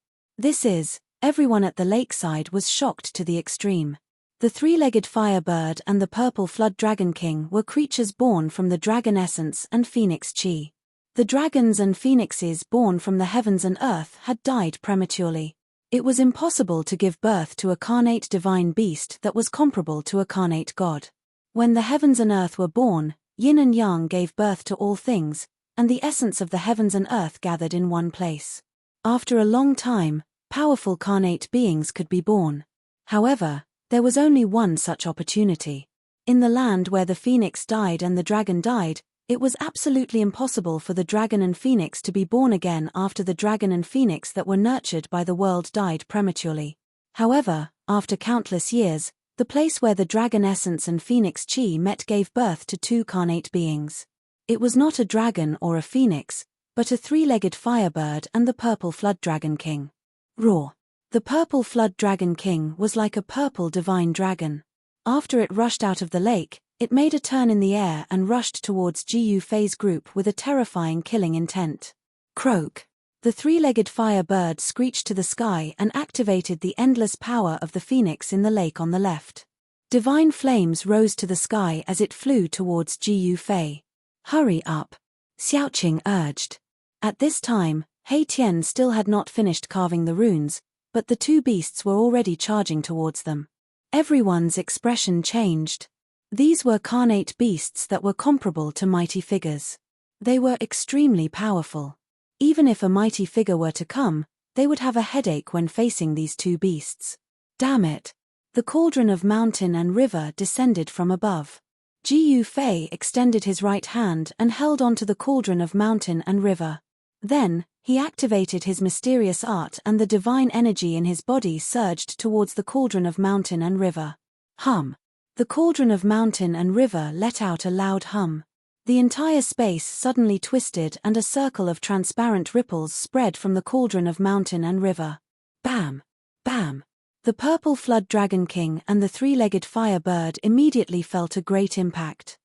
Everyone at the lakeside was shocked to the extreme. The 3-legged fire bird and the purple flood dragon king were creatures born from the dragon essence and phoenix chi. The dragons and phoenixes born from the heavens and earth had died prematurely. It was impossible to give birth to a carnate divine beast that was comparable to a carnate god. When the heavens and earth were born, yin and yang gave birth to all things, and the essence of the heavens and earth gathered in one place. After a long time, powerful carnate beings could be born. However, there was only one such opportunity. In the land where the phoenix died and the dragon died, it was absolutely impossible for the dragon and phoenix to be born again after the dragon and phoenix that were nurtured by the world died prematurely. However, after countless years, the place where the dragon essence and phoenix chi met gave birth to 2 carnate beings. It was not a dragon or a phoenix, but a 3-legged firebird and the purple flood dragon king. Roar. The purple flood dragon king was like a purple divine dragon. After it rushed out of the lake, it made a turn in the air and rushed towards Jiu Fei's group with a terrifying killing intent. Croak. The 3-legged firebird screeched to the sky and activated the endless power of the phoenix in the lake on the left. Divine flames rose to the sky as it flew towards Jiu Fei. Hurry up! Xiaoqing urged. At this time, Hei Tian still had not finished carving the runes, but the 2 beasts were already charging towards them. Everyone's expression changed. These were carnate beasts that were comparable to mighty figures. They were extremely powerful. Even if a mighty figure were to come, they would have a headache when facing these 2 beasts. Damn it! The cauldron of mountain and river descended from above. Jiu Fei extended his right hand and held onto the cauldron of mountain and river. Then, he activated his mysterious art and the divine energy in his body surged towards the cauldron of mountain and river. Hum. The cauldron of mountain and river let out a loud hum. The entire space suddenly twisted and a circle of transparent ripples spread from the cauldron of mountain and river. Bam! Bam! The purple flood dragon king and the 3-legged fire bird immediately felt a great impact.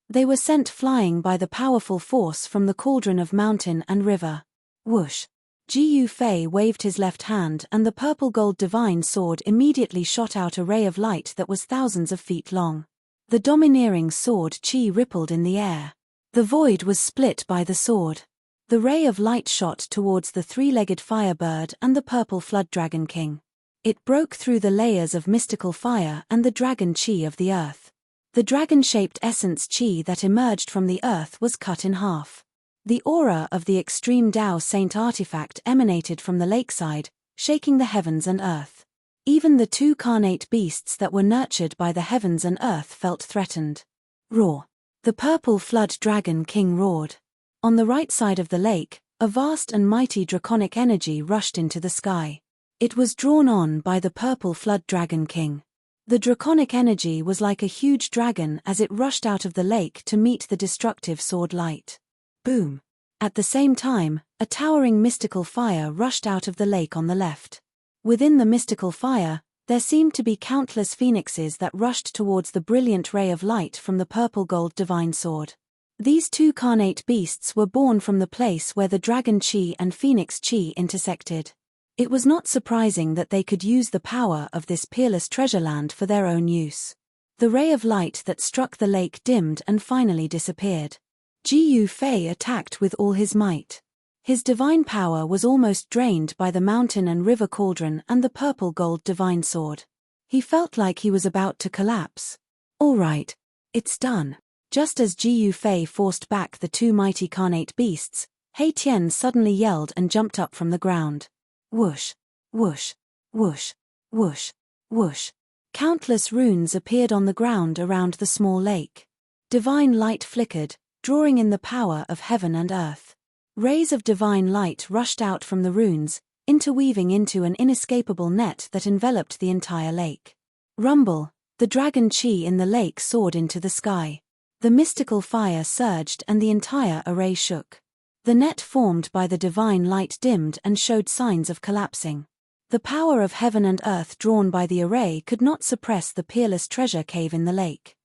They were sent flying by the powerful force from the cauldron of mountain and river. Whoosh! Jiu Fei waved his left hand and the purple gold divine sword immediately shot out a ray of light that was thousands of feet long. The domineering sword chi rippled in the air. The void was split by the sword. The ray of light shot towards the 3-legged firebird and the purple flood dragon king. It broke through the layers of mystical fire and the dragon chi of the earth. The dragon-shaped essence chi that emerged from the earth was cut in half. The aura of the extreme Tao Saint artifact emanated from the lakeside, shaking the heavens and earth. Even the 2 carnate beasts that were nurtured by the heavens and earth felt threatened. Roar. The purple flood dragon king roared. On the right side of the lake, a vast and mighty draconic energy rushed into the sky. It was drawn on by the purple flood dragon king. The draconic energy was like a huge dragon as it rushed out of the lake to meet the destructive sword light. Boom! At the same time, a towering mystical fire rushed out of the lake on the left. Within the mystical fire, there seemed to be countless phoenixes that rushed towards the brilliant ray of light from the purple-gold divine sword. These two carnate beasts were born from the place where the dragon chi and phoenix chi intersected. It was not surprising that they could use the power of this peerless treasure land for their own use. The ray of light that struck the lake dimmed and finally disappeared. Jiyu Fei attacked with all his might. His divine power was almost drained by the mountain and river cauldron and the purple-gold divine sword. He felt like he was about to collapse. All right, it's done. Just as Jiyu Fei forced back the two mighty carnate beasts, Hei Tian suddenly yelled and jumped up from the ground. Whoosh, whoosh, whoosh, whoosh, whoosh. Countless runes appeared on the ground around the small lake. Divine light flickered, drawing in the power of heaven and earth. Rays of divine light rushed out from the runes, interweaving into an inescapable net that enveloped the entire lake. Rumble, the dragon chi in the lake soared into the sky. The mystical fire surged and the entire array shook. The net formed by the divine light dimmed and showed signs of collapsing. The power of heaven and earth drawn by the array could not suppress the peerless treasure cave in the lake.